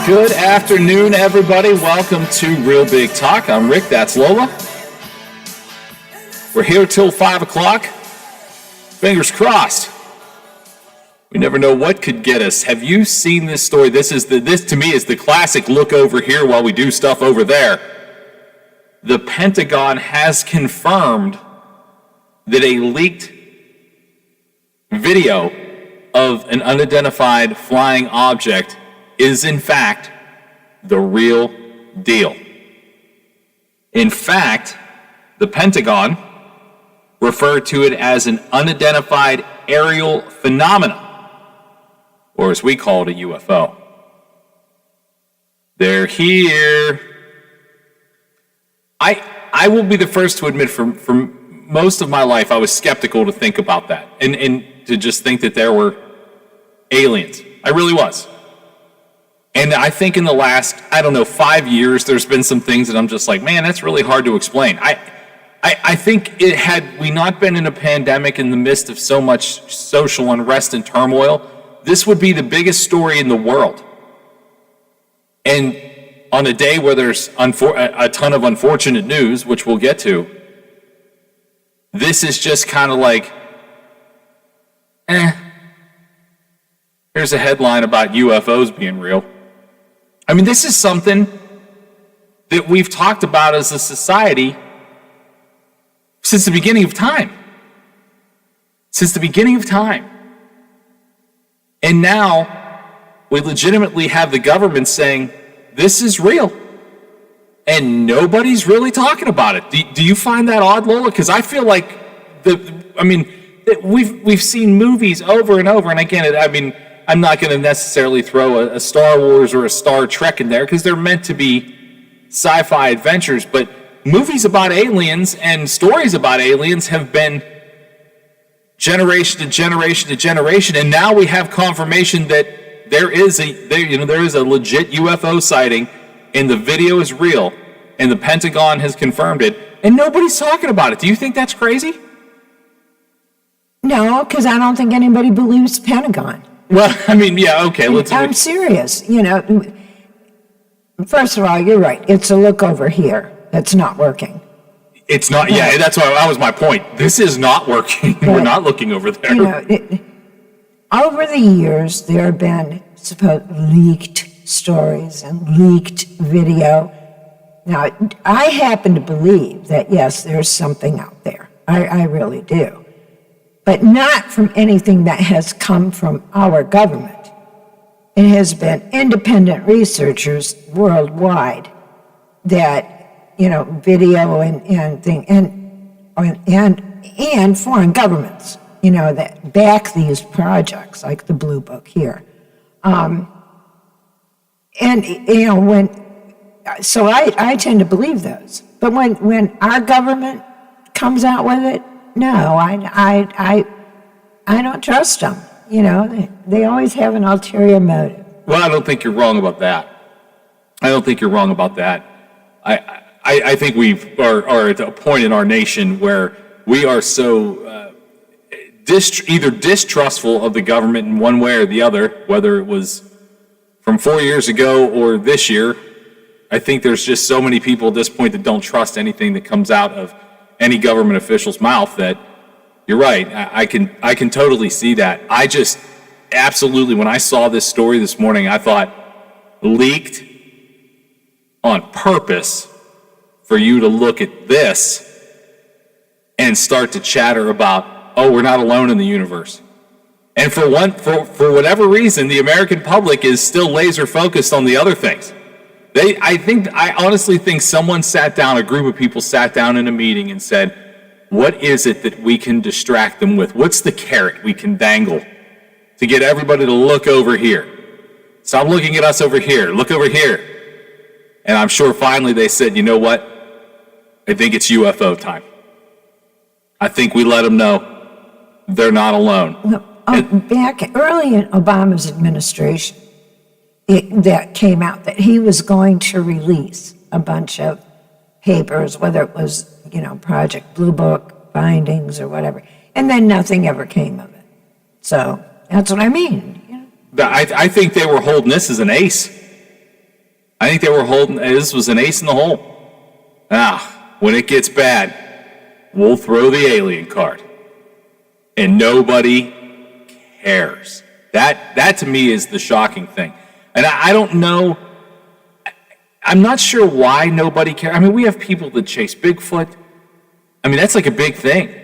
Good afternoon, everybody. Welcome to Real Big Talk. I'm Rick. That's Lola. We're here till 5 o'clock. Fingers crossed. We never know what could get us. Have you seen this story? This to me is the classic look over here while we do stuff over there. The Pentagon has confirmed that a leaked video of an unidentified flying object is in fact the real deal. In fact, the Pentagon referred to it as an unidentified aerial phenomenon, or as we call it, a UFO. They're here. I will be the first to admit, for most of my life, I was skeptical to think about that and to just think that there were aliens. I really was. And I think in the last, 5 years, there's been some things that I'm just like, man, that's really hard to explain. I think had we not been in a pandemic in the midst of so much social unrest and turmoil, this would be the biggest story in the world. And on a day where there's a ton of unfortunate news, which we'll get to, this is just kind of like, here's a headline about UFOs being real. I mean, this is something that we've talked about as a society since the beginning of time. Since the beginning of time. And now we legitimately have the government saying, this is real. And nobody's really talking about it. Do you find that odd, Lola? Because I feel like, we've seen movies over and over. And again, I'm not going to necessarily throw a Star Wars or a Star Trek in there because they're meant to be sci-fi adventures. But movies about aliens and stories about aliens have been generation to generation to generation. And now we have confirmation that there is a legit UFO sighting and the video is real and the Pentagon has confirmed it and nobody's talking about it. Do you think that's crazy? No, because I don't think anybody believes the Pentagon. Well, okay. I'm serious. First of all, you're right. It's a look over here that's not working. It's not. Yeah, that was my point. This is not working. But, we're not looking over there. Over the years, there have been supposed leaked stories and leaked video. Now, I happen to believe that yes, there's something out there. I really do. But not from anything that has come from our government. It has been independent researchers worldwide that, video and foreign governments, that back these projects, like the Blue Book here. So I tend to believe those. But when our government comes out with it, no, I don't trust them. They always have an ulterior motive. Well, I don't think you're wrong about that. I think we are at a point in our nation where we are so either distrustful of the government in one way or the other, whether it was from 4 years ago or this year. I think there's just so many people at this point that don't trust anything that comes out of any government official's mouth that you're right. I can totally see that. I just absolutely, when I saw this story this morning, I thought leaked on purpose for you to look at this and start to chatter about, oh, we're not alone in the universe. And for whatever reason, the American public is still laser focused on the other things. I honestly think a group of people sat down in a meeting and said, what is it that we can distract them with? What's the carrot we can dangle to get everybody to look over here? Stop looking at us over here. Look over here. And I'm sure finally they said, you know what? I think it's UFO time. I think we let them know they're not alone. Back early in Obama's administration, that came out that he was going to release a bunch of papers, whether it was, Project Blue Book, findings or whatever, and then nothing ever came of it. So that's what I mean. I think they were holding this as an ace. I think they were holding, this was an ace in the hole. When it gets bad, we'll throw the alien card. And nobody cares. That to me is the shocking thing. And I don't know, I'm not sure why nobody cares. I mean, we have people that chase Bigfoot. I mean, that's like a big thing.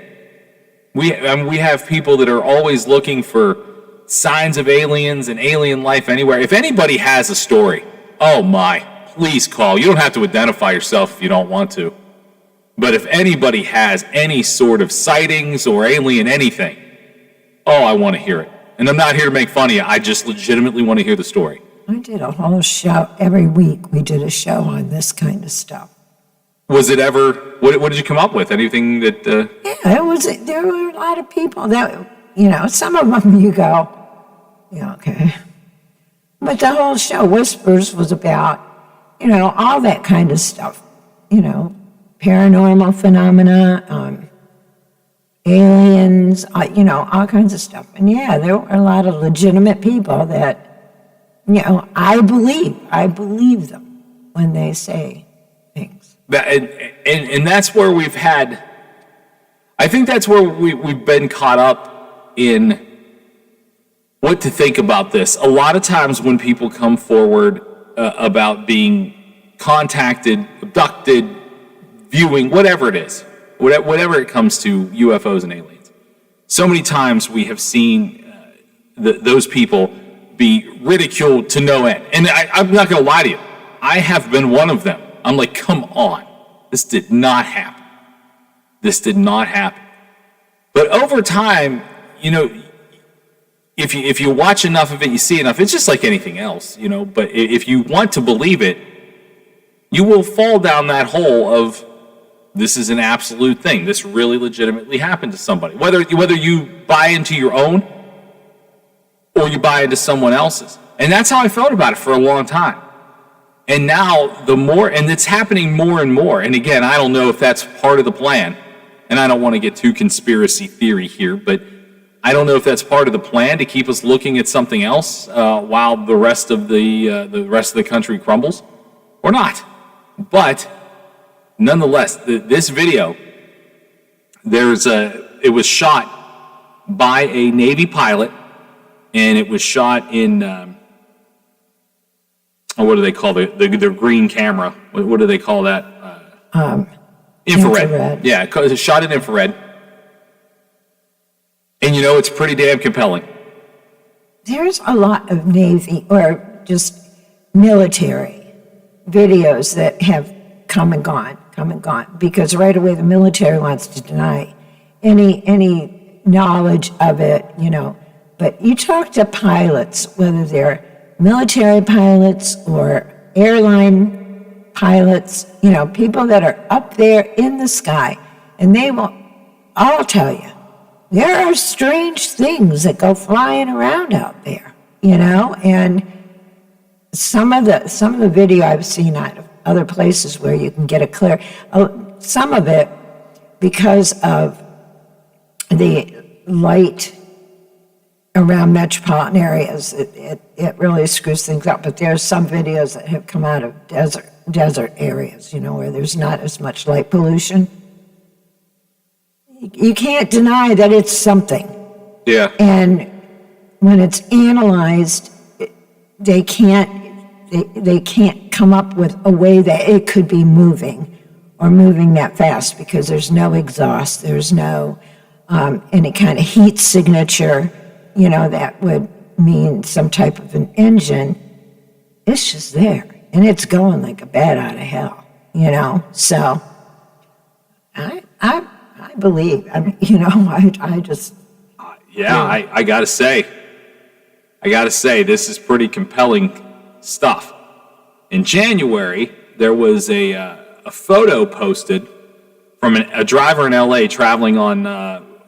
We have people that are always looking for signs of aliens and alien life anywhere. If anybody has a story, oh my, please call. You don't have to identify yourself if you don't want to. But if anybody has any sort of sightings or alien anything, oh, I want to hear it. And I'm not here to make fun of you. I just legitimately want to hear the story. I did a whole show. Every week we did a show on this kind of stuff. Was it ever, what did you come up with? Anything that... Yeah, there were a lot of people that, some of them you go, yeah, okay. But the whole show, Whispers, was about, all that kind of stuff, paranormal phenomena, aliens, all kinds of stuff. And yeah, there were a lot of legitimate people that, I believe them when they say things. And that's where we've had, I think that's where we've been caught up in what to think about this. A lot of times when people come forward about being contacted, abducted, viewing, whatever it is, whatever it comes to UFOs and aliens, so many times we have seen those people be ridiculed to no end. And I'm not going to lie to you. I have been one of them. I'm like, come on. This did not happen. This did not happen. But over time, if you watch enough of it, you see enough, it's just like anything else, But if you want to believe it, you will fall down that hole of this is an absolute thing. This really legitimately happened to somebody. Whether you buy into your own or you buy into someone else's. And that's how I felt about it for a long time. And now and it's happening more and more. And again, I don't know if that's part of the plan. And I don't want to get too conspiracy theory here, but I don't know if that's part of the plan to keep us looking at something else while the rest of the country crumbles, or not. But nonetheless, this video, it was shot by a Navy pilot, and it was shot in what do they call their green camera? What do they call that? Infrared. Yeah, it's shot in infrared. And it's pretty damn compelling. There's a lot of Navy or just military videos that have come and gone, because right away the military wants to deny any knowledge of it, But you talk to pilots, whether they're military pilots or airline pilots, people that are up there in the sky, and they will all tell you, there are strange things that go flying around out there, and some of the video I've seen out of other places where you can get some of it, because of the light around metropolitan areas, it really screws things up. But there's some videos that have come out of desert areas, where there's not as much light pollution. You can't deny that it's something. Yeah. And when it's analyzed, they can't come up with a way that it could be moving that fast, because there's no exhaust, there's no any kind of heat signature, that would mean some type of an engine. It's just there, and it's going like a bat out of hell, So I believe. I just. I gotta say, this is pretty compelling stuff. In January, there was a photo posted from a driver in LA traveling on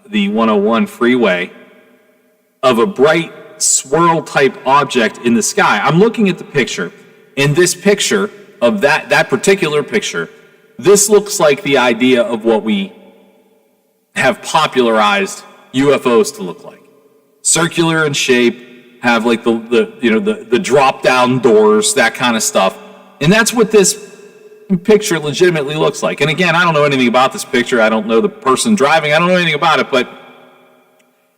the 101 freeway of a bright swirl-type object in the sky. I'm looking at the picture. In this picture, of that particular picture, this looks like the idea of what we have popularized UFOs to look like. Circular in shape, have like the drop-down doors, that kind of stuff. And that's what this picture legitimately looks like. And again, I don't know anything about this picture. I don't know the person driving. I don't know anything about it, but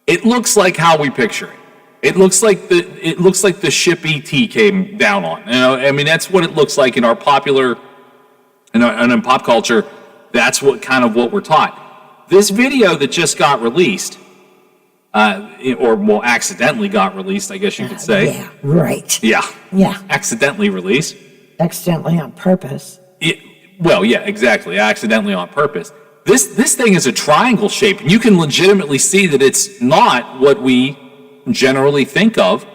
it looks like how we picture it. It looks like the ship ET came down on. You know, I mean, that's what it looks like in our popular and in pop culture. That's what we're taught. This video that just got released, accidentally got released, I guess you could say. Yeah, right. Yeah. Accidentally released. Accidentally on purpose. Exactly. Accidentally on purpose. This thing is a triangle shape, and you can legitimately see that it's not what we generally think of.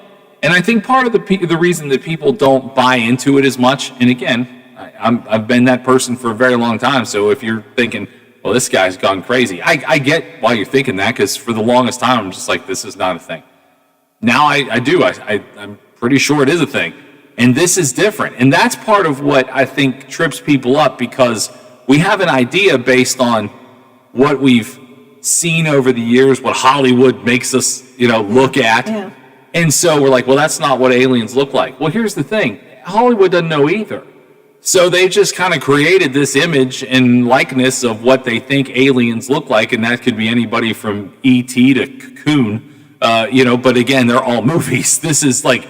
And I think part of the reason that people don't buy into it as much, and again, I've been that person for a very long time, so if you're thinking, well, this guy's gone crazy, I get why you're thinking that, because for the longest time, I'm just like, this is not a thing. Now I do. I'm pretty sure it is a thing. And this is different. And that's part of what I think trips people up, because we have an idea based on what we've seen over the years, what Hollywood makes us, look at. Yeah. And so we're like, well, that's not what aliens look like. Well, here's the thing. Hollywood doesn't know either. So they just kind of created this image and likeness of what they think aliens look like, and that could be anybody from E.T. to Cocoon, but again, they're all movies. This is like,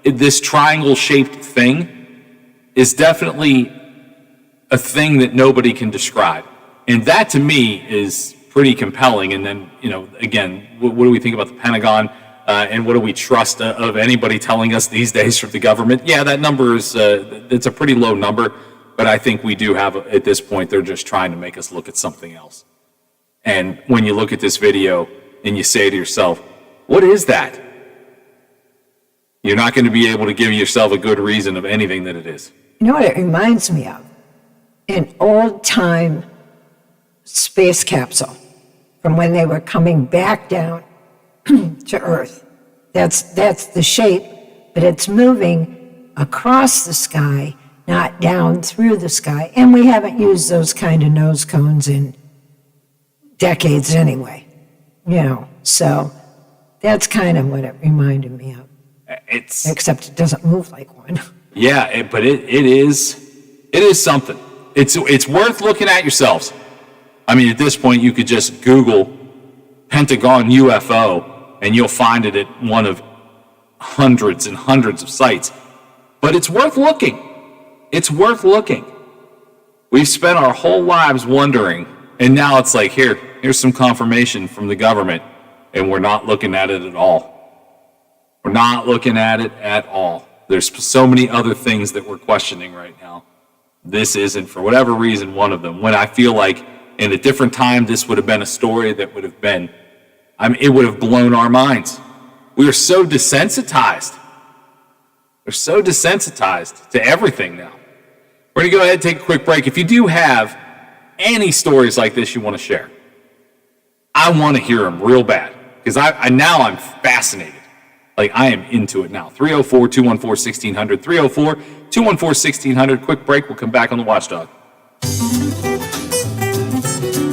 this triangle-shaped thing is definitely a thing that nobody can describe. And that, to me, is pretty compelling. And then, again, what do we think about the Pentagon? And what do we trust of anybody telling us these days from the government? Yeah, that number is, it's a pretty low number, but I think we do have, at this point, they're just trying to make us look at something else. And when you look at this video and you say to yourself, what is that? You're not going to be able to give yourself a good reason of anything that it is. You know what it reminds me of? An old-time space capsule from when they were coming back down to Earth. That's the shape, but it's moving across the sky, not down through the sky. And we haven't used those kind of nose cones in decades anyway, So that's kind of what it reminded me of. Except it doesn't move like one. Yeah, but it is something. It's worth looking at yourselves. I mean, at this point, you could just Google Pentagon UFO, and you'll find it at one of hundreds and hundreds of sites. But it's worth looking. It's worth looking. We've spent our whole lives wondering, and now it's like, here's some confirmation from the government, and we're not looking at it at all. We're not looking at it at all. There's so many other things that we're questioning right now. This isn't, for whatever reason, one of them. When I feel like in a different time, this would have been a story that would have been, it would have blown our minds. We are so desensitized. We're so desensitized to everything now. We're going to go ahead and take a quick break. If you do have any stories like this you want to share, I want to hear them real bad, because I'm fascinated. Like, I am into it now. 304-214-1600, 304-214-1600. Quick break. We'll come back on the Watchdog.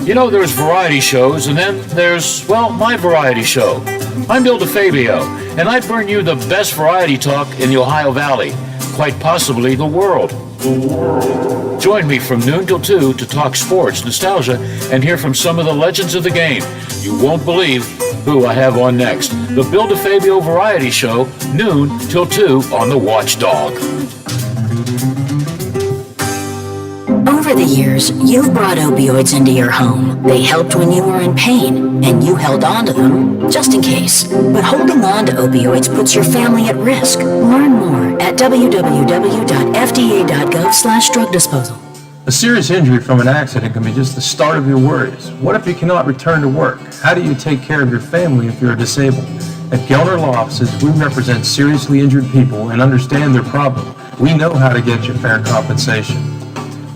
There's variety shows, and then there's, my variety show. I'm Bill DeFabio, and I bring you the best variety talk in the Ohio Valley, quite possibly the world. Join me from noon till 2 to talk sports, nostalgia, and hear from some of the legends of the game. You won't believe who I have on next. The Bill DeFabio Variety Show, noon till 2 on the Watchdog. Over the years, you've brought opioids into your home. They helped when you were in pain, and you held on to them just in case. But holding on to opioids puts your family at risk. Learn more at www.fda.gov/drug disposal. A serious injury from an accident can be just the start of your worries. What if you cannot return to work? How do you take care of your family if you're disabled? At Gelner Law Offices, we represent seriously injured people and understand their problem. We know how to get you fair compensation.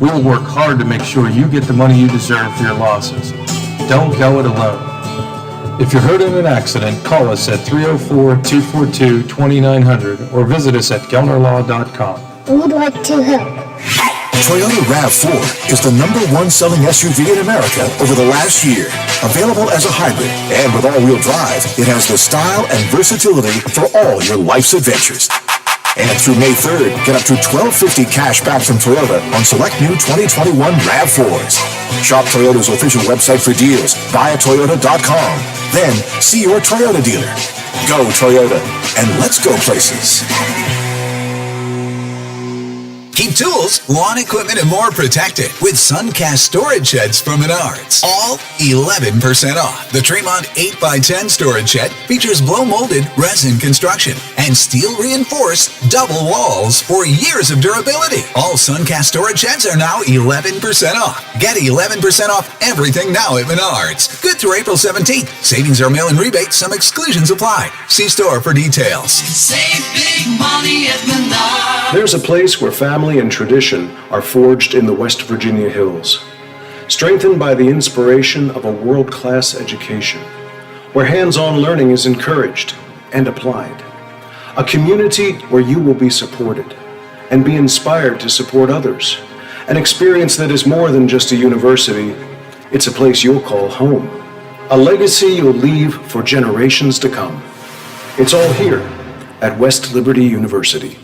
We will work hard to make sure you get the money you deserve for your losses. Don't go it alone. If you're hurt in an accident, call us at 304-242-2900 or visit us at gelnerlaw.com. We would like to help. Toyota RAV4 is the #1 selling SUV in America over the last year. Available as a hybrid and with all-wheel drive, it has the style and versatility for all your life's adventures. And through May 3rd, get up to $1,250 cash back from Toyota on select new 2021 RAV4s. Shop Toyota's official website for deals, buyatoyota.com. Then see your Toyota dealer. Go Toyota, and let's go places. Keep tools, lawn equipment, and more protected with Suncast storage sheds from Menards. All 11% off. The Tremont 8x10 storage shed features blow-molded resin construction and steel-reinforced double walls for years of durability. All Suncast storage sheds are now 11% off. Get 11% off everything now at Menards. Good through April 17th. Savings are mail-in rebates. Some exclusions apply. See store for details. Save big money at Menards. There's a place where family and tradition are forged in the West Virginia hills, strengthened by the inspiration of a world-class education, where hands-on learning is encouraged and applied. A community where you will be supported and be inspired to support others. An experience that is more than just a university, it's a place you'll call home. A legacy you'll leave for generations to come. It's all here at West Liberty University.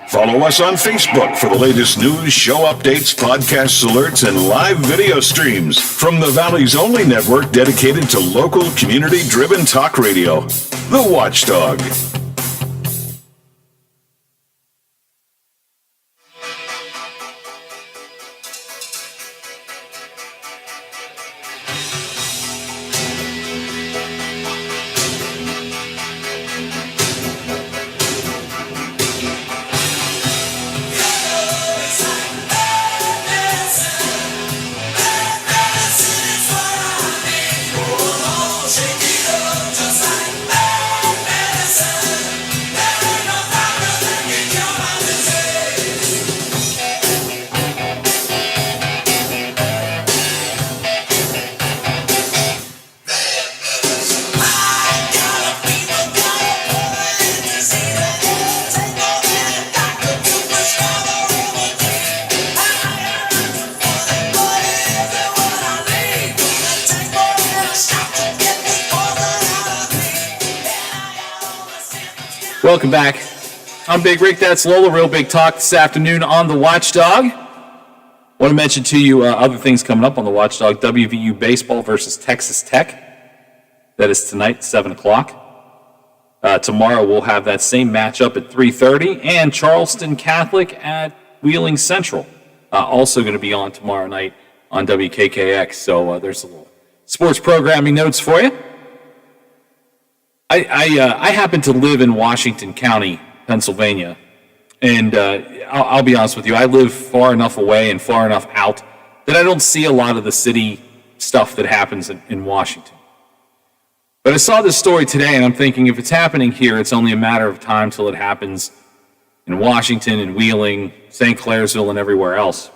Follow us on Facebook for the latest news, show updates, podcasts, alerts, and live video streams from the Valley's only network dedicated to local, community-driven talk radio, The Watchdog. Welcome back. I'm Big Rick. That's Lola. Real Big Talk this afternoon on The Watchdog. Want to mention to you other things coming up on The Watchdog. WVU Baseball versus Texas Tech. That is tonight, 7 o'clock. Tomorrow we'll have that same matchup at 3:30. And Charleston Catholic at Wheeling Central. Also going to be on tomorrow night on WKKX. So there's a little sports programming notes for you. I happen to live in Washington County, Pennsylvania, and I'll be honest with you, I live far enough away and far enough out that I don't see a lot of the city stuff that happens in Washington. But I saw this story today, and I'm thinking if it's happening here, it's only a matter of time till it happens in Washington and Wheeling, St. Clairsville, and everywhere else.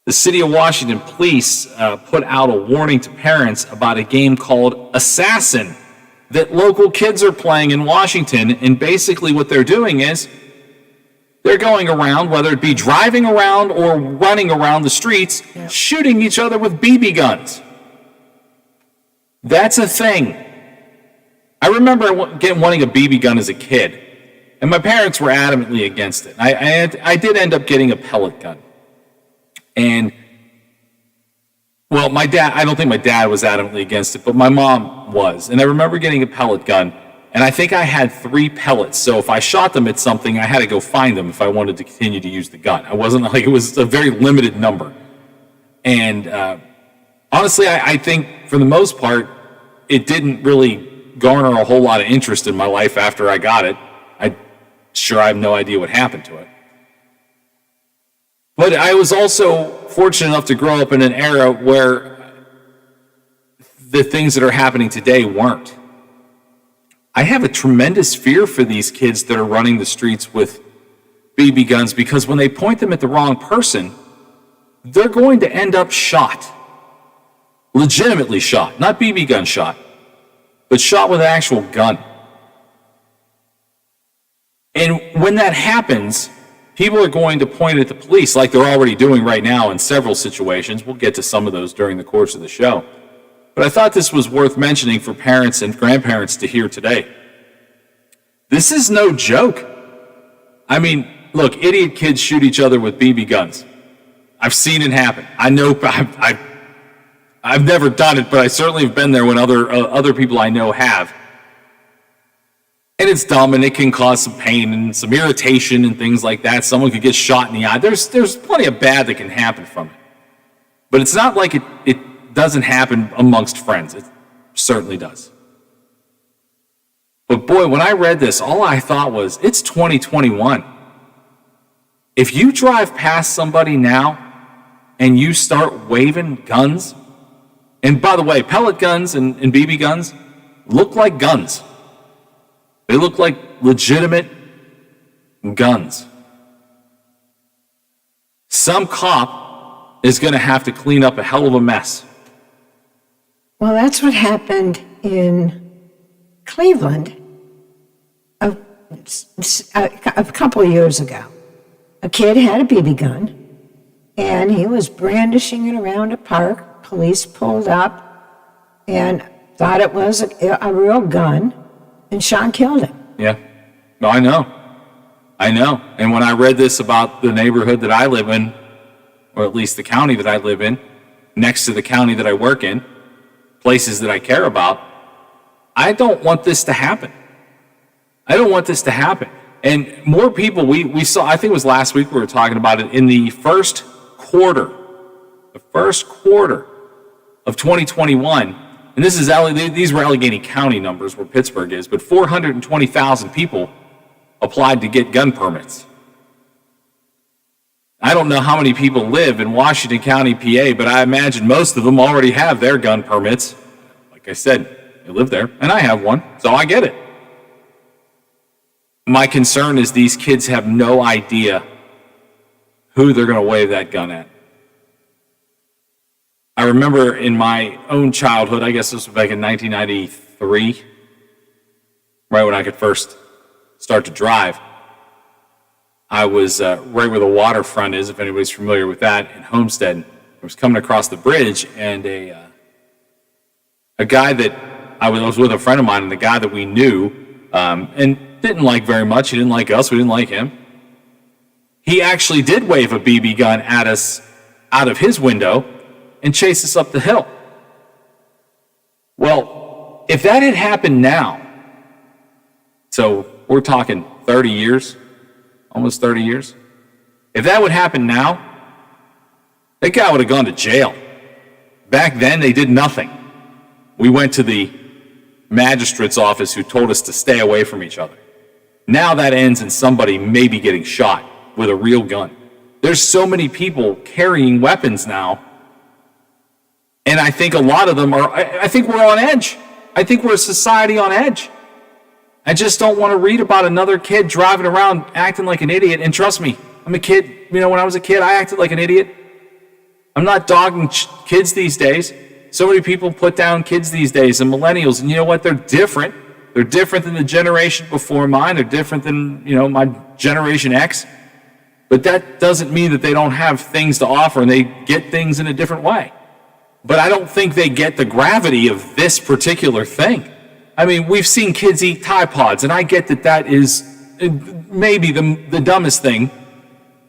The City of Washington Police put out a warning to parents about a game called Assassin that local kids are playing in Washington, and basically what they're doing is they're going around, whether it be driving around or running around the streets, shooting each other with BB guns. That's a thing. I remember wanting a BB gun as a kid, and my parents were adamantly against it. I did end up getting a pellet gun. And well, my dad, I don't think my dad was adamantly against it, but my mom was. And I remember getting a pellet gun, and I think I had 3 pellets. So if I shot them at something, I had to go find them if I wanted to continue to use the gun. I wasn't like, it was a very limited number. And honestly, I think for the most part, it didn't really garner a whole lot of interest in my life after I got it. I have no idea what happened to it. But I was also fortunate enough to grow up in an era where the things that are happening today weren't. I have a tremendous fear for these kids that are running the streets with BB guns, because when they point them at the wrong person, they're going to end up shot. Legitimately shot. Not BB gun shot, but shot with an actual gun. And when that happens, people are going to point at the police like they're already doing right now in several situations. We'll get to some of those during the course of the show. But I thought this was worth mentioning for parents and grandparents to hear today. This is no joke. I mean, look, idiot kids shoot each other with BB guns. I've seen it happen. I know I've never done it, but I certainly have been there when other people I know have. And it's dumb, and it can cause some pain and some irritation and things like that. Someone could get shot in the eye. There's plenty of bad that can happen from it. But it's not like it doesn't happen amongst friends. It certainly does. But boy, when I read this, all I thought was, it's 2021. If you drive past somebody now and you start waving guns, and by the way, pellet guns and BB guns look like guns. They look like legitimate guns. Some cop is going to have to clean up a hell of a mess. Well, that's what happened in Cleveland a couple of years ago. A kid had a BB gun, and he was brandishing it around a park. Police pulled up and thought it was a real gun, and shot and killed him. Yeah. No, I know. And when I read this about the neighborhood that I live in, or at least the county that I live in, next to the county that I work in, places that I care about, I don't want this to happen. I don't want this to happen. And more people, we saw, I think it was last week we were talking about it, in the first quarter of 2021, and this is these were Allegheny County numbers where Pittsburgh is, but 420,000 people applied to get gun permits. I don't know how many people live in Washington County, PA, but I imagine most of them already have their gun permits. Like I said, I live there, and I have one, so I get it. My concern is these kids have no idea who they're going to wave that gun at. I remember in my own childhood, I guess this was back in 1993, right when I could first start to drive. I was right where the waterfront is, if anybody's familiar with that, in Homestead. I was coming across the bridge, and a guy that I was with, a friend of mine, and the guy that we knew, and didn't like very much. He didn't like us. We didn't like him. He actually did wave a BB gun at us out of his window and chase us up the hill. Well, if that had happened now, so we're talking 30 years, almost 30 years. If that would happen now, that guy would have gone to jail. Back then, they did nothing. We went to the magistrate's office who told us to stay away from each other. Now that ends in somebody maybe getting shot with a real gun. There's so many people carrying weapons now, and I think a lot of them are, I think we're on edge. I think we're a society on edge. I just don't want to read about another kid driving around acting like an idiot. And trust me, I'm a kid. When I was a kid, I acted like an idiot. I'm not dogging kids these days. So many people put down kids these days and millennials. And you know what? They're different. They're different than the generation before mine. They're different than, my Generation X. But that doesn't mean that they don't have things to offer and they get things in a different way. But I don't think they get the gravity of this particular thing. I mean, we've seen kids eat Tide Pods, and I get that is maybe the dumbest thing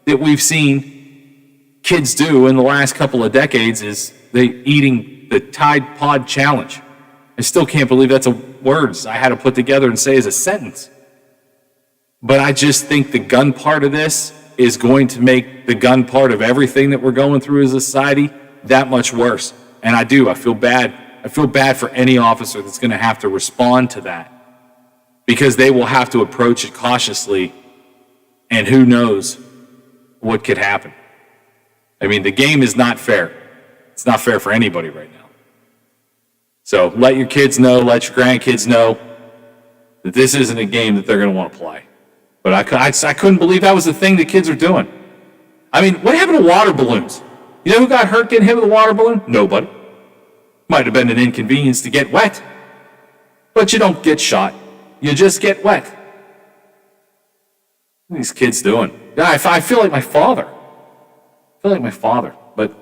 that we've seen kids do in the last couple of decades is they eating the Tide Pod challenge. I still can't believe that's words I had to put together and say as a sentence. But I just think the gun part of this is going to make the gun part of everything that we're going through as a society that much worse. And I feel bad. I feel bad for any officer that's going to have to respond to that, because they will have to approach it cautiously, and who knows what could happen. I mean, the game is not fair. It's not fair for anybody right now. So let your kids know, let your grandkids know that this isn't a game that they're going to want to play. But I couldn't believe that was the thing that kids are doing. I mean, what happened to water balloons? You know who got hurt getting hit with a water balloon? Nobody. Might have been an inconvenience to get wet. But you don't get shot. You just get wet. What are these kids doing? I feel like my father. But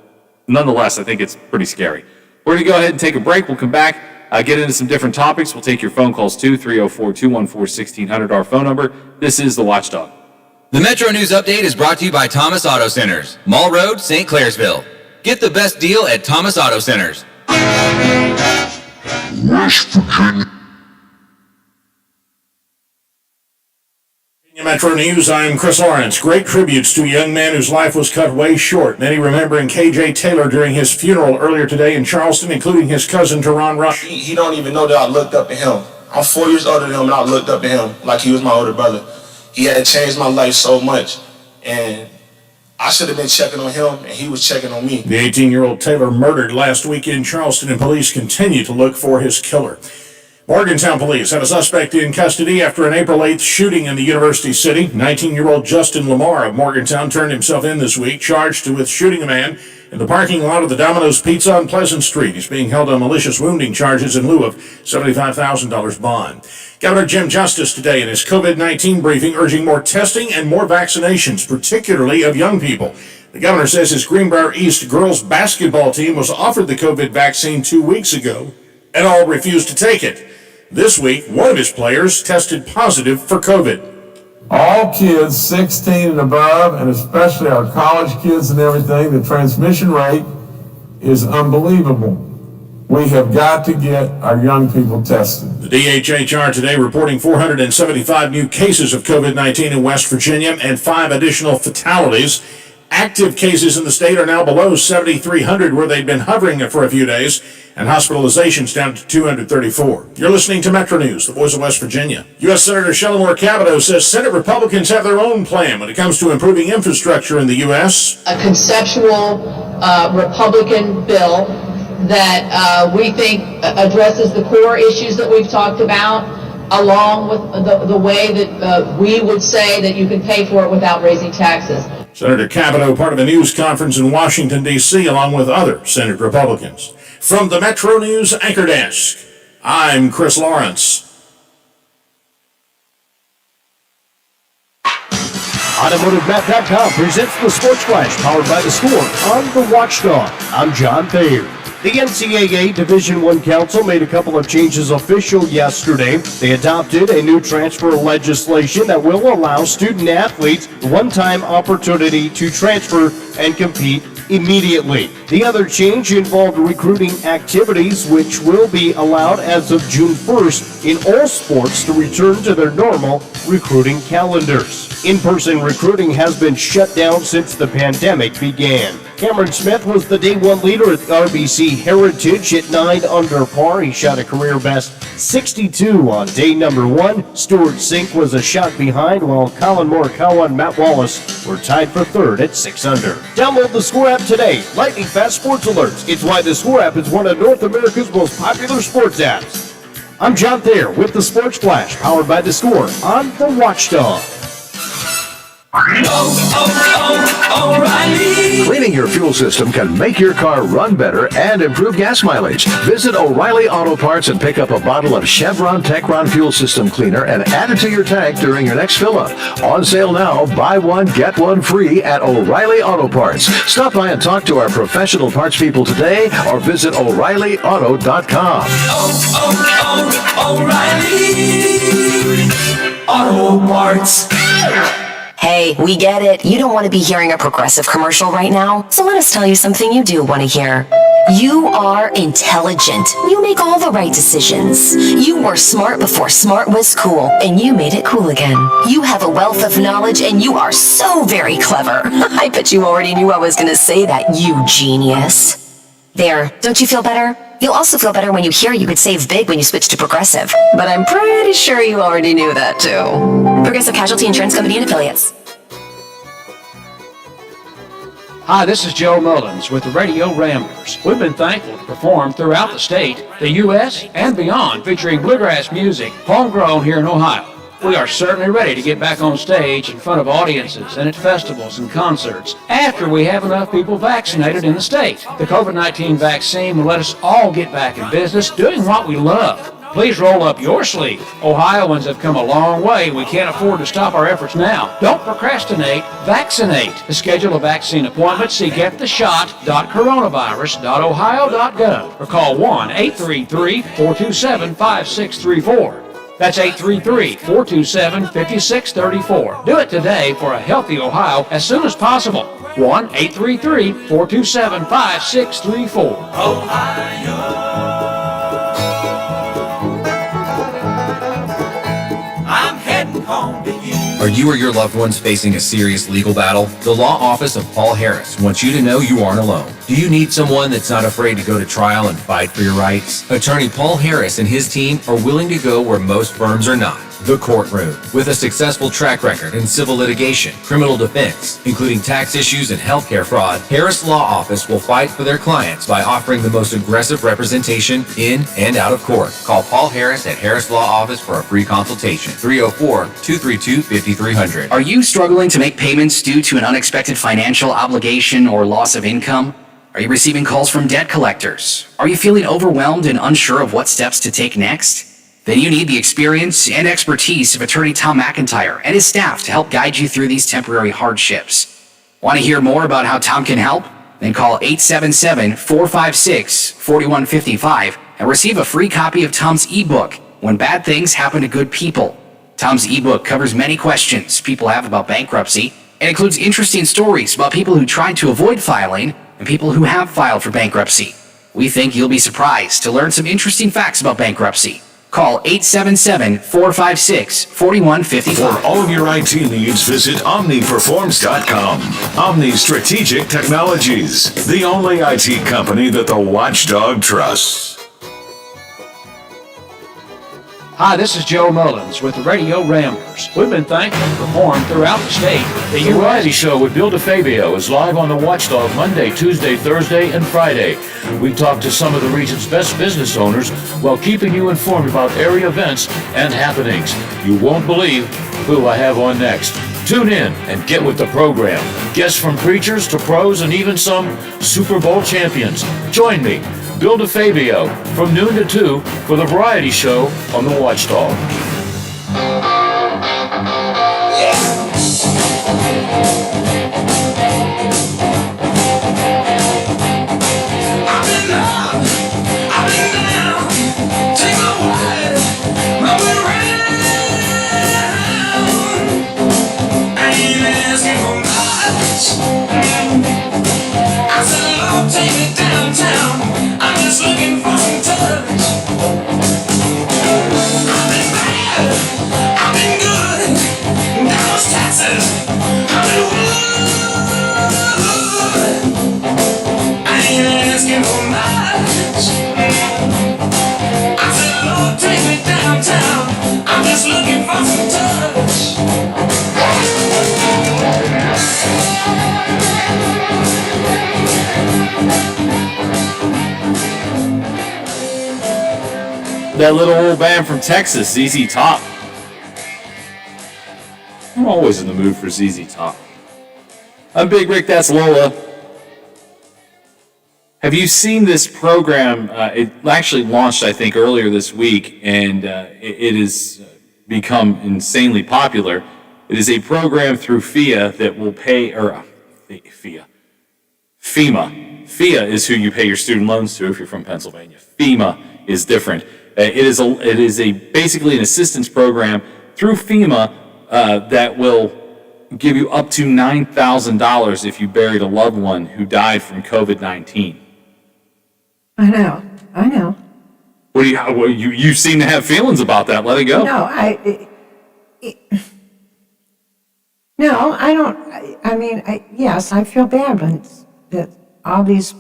nonetheless, I think it's pretty scary. We're going to go ahead and take a break. We'll come back, get into some different topics. We'll take your phone calls too, 304-214-1600, our phone number. This is The Watchdog. The Metro News Update is brought to you by Thomas Auto Centers, Mall Road, St. Clairsville. Get the best deal at Thomas Auto Centers. West Virginia. Metro News, I'm Chris Lawrence. Great tributes to a young man whose life was cut way short. Many remembering K.J. Taylor during his funeral earlier today in Charleston, including his cousin, Teron Rush. He don't even know that I looked up to him. I'm 4 years older than him, and I looked up to him like he was my older brother. He had changed my life so much, and I should have been checking on him, and he was checking on me. The 18-year-old Taylor murdered last week in Charleston, and police continue to look for his killer. Morgantown police have a suspect in custody after an April 8th shooting in the University City. 19-year-old Justin Lamar of Morgantown turned himself in this week, charged with shooting a man in the parking lot of the Domino's Pizza on Pleasant Street. He's being held on malicious wounding charges in lieu of $75,000 bond. Governor Jim Justice today in his COVID-19 briefing urging more testing and more vaccinations, particularly of young people. The governor says his Greenbrier East girls basketball team was offered the COVID vaccine 2 weeks ago and all refused to take it. This week, one of his players tested positive for COVID. All kids 16 and above, and especially our college kids and everything, the transmission rate is unbelievable. We have got to get our young people tested. The DHHR today reporting 475 new cases of COVID-19 in West Virginia and 5 additional fatalities. Active cases in the state are now below 7,300, where they'd been hovering for a few days, and hospitalizations down to 234. You're listening to Metro News, the voice of West Virginia. U.S. Senator Shelley Moore Capito says Senate Republicans have their own plan when it comes to improving infrastructure in the U.S. A conceptual Republican bill that we think addresses the core issues that we've talked about, along with the way that we would say that you can pay for it without raising taxes. Senator Capito, part of a news conference in Washington, D.C., along with other Senate Republicans. From the Metro News Anchor Desk, I'm Chris Lawrence. AutomotiveMap.com presents the Sports Flash, powered by The Score on the Watchdog. I'm John Thayer. The NCAA Division I Council made a couple of changes official yesterday. They adopted a new transfer legislation that will allow student athletes one-time opportunity to transfer and compete immediately. The other change involved recruiting activities, which will be allowed as of June 1st in all sports to return to their normal recruiting calendars. In-person recruiting has been shut down since the pandemic began. Cameron Smith was the day one leader at RBC Heritage at 9 under par. He shot a career best 62 on day number 1. Stuart Sink was a shot behind, while Colin Morikawa and Matt Wallace were tied for third at 6 under. Download the Score app today. Lightning fast sports alerts. It's why the Score app is one of North America's most popular sports apps. I'm John Thayer with the Sports Flash, powered by the Score on the Watchdog. O'Reilly. Cleaning your fuel system can make your car run better and improve gas mileage. Visit O'Reilly Auto Parts and pick up a bottle of Chevron Techron Fuel System Cleaner and add it to your tank during your next fill-up. On sale now, buy one, get one free at O'Reilly Auto Parts. Stop by and talk to our professional parts people today or visit O'ReillyAuto.com. O'Reilly Auto Parts. Hey, we get it. You don't want to be hearing a Progressive commercial right now, so let us tell you something you do want to hear. You are intelligent. You make all the right decisions. You were smart before smart was cool, and you made it cool again. You have a wealth of knowledge, and you are so very clever. I bet you already knew I was going to say that, you genius. There, don't you feel better? You'll also feel better when you hear you could save big when you switch to Progressive. But I'm pretty sure you already knew that, too. Progressive Casualty Insurance Company and Affiliates. Hi, this is Joe Mullins with the Radio Ramblers. We've been thankful to perform throughout the state, the U.S., and beyond, featuring bluegrass music, homegrown here in Ohio. We are certainly ready to get back on stage in front of audiences and at festivals and concerts after we have enough people vaccinated in the state. The COVID-19 vaccine will let us all get back in business doing what we love. Please roll up your sleeve. Ohioans have come a long way. We can't afford to stop our efforts now. Don't procrastinate. Vaccinate. To schedule a vaccine appointment, see gettheshot.coronavirus.ohio.gov or call 1-833-427-5634. That's 833-427-5634. Do it today for a healthy Ohio as soon as possible. 1-833-427-5634. Are you or your loved ones facing a serious legal battle? The law office of Paul Harris wants you to know you aren't alone. Do you need someone that's not afraid to go to trial and fight for your rights? Attorney Paul Harris and his team are willing to go where most firms are not. The courtroom. With a successful track record in civil litigation, criminal defense, including tax issues and healthcare fraud, Harris Law Office will fight for their clients by offering the most aggressive representation in and out of court. Call Paul Harris at Harris Law Office for a free consultation. 304-232-5300. Are you struggling to make payments due to an unexpected financial obligation or loss of income? Are you receiving calls from debt collectors? Are you feeling overwhelmed and unsure of what steps to take next? Then you need the experience and expertise of attorney Tom McIntyre and his staff to help guide you through these temporary hardships. Want to hear more about how Tom can help? Then call 877-456-4155 and receive a free copy of Tom's ebook, When Bad Things Happen to Good People. Tom's ebook covers many questions people have about bankruptcy and includes interesting stories about people who tried to avoid filing and people who have filed for bankruptcy. We think you'll be surprised to learn some interesting facts about bankruptcy. Call 877-456-4155. For all of your IT needs, visit OmniPerforms.com. Omni Strategic Technologies, the only IT company that the Watchdog trusts. Hi, this is Joe Mullins with the Radio Ramblers. We've been thankful to perform throughout the state. The Variety Show with Bill DeFabio is live on the Watchdog Monday, Tuesday, Thursday, and Friday. We talk to some of the region's best business owners while keeping you informed about area events and happenings. You won't believe who I have on next. Tune in and get with the program. Guests from preachers to pros and even some Super Bowl champions. Join me, Bill DeFabio, from noon to 2 for the Variety Show on the Watchdog. That little old band from Texas, ZZ Top. I'm always in the mood for ZZ Top. I'm Big Rick, that's Lola. Have you seen this program? It actually launched, I think, earlier this week, and it has become insanely popular. It is a program through FIA that will pay, or FEMA. FIA is who you pay your student loans to if you're from Pennsylvania. FEMA is different. It is basically an assistance program through FEMA that will give you up to $9,000 if you buried a loved one who died from COVID-19. I know. What do you seem to have feelings about that? Let it go. No, I don't. I mean, yes, I feel bad when that all these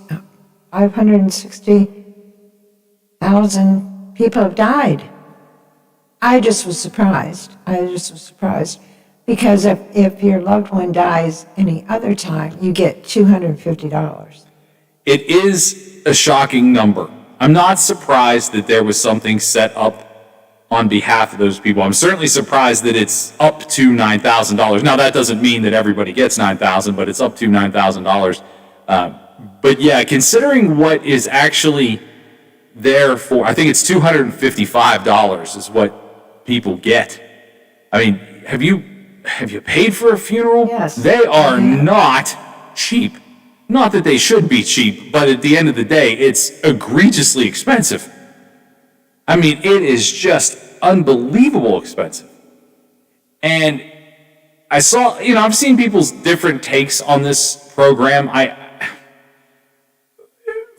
560,000 people have died. I just was surprised. Because if your loved one dies any other time, you get $250. It is a shocking number. I'm not surprised that there was something set up on behalf of those people. I'm certainly surprised that it's up to $9,000. Now, that doesn't mean that everybody gets $9,000, but it's up to $9,000. But yeah, considering what is actually there for, I think it's $255 is what people get. I mean, have you paid for a funeral? Yes. They are not cheap. Not that they should be cheap, but at the end of the day, it's egregiously expensive. I mean, it is just unbelievable expensive. And I saw, I've seen people's different takes on this program.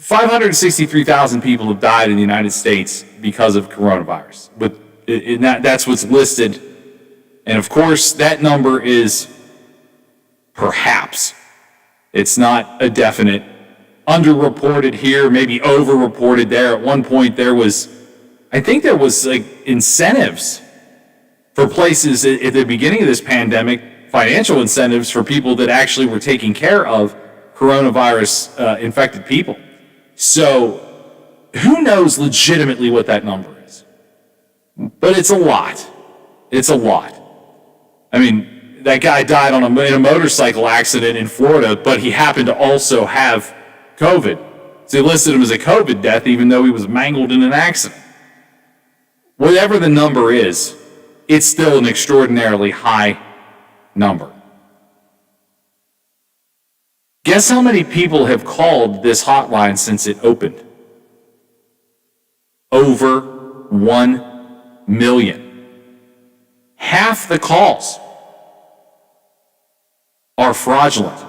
563,000 people have died in the United States because of coronavirus. That's what's listed. And of course, that number is perhaps. It's not a definite. Underreported here, maybe overreported there. At one point, there was like incentives for places at the beginning of this pandemic, financial incentives for people that actually were taking care of coronavirus infected people. So who knows legitimately what that number is? But it's a lot. It's a lot. I mean, that guy died in a motorcycle accident in Florida, but he happened to also have COVID. So they listed him as a COVID death, even though he was mangled in an accident. Whatever the number is, it's still an extraordinarily high number. Guess how many people have called this hotline since it opened? Over 1 million. Half the calls are fraudulent.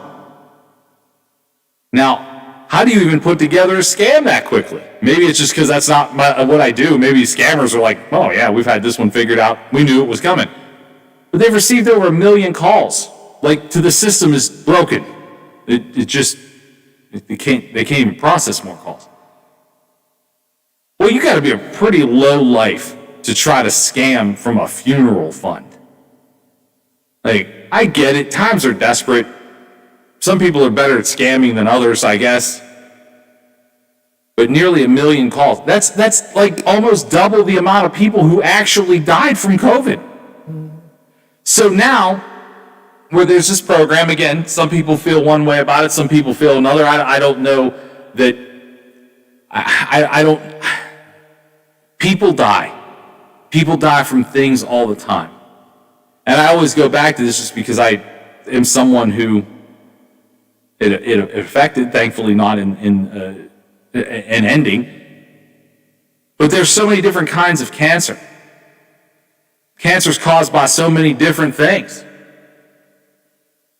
Now, how do you even put together a scam that quickly? Maybe it's just because that's not what I do. Maybe scammers are like, oh yeah, we've had this one figured out. We knew it was coming. But they've received over 1 million calls. Like, the system is broken. They can't even process more calls. Well, you got to be a pretty low life to try to scam from a funeral fund. Like, I get it. Times are desperate. Some people are better at scamming than others, I guess. But nearly 1 million calls. That's like almost double the amount of people who actually died from COVID. So now, where there's this program, again, some people feel one way about it, some people feel another. I don't know that, I don't, people die. People die from things all the time. And I always go back to this just because I am someone who it affected, thankfully not in an ending. But there's so many different kinds of cancer. Cancer is caused by so many different things.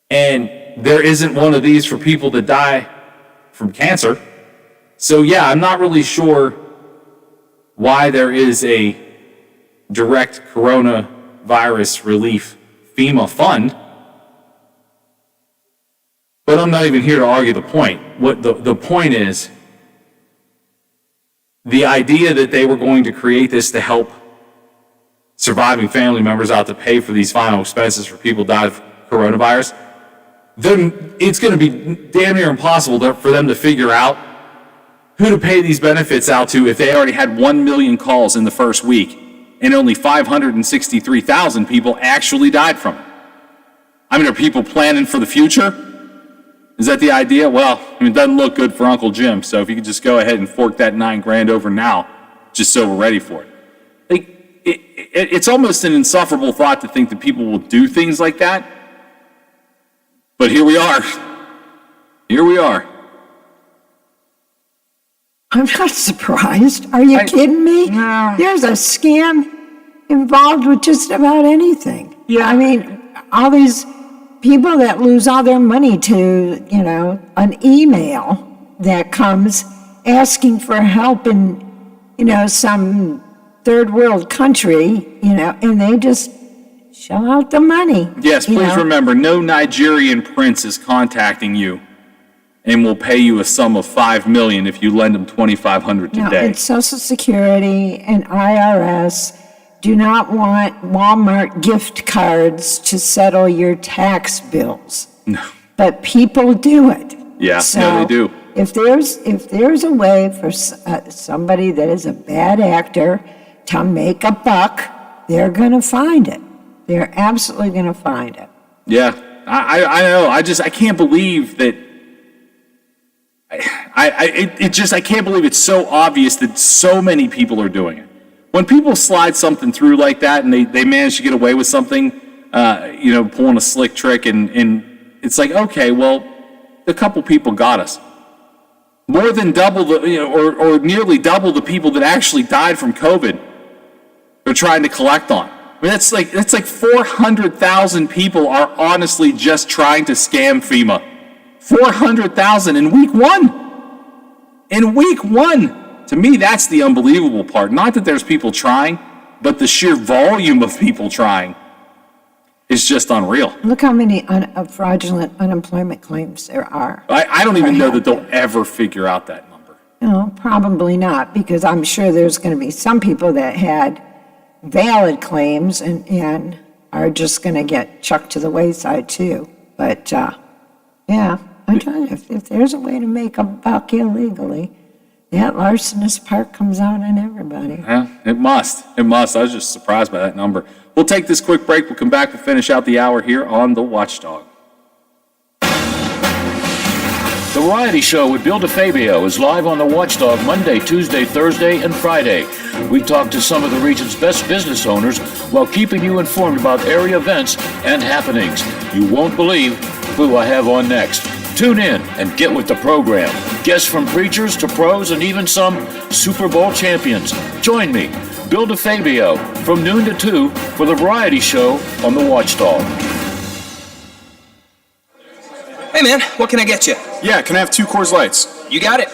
And there isn't one of these for people that die from cancer. So yeah, I'm not really sure why there is a direct coronavirus relief FEMA fund. But I'm not even here to argue the point. What the point is, the idea that they were going to create this to help surviving family members out to pay for these final expenses for people who died of coronavirus, then it's going to be damn near impossible for them to figure out who to pay these benefits out to if they already had 1 million calls in the first week and only 563,000 people actually died from it. I mean, are people planning for the future? Is that the idea? Well, I mean, it doesn't look good for Uncle Jim, so if you could just go ahead and fork that $9,000 over now, just so we're ready for it. Like, it's almost an insufferable thought to think that people will do things like that. But here we are. Here we are. I'm not surprised. Are you kidding me? No. There's a scam involved with just about anything. Yeah. I mean, all these people that lose all their money to, an email that comes asking for help in, some third world country, and they just shell out the money. Yes, please remember, no Nigerian prince is contacting you and will pay you a sum of $5 million if you lend them $2,500 today. No, it's Social Security and IRS do not want Walmart gift cards to settle your tax bills. No. But people do it. Yeah, so no, they do. If there's a way for somebody that is a bad actor to make a buck, they're going to find it. They're absolutely going to find it. Yeah, I know. I can't believe that. I can't believe it's so obvious that so many people are doing it. When people slide something through like that and they manage to get away with something, pulling a slick trick, and it's like, okay, well, a couple people got us. More than double or nearly double the people that actually died from COVID, they're trying to collect on. I mean, that's like 400,000 people are honestly just trying to scam FEMA. 400,000 in week one. In week one. To me, that's the unbelievable part. Not that there's people trying, but the sheer volume of people trying is just unreal. Look how many fraudulent unemployment claims there are. I don't even know that they'll ever figure out that number. No, probably not, because I'm sure there's going to be some people that had valid claims and are just going to get chucked to the wayside too. But yeah, I'm telling you, if there's a way to make a buck illegally, that larcenous part comes out on everybody. Yeah, it must. It must. I was just surprised by that number. We'll take this quick break. We'll come back. We'll finish out the hour here on The Watchdog. The Variety Show with Bill DeFabio is live on The Watchdog Monday, Tuesday, Thursday, and Friday. We talk to some of the region's best business owners while keeping you informed about area events and happenings. You won't believe who I have on next. Tune in and get with the program. Guests from preachers to pros and even some Super Bowl champions. Join me, Bill DeFabio, from noon to 2 for The Variety Show on The Watchdog. Hey man, what can I get you? Yeah, can I have 2 Coors Lights? You got it.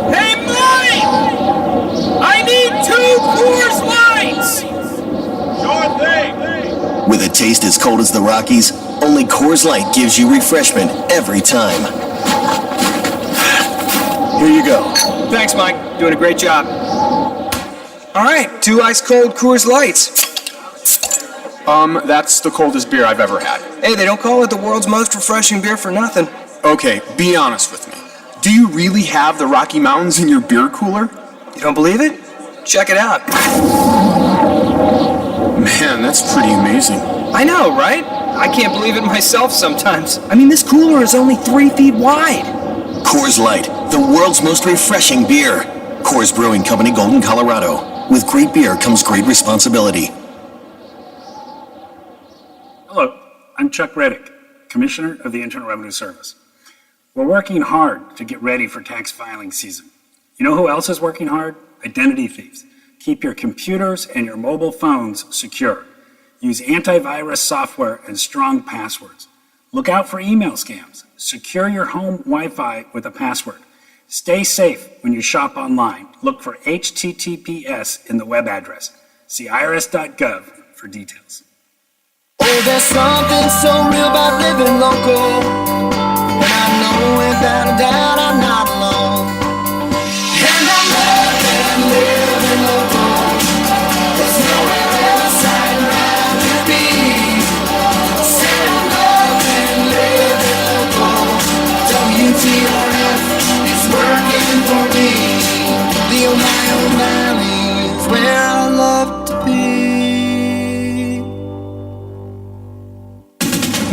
Hey Mike! I need 2 Coors Lights! Sure thing! With a taste as cold as the Rockies, only Coors Light gives you refreshment every time. Here you go. Thanks Mike, doing a great job. All right, 2 ice cold Coors Lights. That's the coldest beer I've ever had. Hey, they don't call it the world's most refreshing beer for nothing. Okay, be honest with me. Do you really have the Rocky Mountains in your beer cooler? You don't believe it? Check it out. Man, that's pretty amazing. I know, right? I can't believe it myself sometimes. I mean, this cooler is only 3 feet wide. Coors Light, the world's most refreshing beer. Coors Brewing Company, Golden, Colorado. With great beer comes great responsibility. Hello, I'm Chuck Reddick, Commissioner of the Internal Revenue Service. We're working hard to get ready for tax filing season. You know who else is working hard? Identity thieves. Keep your computers and your mobile phones secure. Use antivirus software and strong passwords. Look out for email scams. Secure your home Wi-Fi with a password. Stay safe when you shop online. Look for HTTPS in the web address. See irs.gov for details. Oh, there's something so real about living local. And I know without a doubt I'm not alone. And I love living local. There's nowhere else I'd rather be. Say I love living local. WTRF is working for me. The Ohio Valley is where I love to be.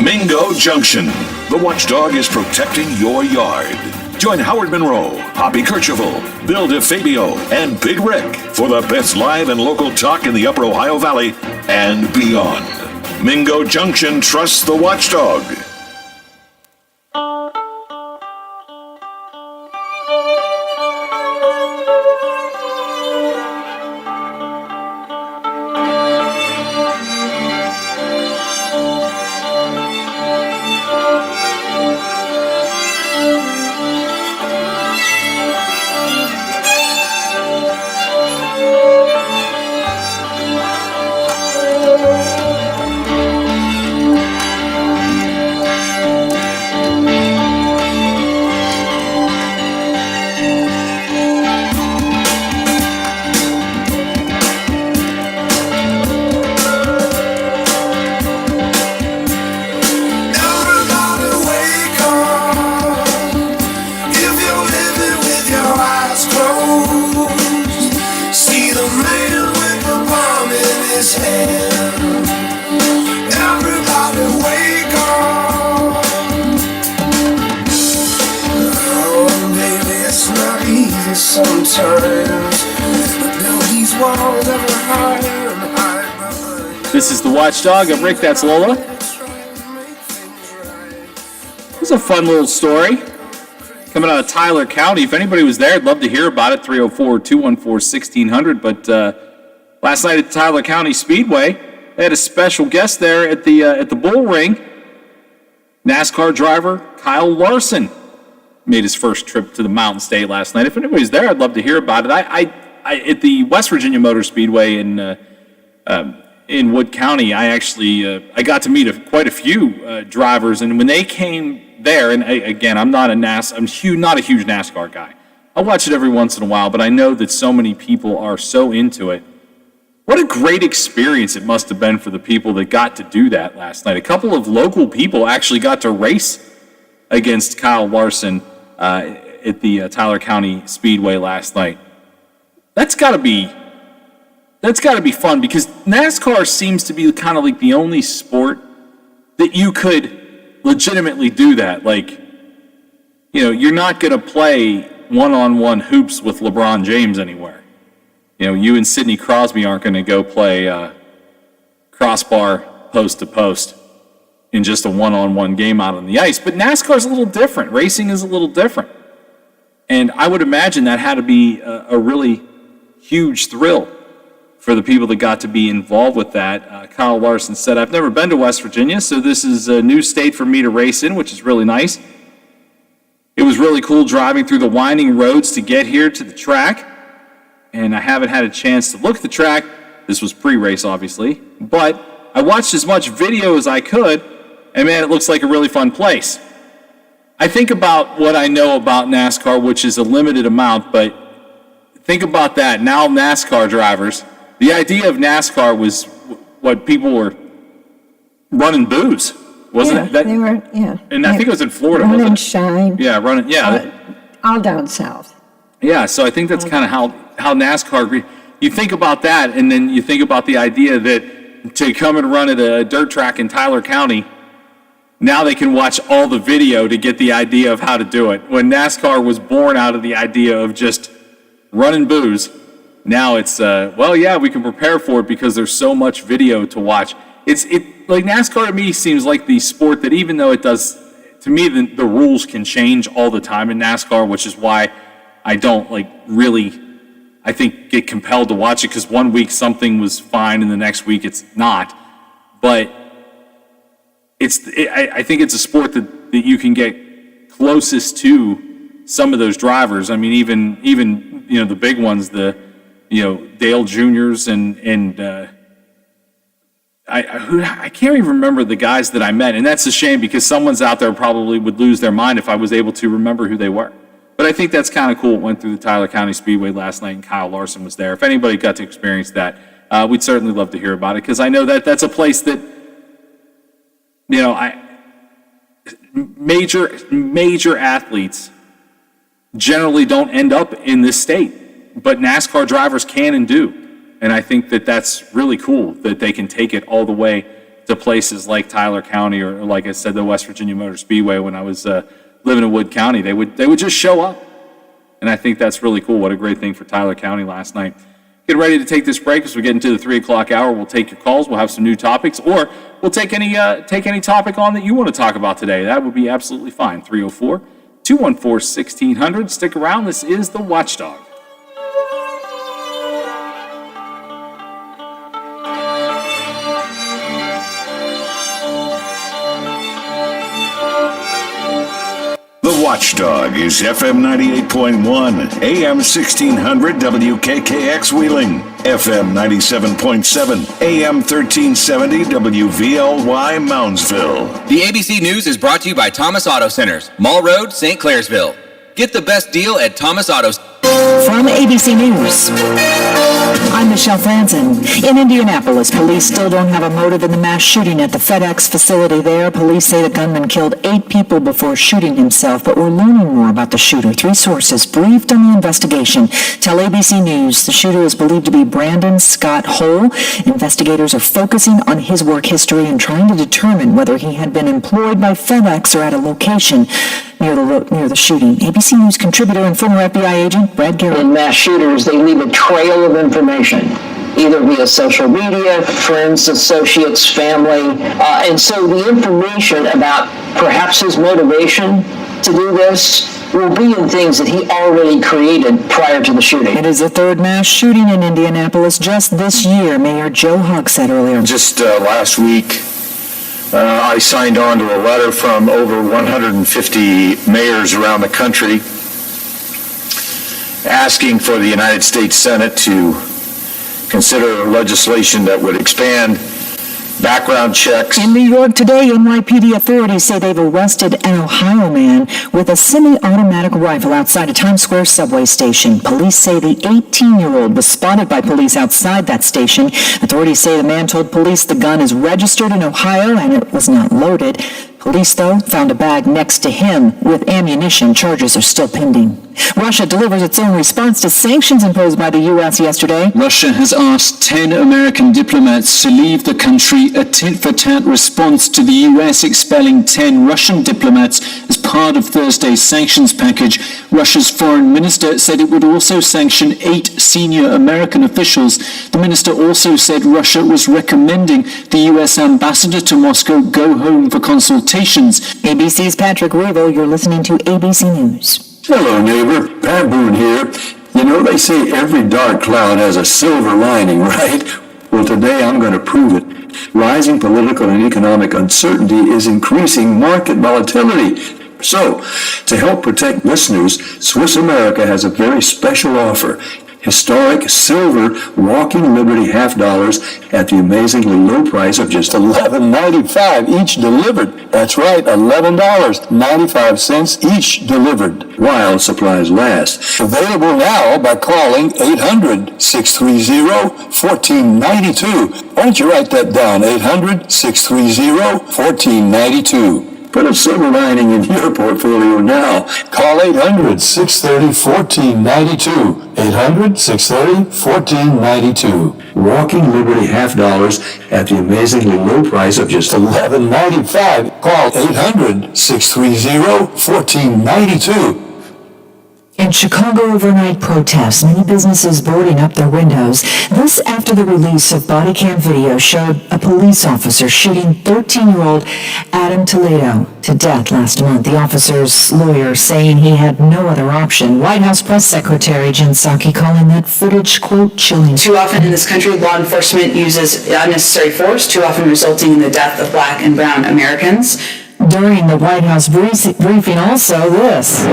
Mingo Junction. The Watchdog is protecting your yard. Join Howard Monroe, Hoppy Kercheval, Bill DeFabio, and Big Rick for the best live and local talk in the Upper Ohio Valley and beyond. Mingo Junction trusts the Watchdog. This is the Watchdog. I'm Rick. That's Lola. It was a fun little story. coming out of Tyler County. If anybody was there, I'd love to hear about it, 304-214-1600. But last night at Tyler County Speedway, they had a special guest there at the bull ring. NASCAR driver Kyle Larson made his first trip to the Mountain State last night. If anybody's there, I'd love to hear about it. I at the West Virginia Motor Speedway in Wood County, I got to meet quite a few drivers, and when they came there, and I'm not a huge NASCAR guy. I watch it every once in a while, but I know that so many people are so into it. What a great experience it must have been for the people that got to do that last night. A couple of local people actually got to race against Kyle Larson at the Tyler County Speedway last night. That's got to be fun, because NASCAR seems to be kind of like the only sport that you could legitimately do that. Like, you're not going to play one-on-one hoops with LeBron James anywhere. You and Sidney Crosby aren't going to go play crossbar post to post in just a one-on-one game out on the ice. But NASCAR is a little different. Racing is a little different. And I would imagine that had to be a really huge thrill for the people that got to be involved with that. Kyle Larson said, "I've never been to West Virginia, so this is a new state for me to race in, which is really nice. It was really cool driving through the winding roads to get here to the track, and I haven't had a chance to look at the track." This was pre-race, obviously, but I watched as much video as I could, and man, it looks like a really fun place. I think about what I know about NASCAR, which is a limited amount, but think about that. Now NASCAR drivers, the idea of NASCAR was what people were running booze, wasn't it? They were, yeah. And I think it was in Florida, Run wasn't and it? shine. Yeah, running, yeah. All down south. Yeah, so I think that's kind of how NASCAR, you think about that, and then you think about the idea that to come and run at a dirt track in Tyler County, now they can watch all the video to get the idea of how to do it. When NASCAR was born out of the idea of just running booze, now it's, we can prepare for it because there's so much video to watch. Like NASCAR to me seems like the sport that, even though it does, to me, the rules can change all the time in NASCAR, which is why I don't I think get compelled to watch it, because one week something was fine and the next week it's not. But I think it's a sport that you can get closest to some of those drivers. I mean, even the big ones, the Dale Juniors and I can't even remember the guys that I met, and that's a shame, because someone's out there probably would lose their mind if I was able to remember who they were. But I think that's kind of cool. It went through the Tyler County Speedway last night, and Kyle Larson was there. If anybody got to experience that, we'd certainly love to hear about it, because I know that that's a place that, major athletes generally don't end up in this state, but NASCAR drivers can and do. And I think that that's really cool that they can take it all the way to places like Tyler County, or like I said, the West Virginia Motor Speedway. When I was living in Wood County, they would just show up. And I think that's really cool. What a great thing for Tyler County last night. Get ready to take this break as we get into the 3 o'clock hour. We'll take your calls. We'll have some new topics, or we'll take any topic on that you want to talk about today. That would be absolutely fine. 304-214-1600. Stick around. This is The Watchdog. The Watchdog is FM 98.1, AM 1600 WKKX Wheeling, FM 97.7, AM 1370 WVLY Moundsville. The ABC News is brought to you by Thomas Auto Centers, Mall Road, St. Clairsville. Get the best deal at Thomas Auto Centers. From ABC News, I'm Michelle Franzen. In Indianapolis, police still don't have a motive in the mass shooting at the FedEx facility there. Police say the gunman killed 8 people before shooting himself, but we're learning more about the shooter. 3 sources briefed on the investigation tell ABC News the shooter is believed to be Brandon Scott Hole. Investigators are focusing on his work history and trying to determine whether he had been employed by FedEx or at a location near the shooting. ABC News contributor and former FBI agent Brad Garrett. In mass shooters, they leave a trail of information. either via social media, friends, associates, family. And so the information about perhaps his motivation to do this will be in things that he already created prior to the shooting. It is the third mass shooting in Indianapolis just this year, Mayor Joe Hugg said earlier. Just last week, I signed on to a letter from over 150 mayors around the country asking for the United States Senate to consider legislation that would expand background checks. In New York today, NYPD authorities say they've arrested an Ohio man with a semi-automatic rifle outside a Times Square subway station. Police say the 18-year-old was spotted by police outside that station. Authorities say the man told police the gun is registered in Ohio and it was not loaded. Police, though, found a bag next to him with ammunition. Charges are still pending. Russia delivers its own response to sanctions imposed by the U.S. yesterday. Russia has asked 10 American diplomats to leave the country, a tit-for-tat response to the U.S. expelling 10 Russian diplomats as part of Thursday's sanctions package. Russia's foreign minister said it would also sanction 8 senior American officials. The minister also said Russia was recommending the U.S. ambassador to Moscow go home for consultations. ABC's Patrick Revel, you're listening to ABC News. Hello, neighbor. Pat Boone here. You know, they say every dark cloud has a silver lining, right? Well, today I'm going to prove it. Rising political and economic uncertainty is increasing market volatility. So, to help protect listeners, Swiss America has a very special offer. Historic silver walking Liberty $half at the amazingly low price of just $11.95 each delivered. That's right, $11.95 each delivered, while supplies last. Available now by calling 800-630-1492. Why don't you write that down, 800-630-1492. Put a silver lining in your portfolio now. Call 800-630-1492. 800-630-1492. Walking Liberty $half at the amazingly low price of just $11.95. Call 800-630-1492. In Chicago, overnight protests, many businesses boarding up their windows. This after the release of body cam video showed a police officer shooting 13-year-old Adam Toledo to death last month. The officer's lawyer saying he had no other option. White House Press Secretary Jen Psaki calling that footage, quote, chilling. Too often in this country, law enforcement uses unnecessary force, too often resulting in the death of Black and brown Americans. During the White House briefing, also this.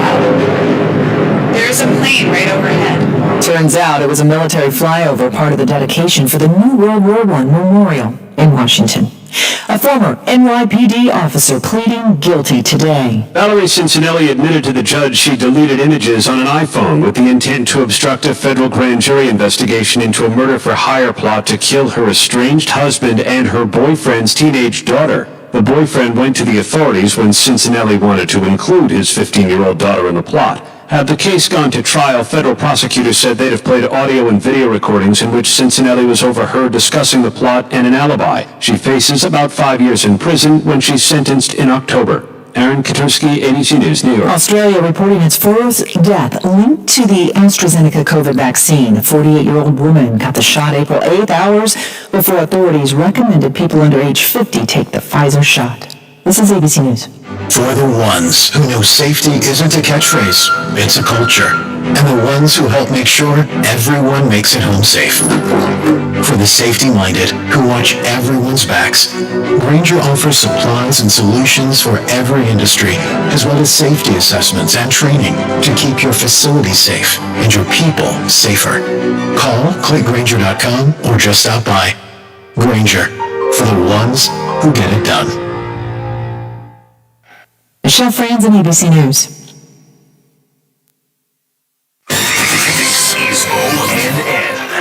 There's a plane right overhead. Turns out it was a military flyover, part of the dedication for the new World War I memorial in Washington. A former NYPD officer pleading guilty today. Valerie Cincinnati admitted to the judge she deleted images on an iPhone with the intent to obstruct a federal grand jury investigation into a murder-for-hire plot to kill her estranged husband and her boyfriend's teenage daughter. The boyfriend went to the authorities when Cincinnati wanted to include his 15-year-old daughter in the plot. Had the case gone to trial, federal prosecutors said they'd have played audio and video recordings in which Cincinnati was overheard discussing the plot and an alibi. She faces about 5 years in prison when she's sentenced in October. Aaron Katursky, ABC News, New York. Australia reporting its fourth death linked to the AstraZeneca COVID vaccine. A 48-year-old woman got the shot April 8th, hours before authorities recommended people under age 50 take the Pfizer shot. This is ABC News. For the ones who know safety isn't a catchphrase, it's a culture. And the ones who help make sure everyone makes it home safe. For the safety-minded who watch everyone's backs, Grainger offers supplies and solutions for every industry, as well as safety assessments and training to keep your facility safe and your people safer. Call, click Grainger.com, or just stop by. Grainger, for the ones who get it done. Michelle Franzen, ABC News.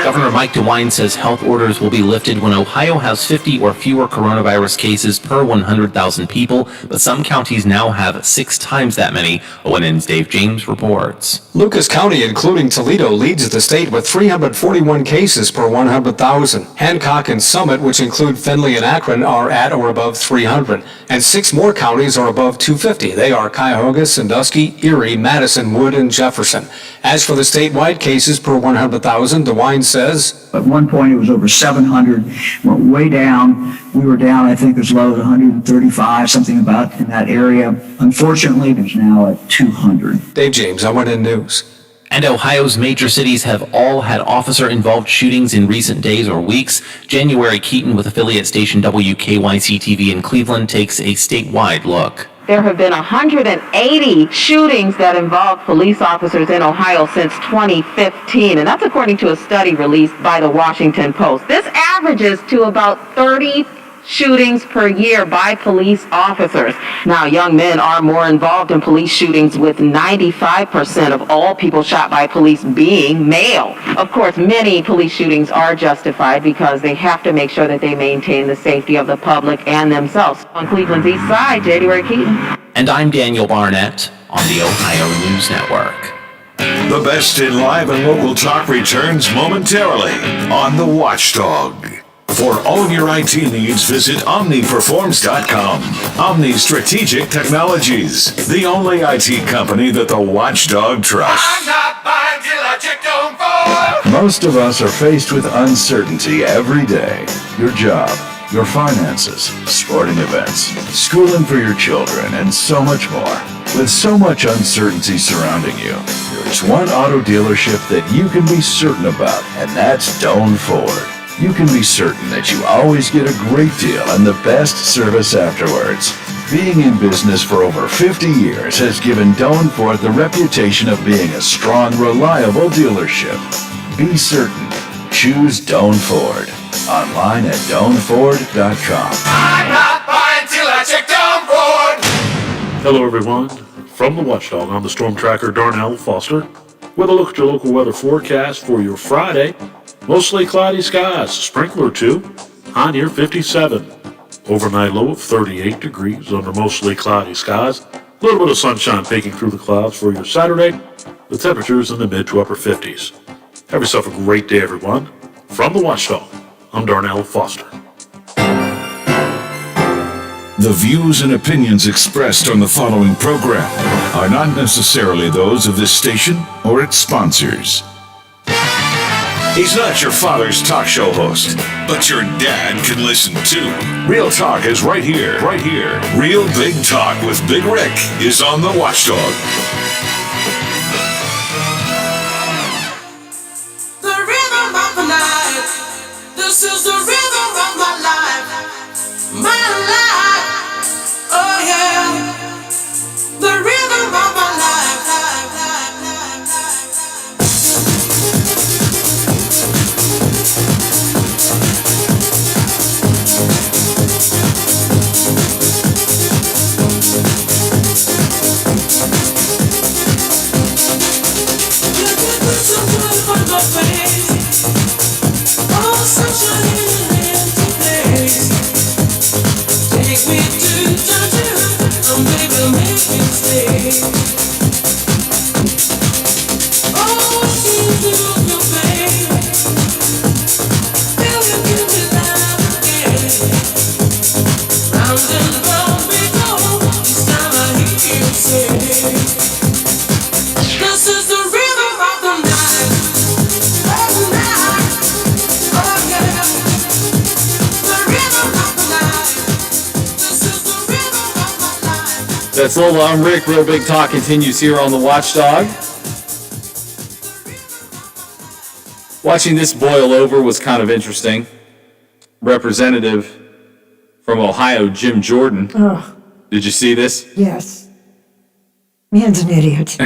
Governor Mike DeWine says health orders will be lifted when Ohio has 50 or fewer coronavirus cases per 100,000 people, but some counties now have 6 times that many. ONN's Dave James reports. Lucas County, including Toledo, leads the state with 341 cases per 100,000. Hancock and Summit, which include Findlay and Akron, are at or above 300. And 6 more counties are above 250. They are Cuyahoga, Sandusky, Erie, Madison, Wood, and Jefferson. As for the statewide cases per 100,000, DeWine says says, At one point, it was over 700, went way down. We were down, I think, as low as 135, something about in that area. Unfortunately, it's now at 200. Dave James, ONN News. And Ohio's major cities have all had officer-involved shootings in recent days or weeks. January Keaton with affiliate station WKYC-TV in Cleveland takes a statewide look. There have been 180 shootings that involve police officers in Ohio since 2015, and that's according to a study released by the Washington Post. This averages to about 30 shootings per year by police officers. Now, young men are more involved in police shootings, with 95% of all people shot by police being male. Of course, many police shootings are justified because they have to make sure that they maintain the safety of the public and themselves. On Cleveland's East Side, January Keaton. And I'm Daniel Barnett on the Ohio News Network. The best in live and local talk returns momentarily on The Watchdog. For all of your IT needs, visit OmniPerforms.com. Omni Strategic Technologies, the only IT company that the Watchdog trusts. I'm not buying till I check on for. Most of us are faced with uncertainty every day. Your job, your finances, sporting events, schooling for your children, and so much more. With so much uncertainty surrounding you, there's one auto dealership that you can be certain about, and that's Doan Ford. You can be certain that you always get a great deal and the best service afterwards. Being in business for over 50 years has given Doan Ford the reputation of being a strong, reliable dealership. Be certain. Choose Doan Ford. Online at DoanFord.com. I'm not buying till I check Doan Ford. Hello everyone, from the Watchdog, I'm the Storm Tracker Darnell Foster with a look at your local weather forecast for your Friday. Mostly cloudy skies, sprinkler too, high near 57. Overnight low of 38 degrees under mostly cloudy skies. A little bit of sunshine peeking through the clouds for your Saturday. The temperatures in the mid to upper 50s. Have yourself a great day everyone. From the Watchdog, I'm Darnell Foster. The views and opinions expressed on the following program are not necessarily those of this station or its sponsors. He's not your father's talk show host, but your dad can listen too. Real Talk is right here, right here. Real Big Talk with Big Rick is on the Watchdog. The rhythm of the night. This is the rhythm of my life. My life. Oh yeah. The rhythm of my life. That's Lola, I'm Rick. Real Big Talk continues here on the Watchdog. Watching this boil over was kind of interesting. Representative from Ohio, Jim Jordan. Oh, Did you see this? yes. Man's an idiot.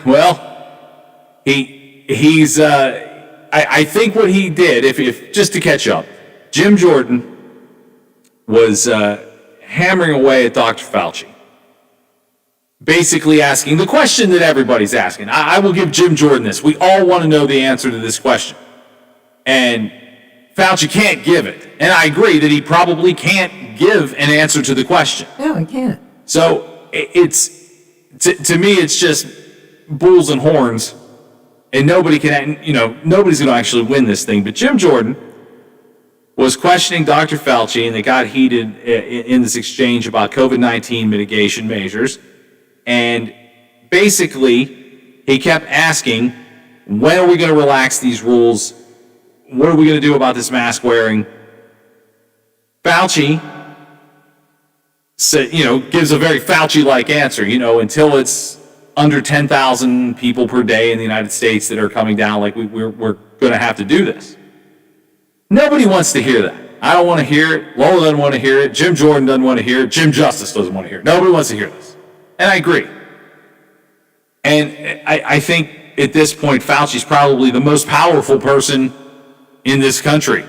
Well, he's I think what he did, if just to catch up, Jim Jordan was hammering away at Dr. Fauci. Basically asking the question that everybody's asking. I will give Jim Jordan this. We all want to know the answer to this question. And Fauci can't give it. And I agree that he probably can't give an answer to the question. No, I can't. So it's, to me, it's just bulls and horns. And nobody can, nobody's going to actually win this thing. But Jim Jordan was questioning Dr. Fauci, and they got heated in this exchange about COVID-19 mitigation measures. And basically, he kept asking, when are we going to relax these rules what are we going to do about this mask wearing? Fauci gives a very Fauci-like answer, until it's under 10,000 people per day in the United States that are coming down, like we're going to have to do this. Nobody wants to hear that. I don't want to hear it. Lola doesn't want to hear it. Jim Jordan doesn't want to hear it. Jim Justice doesn't want to hear it. Nobody wants to hear this. And I agree. And I think at this point, Fauci's probably the most powerful person in this country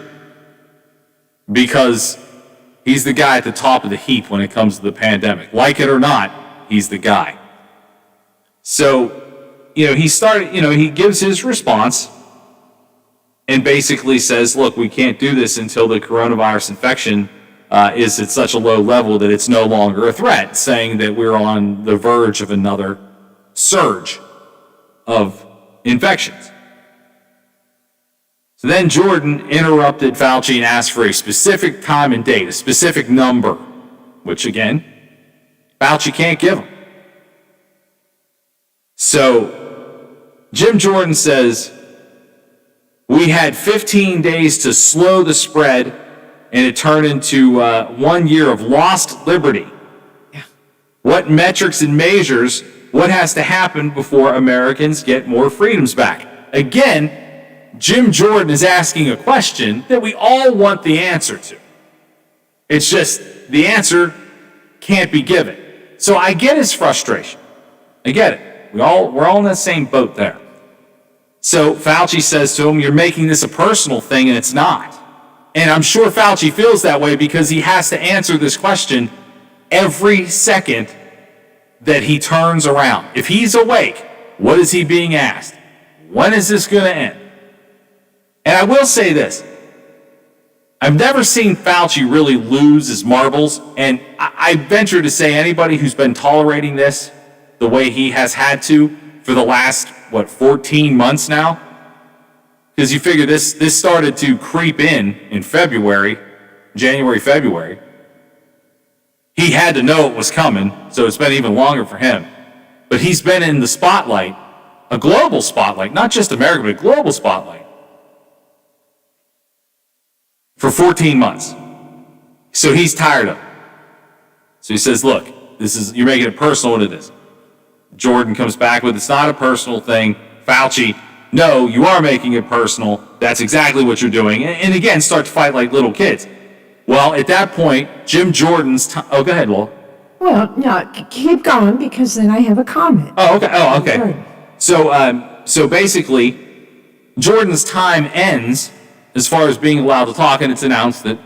because he's the guy at the top of the heap when it comes to the pandemic. Like it or not, he's the guy. So, he gives his response and basically says, look, we can't do this until the coronavirus infection is at such a low level that it's no longer a threat, saying that we're on the verge of another surge of infections. So then Jordan interrupted Fauci and asked for a specific time and date, a specific number, which again, Fauci can't give him. So Jim Jordan says, we had 15 days to slow the spread, and it turned into 1 year of lost liberty. Yeah. What metrics and measures, what has to happen before Americans get more freedoms back? Again, Jim Jordan is asking a question that we all want the answer to. It's just the answer can't be given. So I get his frustration. I get it. We're all in the same boat there. So Fauci says to him, you're making this a personal thing, and it's not. And I'm sure Fauci feels that way because he has to answer this question every second that he turns around. If he's awake, what is he being asked? When is this going to end? And I will say this. I've never seen Fauci really lose his marbles, and I venture to say anybody who's been tolerating this the way he has had to for the last, 14 months now? Because you figure this started to creep in February, January, February. He had to know it was coming, so it's been even longer for him. But he's been in the spotlight, a global spotlight, not just America, but a global spotlight, for 14 months. So he's tired of it. So he says, look, you're making it personal, what it is. Jordan comes back with, it's not a personal thing. Fauci, no, you are making it personal. That's exactly what you're doing. And again, start to fight like little kids. Well, at that point, Jim Jordan's go ahead, Laura. Well, no, keep going because then I have a comment. Oh, okay. So basically, Jordan's time ends as far as being allowed to talk, and it's announced that,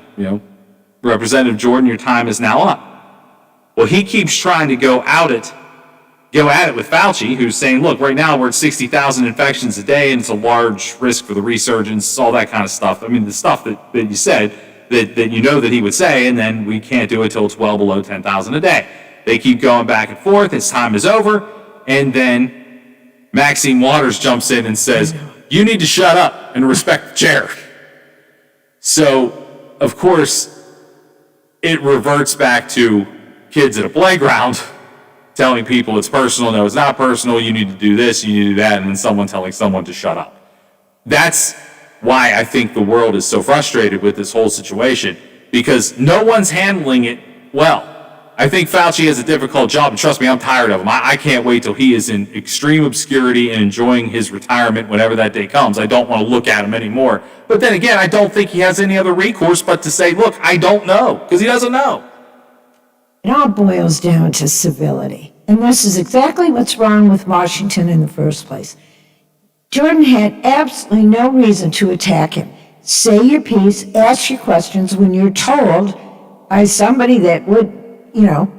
Representative Jordan, your time is now up. Well, he keeps trying to go at it with Fauci, who's saying, look, right now we're at 60,000 infections a day, and it's a large risk for the resurgence, all that kind of stuff. I mean, the stuff that you said that that he would say, and then we can't do it till it's well below 10,000 a day. They keep going back and forth. His time is over. And then Maxine Waters jumps in and says, you need to shut up and respect the chair. So, of course, it reverts back to kids at a playground telling people it's personal. No, it's not personal. You need to do this, you need to do that, and then someone telling someone to shut up. That's why I think the world is so frustrated with this whole situation, because no one's handling it well. I think Fauci has a difficult job, and trust me, I'm tired of him. I can't wait till he is in extreme obscurity and enjoying his retirement whenever that day comes. I don't want to look at him anymore. But then again, I don't think he has any other recourse but to say, look, I don't know, because he doesn't know. It all boils down to civility. And this is exactly what's wrong with Washington in the first place. Jordan had absolutely no reason to attack him. Say your piece, ask your questions when you're told by somebody that would,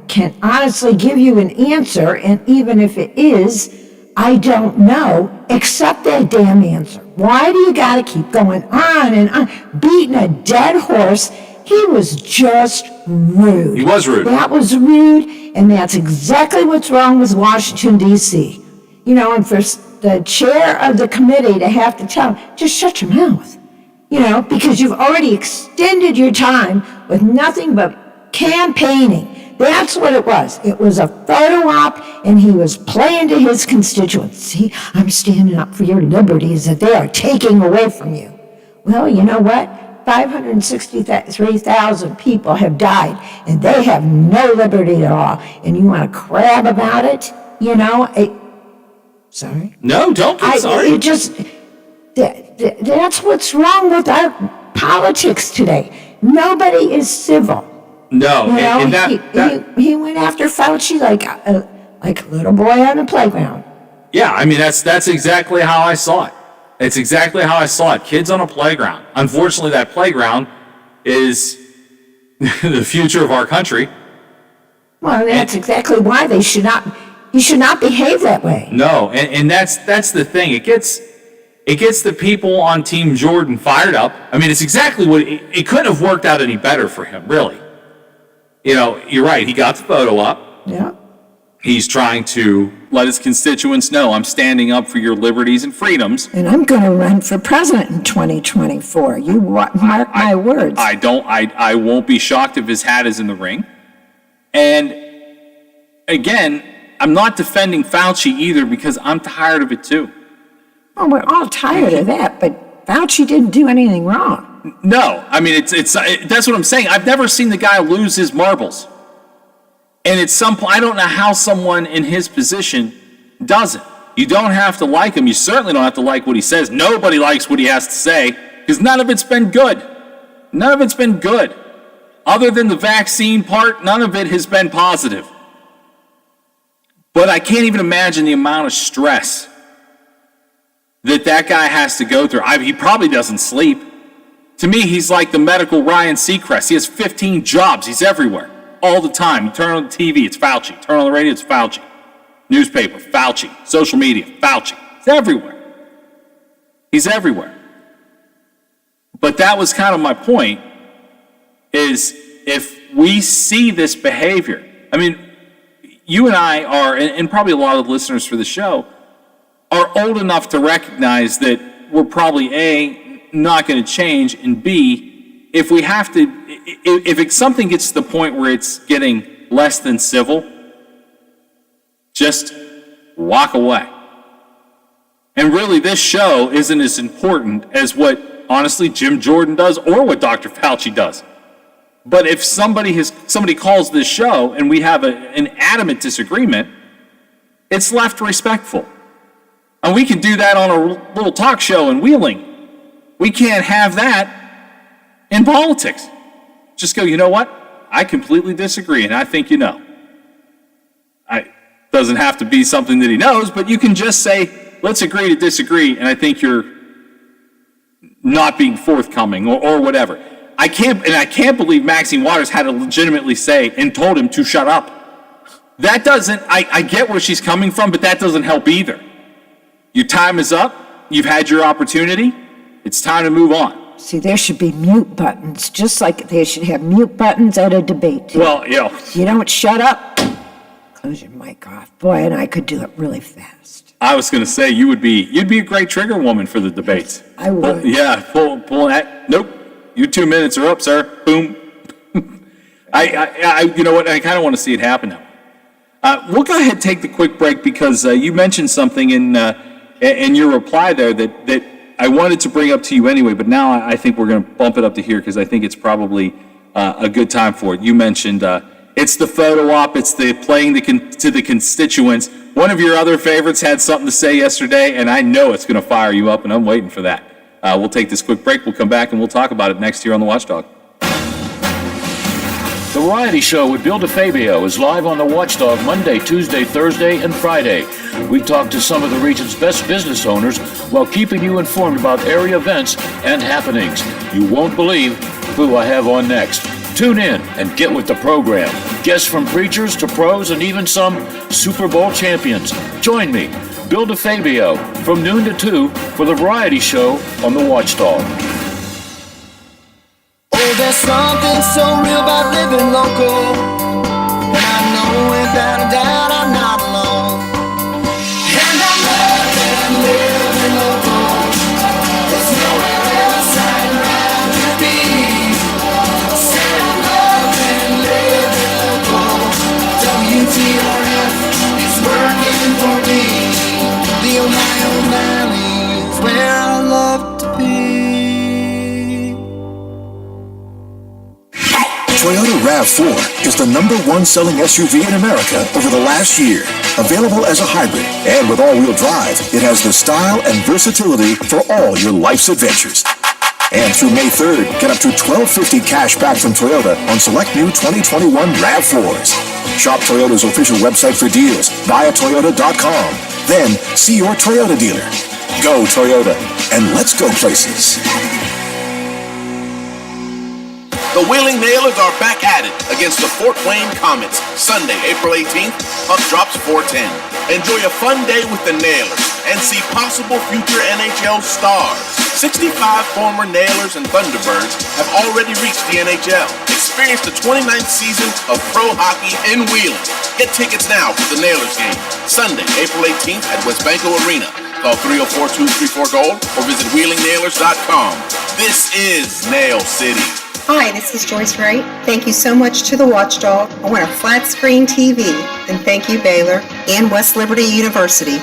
can honestly give you an answer, and even if it is, I don't know, accept that damn answer. Why do you gotta keep going on and on, beating a dead horse? He was just rude. He was rude. That was rude, and that's exactly what's wrong with Washington, D.C. And for the chair of the committee to have to tell him, just shut your mouth. Because you've already extended your time with nothing but campaigning. That's what it was. It was a photo op, and he was playing to his constituents. See, I'm standing up for your liberties that they are taking away from you. Well, you know what? 563,000 people have died, and they have no liberty at all. And you want to crab about it? You know? Sorry? No, don't get sorry. It just, that's what's wrong with our politics today. Nobody is civil. No, You know, and that he went after Fauci like a little boy on the playground. yeah, I mean that's exactly how I saw it. It's exactly how I saw it. Kids on a playground. Unfortunately, that playground is the future of our country. Well, that's exactly why he should not behave that way. No, and that's the thing. It gets the people on Team Jordan fired up. I mean, it's exactly what it couldn't have worked out any better for him, really. You know, you're right. He got the photo up. Yeah. He's trying to let his constituents know, I'm standing up for your liberties and freedoms. And I'm going to run for president in 2024. You mark my words. I won't be shocked if his hat is in the ring. And again, I'm not defending Fauci either because I'm tired of it too. Well, we're all tired of that, but Fauci didn't do anything wrong. No, I mean, that's what I'm saying. I've never seen the guy lose his marbles. And at some point, I don't know how someone in his position does it. You don't have to like him. You certainly don't have to like what he says. Nobody likes what he has to say because none of it's been good. None of it's been good. Other than the vaccine part, none of it has been positive. But I can't even imagine the amount of stress that guy has to go through. He probably doesn't sleep. To me, he's like the medical Ryan Seacrest. He has 15 jobs. He's everywhere all the time. You turn on the TV, it's Fauci. Turn on the radio, it's Fauci. Newspaper, Fauci. Social media, Fauci. He's everywhere. He's everywhere. But that was kind of my point, is if we see this behavior, I mean, you and I are, and probably a lot of the listeners for the show, are old enough to recognize that we're probably A, not going to change, and B, if we have to, if something gets to the point where it's getting less than civil, just walk away. And really, this show isn't as important as what, honestly, Jim Jordan does or what Dr. Fauci does. But if somebody calls this show and we have an adamant disagreement, it's left respectful. And we can do that on a little talk show in Wheeling. We can't have that in politics. Just go, you know what? I completely disagree, and I think you know. Doesn't have to be something that he knows, but you can just say, let's agree to disagree, and I think you're not being forthcoming or whatever. I can't believe Maxine Waters had to legitimately say and told him to shut up. That doesn't, I get where she's coming from, but that doesn't help either. Your time is up. You've had your opportunity. It's time to move on. See, there should be mute buttons, just like they should have mute buttons at a debate. Well, you know. You don't shut up, close your mic off. Boy, and I could do it really fast. I was going to say, you'd be a great trigger woman for the debates. I would. Pull that. Nope. Your 2 minutes are up, sir. Boom. You know what? I kind of want to see it happen now. We'll go ahead and take the quick break because you mentioned something in your reply there that I wanted to bring up to you anyway, but now I think we're going to bump it up to here because I think it's probably a good time for it. You mentioned it's the photo op, it's the playing to the constituents. One of your other favorites had something to say yesterday, and I know it's going to fire you up, and I'm waiting for that. We'll take this quick break. We'll come back, and we'll talk about it next year on The Watchdog. The Variety Show with Bill DeFabio is live on The Watchdog Monday, Tuesday, Thursday, and Friday. We talk to some of the region's best business owners while keeping you informed about area events and happenings. You won't believe who I have on next. Tune in and get with the program. Guests from preachers to pros and even some Super Bowl champions. Join me, Bill DeFabio, from noon to 2 for The Variety Show on The Watchdog. Oh, there's something so real about living local, and I know without a doubt I'm not alone. And I love living local. There's nowhere else I'd rather be. Say I love living local. WTRF is working for me. The Ohio Valley is where I love to be. RAV4 is the #1 selling SUV in America over the last year. Available as a hybrid and with all-wheel drive, it has the style and versatility for all your life's adventures. And through May 3rd, get up to $1,250 cash back from Toyota on select new 2021 RAV4s. Shop Toyota's official website for deals via Toyota.com. Then see your Toyota dealer. Go Toyota, and let's go places. The Wheeling Nailers are back at it against the Fort Wayne Comets. Sunday, April 18th, puck drops 4:10. Enjoy a fun day with the Nailers and see possible future NHL stars. 65 former Nailers and Thunderbirds have already reached the NHL. Experience the 29th season of pro hockey in Wheeling. Get tickets now for the Nailers game. Sunday, April 18th at Westbanco Arena. Call 304-234-GOLD or visit WheelingNailers.com. This is Nail City. Hi, this is Joyce Wright. Thank you so much to the Watchdog. I want a flat screen TV. And thank you, Baylor and West Liberty University.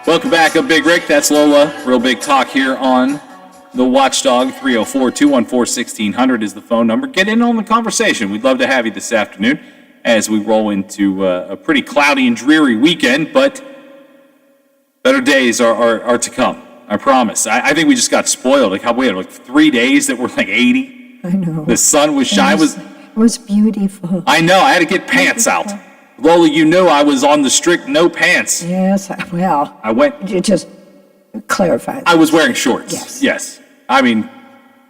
Welcome back. I'm Big Rick. That's Lola. Real Big Talk here on the Watchdog. 304-214-1600 is the phone number. Get in on the conversation. We'd love to have you this afternoon as we roll into a pretty cloudy and dreary weekend, but better days are to come. I promise. I think we just got spoiled. We had 3 days that were 80. I know. The sun was shining. It was beautiful. I know. I had to get pants out. Lola, you knew I was on the strict no pants. Yes, well, I went. You just clarify. I was wearing shorts. Yes. I mean,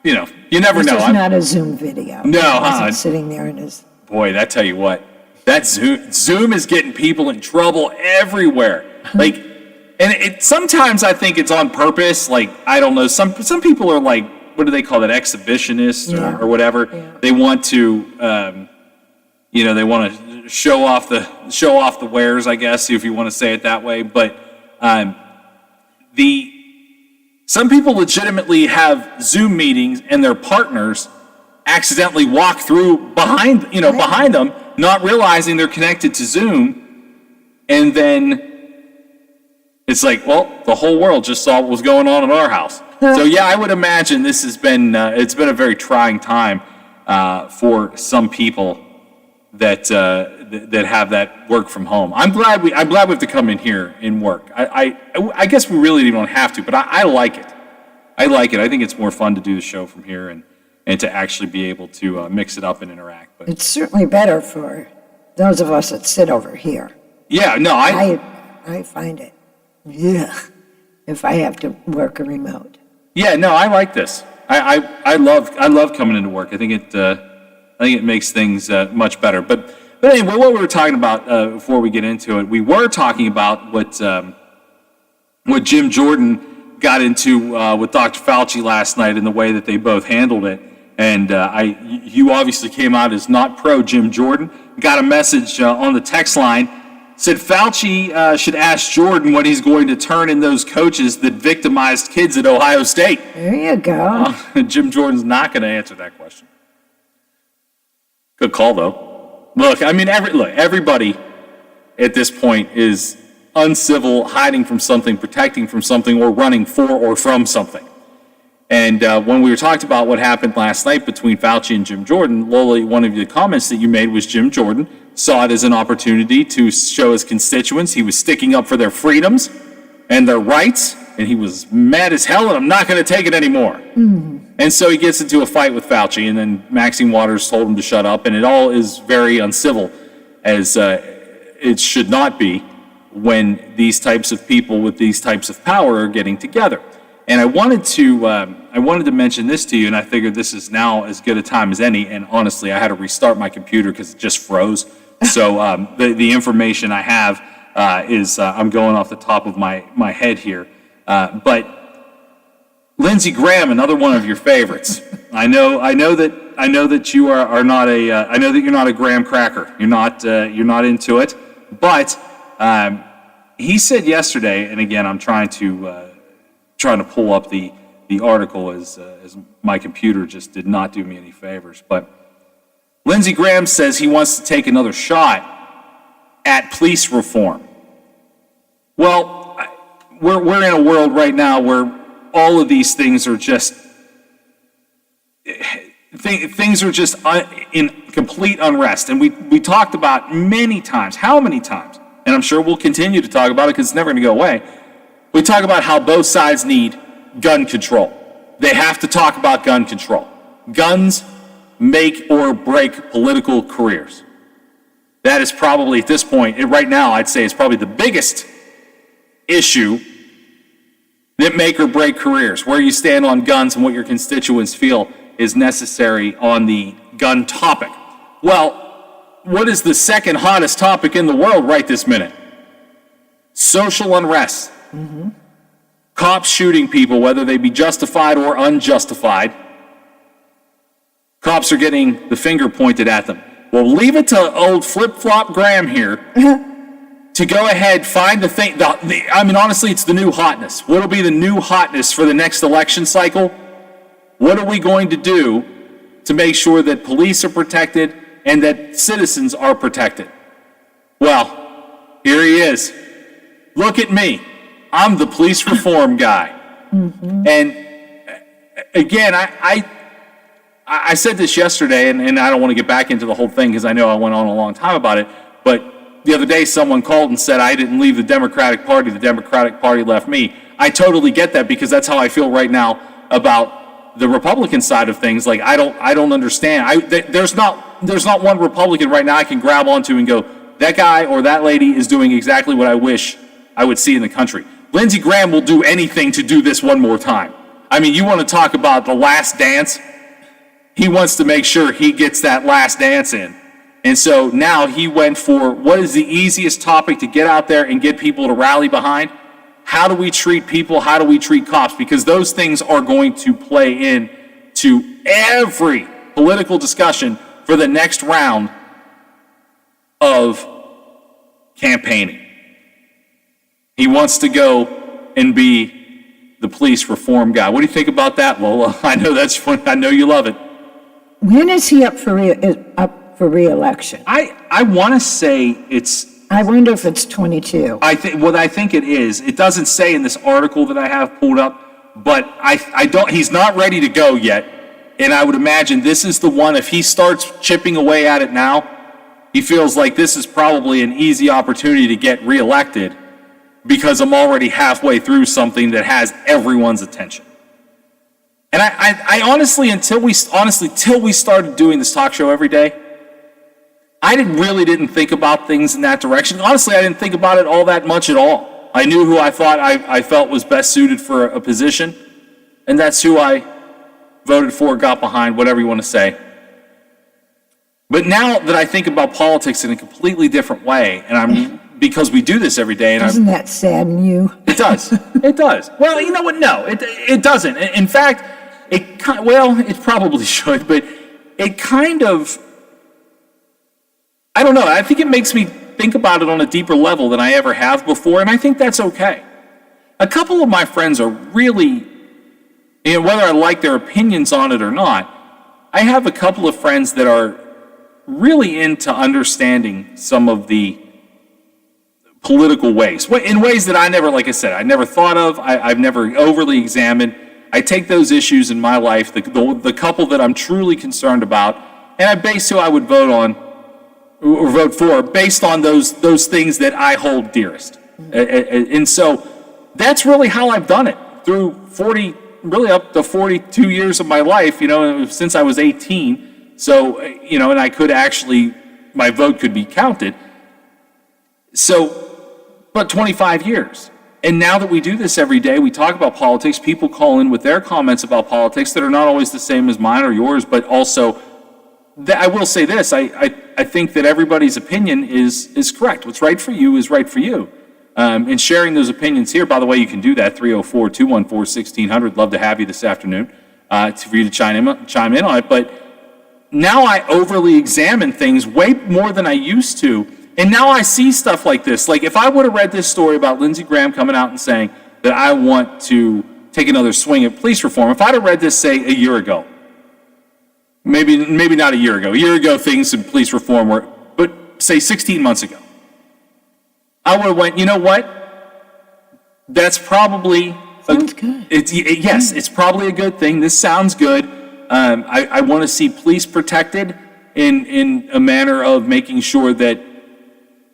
you never know. This is not a Zoom video. No, I wasn't sitting there in his. Boy, that tell you what. That Zoom is getting people in trouble everywhere. Sometimes I think it's on purpose. I don't know. Some people are what do they call that? Exhibitionists or whatever. Yeah. They want to. They want to show off the wares, I guess, if you want to say it that way. But some people legitimately have Zoom meetings and their partners accidentally walk through behind them, not realizing they're connected to Zoom, and then it's the whole world just saw what was going on in our house. So yeah, I would imagine this has been it's been a very trying time for some people that have that work from home. I'm glad we have to come in here and work. I guess we really don't have to, but I like it. I like it. I think it's more fun to do the show from here and to actually be able to mix it up and interact. But it's certainly better for those of us that sit over here. Yeah, no, I find it. Yeah, if I have to work a remote. Yeah, no, I like this. I love coming into work. I think it makes things much better. But anyway, what we were talking about before we get into it, we were talking about what Jim Jordan got into with Dr. Fauci last night and the way that they both handled it. And you obviously came out as not pro Jim Jordan. Got a message on the text line, said Fauci should ask Jordan when he's going to turn in those coaches that victimized kids at Ohio State. There you go. Jim Jordan's not going to answer that question. Good call, though. Look, I mean, everybody at this point is uncivil, hiding from something, protecting from something, or running for or from something. And when we were talking about what happened last night between Fauci and Jim Jordan, Lola, one of the comments that you made was Jim Jordan saw it as an opportunity to show his constituents he was sticking up for their freedoms and their rights, and he was mad as hell, and I'm not going to take it anymore. And so he gets into a fight with Fauci, and then Maxine Waters told him to shut up, and it all is very uncivil, as it should not be when these types of people with these types of power are getting together. And I wanted to mention this to you, and I figured this is now as good a time as any. And honestly, I had to restart my computer because it just froze. So the information I have is I'm going off the top of my head here, but Lindsey Graham, another one of your favorites. I know that you are not a. I know that you're not a Graham cracker. You're not into it. But he said yesterday, and again, I'm trying to pull up the article as my computer just did not do me any favors. But Lindsey Graham says he wants to take another shot at police reform. Well, we're in a world right now where all of these things are just things are just in complete unrest. And we talked about many times, how many times, and I'm sure we'll continue to talk about it because it's never going to go away. We talk about how both sides need gun control. They have to talk about gun control. Guns make or break political careers. That is probably, at this point, right now, I'd say is probably the biggest issue that make or break careers, where you stand on guns and what your constituents feel is necessary on the gun topic. Well, what is the second hottest topic in the world right this minute? Social unrest. Cops shooting people, whether they be justified or unjustified. Cops are getting the finger pointed at them. Well, leave it to old flip-flop Graham here to go ahead, find the thing. I mean, honestly, it's the new hotness. What will be the new hotness for the next election cycle? What are we going to do to make sure that police are protected and that citizens are protected? Well, here he is. Look at me. I'm the police reform guy. And again, I said this yesterday, and I don't want to get back into the whole thing because I know I went on a long time about it, but the other day someone called and said I didn't leave the Democratic Party left me. I totally get that because that's how I feel right now about the Republican side of things. Like I don't understand. There's not one Republican right now I can grab onto and go, that guy or that lady is doing exactly what I wish I would see in the country. Lindsey Graham will do anything to do this one more time. I mean, you want to talk about the last dance? He wants to make sure he gets that last dance in. And so now he went for what is the easiest topic to get out there and get people to rally behind? How do we treat people? How do we treat cops? Because those things are going to play in to every political discussion for the next round of campaigning. He wants to go and be the police reform guy. What do you think about that, Lola? I know that's fun. I know you love it. When is he up for re-election? I want to say it's. I wonder if it's 22. I think it is. It doesn't say in this article that I have pulled up, but I don't. He's not ready to go yet, and I would imagine this is the one. If he starts chipping away at it now, he feels like this is probably an easy opportunity to get reelected because I'm already halfway through something that has everyone's attention. And I honestly, till we started doing this talk show every day, I really didn't think about things in that direction. Honestly, I didn't think about it all that much at all. I knew who I thought I felt was best suited for a position, and that's who I voted for, got behind, whatever you want to say. But now that I think about politics in a completely different way, and because we do this every day, and doesn't that sadden you? It does. It does. Well, you know what? No, it doesn't. In fact, it probably should, but it kind of, I don't know. I think it makes me think about it on a deeper level than I ever have before, and I think that's okay. A couple of my friends are really, whether I like their opinions on it or not, I have a couple of friends that are really into understanding some of the political ways, in ways that I never, like I said, I never thought of, I've never overly examined. I take those issues in my life, the couple that I'm truly concerned about, and I base who I would vote on or vote for based on those things that I hold dearest. And so that's really how I've done it through really up to 42 years of my life, since I was 18. So, and I could actually, my vote could be counted. So, but 25 years. And now that we do this every day, we talk about politics, people call in with their comments about politics that are not always the same as mine or yours, but also, I will say this, I think that everybody's opinion is correct. What's right for you is right for you. And sharing those opinions here, by the way, you can do that, 304-214-1600. Love to have you this afternoon for you to chime in on it. But now I overly examine things way more than I used to. And now I see stuff like this. Like if I would have read this story about Lindsey Graham coming out and saying that I want to take another swing at police reform, if I'd have read this, say, a year ago, maybe not a year ago things in police reform were, but say 16 months ago, I would have went, you know what? That's probably sounds good. It's probably a good thing. This sounds good. I want to see police protected in a manner of making sure that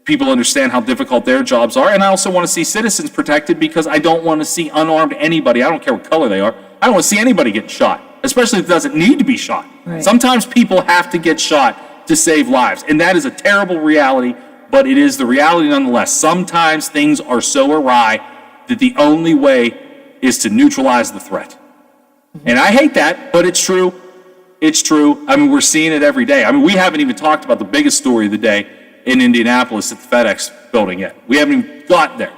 people understand how difficult their jobs are. And I also want to see citizens protected because I don't want to see unarmed anybody. I don't care what color they are. I don't want to see anybody get shot, especially if it doesn't need to be shot. Right. Sometimes people have to get shot to save lives. And that is a terrible reality, but it is the reality nonetheless. Sometimes things are so awry that the only way is to neutralize the threat. And I hate that, but it's true. It's true. I mean, we're seeing it every day. I mean, we haven't even talked about the biggest story of the day in Indianapolis at the FedEx building yet. We haven't even got there.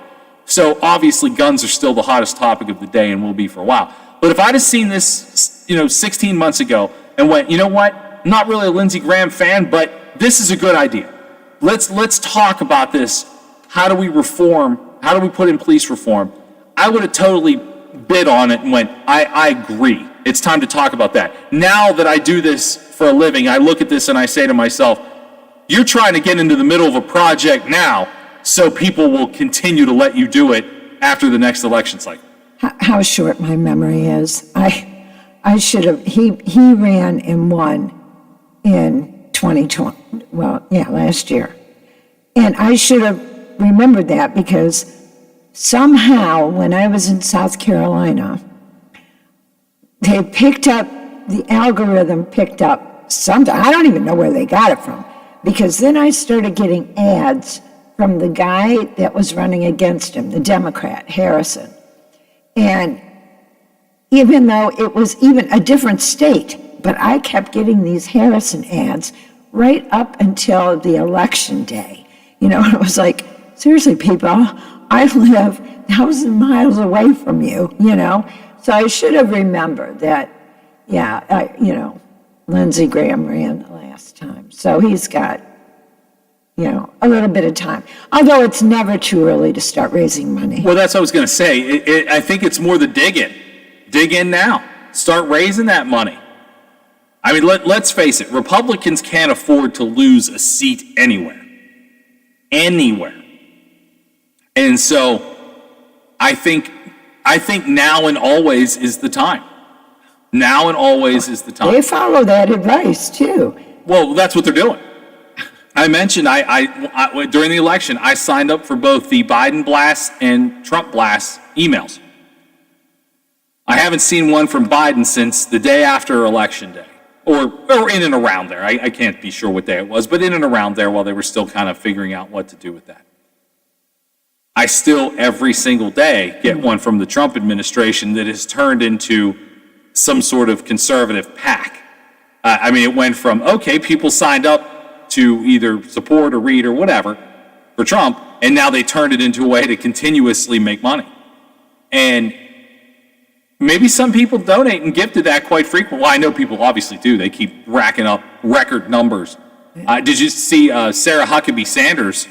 So obviously guns are still the hottest topic of the day and will be for a while. But if I'd have seen this, 16 months ago and went, you know what? I'm not really a Lindsey Graham fan, but this is a good idea. Let's talk about this. How do we reform? How do we put in police reform? I would have totally bid on it and went, I agree. It's time to talk about that. Now that I do this for a living, I look at this and I say to myself, you're trying to get into the middle of a project now so people will continue to let you do it after the next election cycle. How short my memory is. I should have, he ran and won in 2020, last year. And I should have remembered that because somehow when I was in South Carolina, the algorithm picked up something. I don't even know where they got it from. Because then I started getting ads from the guy that was running against him, the Democrat, Harrison. And even though it was even a different state, but I kept getting these Harrison ads right up until the election day. It was like, seriously, people, I live 1,000 miles away from you, So I should have remembered that, Lindsey Graham ran the last time. So he's got, a little bit of time. Although it's never too early to start raising money. Well, that's what I was going to say. I think it's more the dig in. Dig in now. Start raising that money. I mean, let's face it. Republicans can't afford to lose a seat anywhere. Anywhere. And so I think now and always is the time. Now and always is the time. They follow that advice, too. Well, that's what they're doing. I mentioned I during the election, I signed up for both the Biden blast and Trump blast emails. I haven't seen one from Biden since the day after Election Day, or in and around there. I can't be sure what day it was, but in and around there while they were still kind of figuring out what to do with that. I still, every single day, get one from the Trump administration that has turned into some sort of conservative pack. It went from, okay, people signed up to either support or read or whatever for Trump, and now they turned it into a way to continuously make money. And maybe some people donate and give to that quite frequently. Well, I know people obviously do. They keep racking up record numbers. Did you see Sarah Huckabee Sanders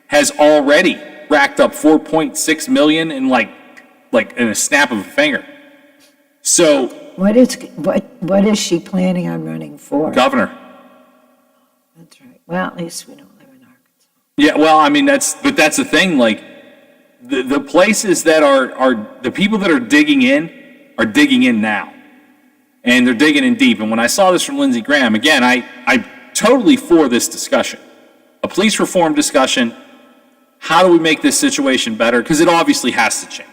has already racked up $4.6 million in like in a snap of a finger? So what is she planning on running for? Governor. That's right. Well, at least we don't live in Arkansas. Yeah, well, that's the thing. Like the places that are the people that are digging in now, and they're digging in deep. And when I saw this from Lindsey Graham, again, I'm totally for this discussion, a police reform discussion. How do we make this situation better? Because it obviously has to change.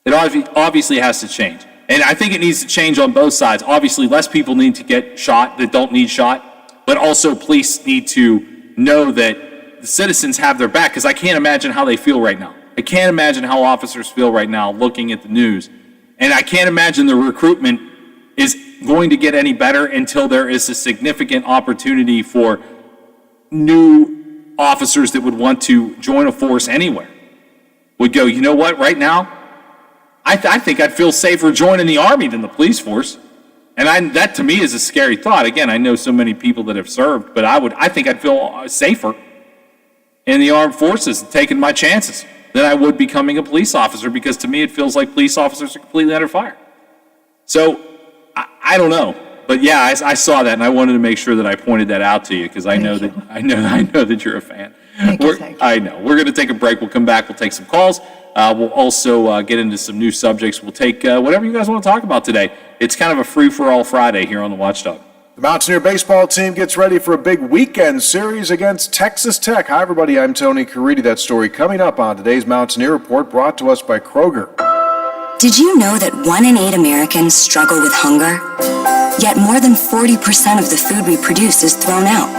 It obviously has to change. And I think it needs to change on both sides. Obviously, less people need to get shot that don't need shot, but also police need to know that the citizens have their back, because I can't imagine how they feel right now. I can't imagine how officers feel right now looking at the news. And I can't imagine the recruitment is going to get any better until there is a significant opportunity for new officers that would want to join a force anywhere. Would go, you know what, right now, I think I'd feel safer joining the Army than the police force. And that to me is a scary thought. Again, I know so many people that have served, but I think I'd feel safer in the armed forces taking my chances than I would becoming a police officer, because to me it feels like police officers are completely under fire. So I don't know, but yeah, I saw that and I wanted to make sure that I pointed that out to you, because I know that you're a fan. I know. We're going to take a break. We'll come back. We'll take some calls. We'll also get into some new subjects. We'll take whatever you guys want to talk about today. It's kind of a free-for-all Friday here on the Watchdog. The Mountaineer baseball team gets ready for a big weekend series against Texas Tech. Hi, everybody. I'm Tony Caridi. That story coming up on today's Mountaineer Report, brought to us by Kroger. Did you know that 1 in 8 Americans struggle with hunger? Yet more than 40% of the food we produce is thrown out.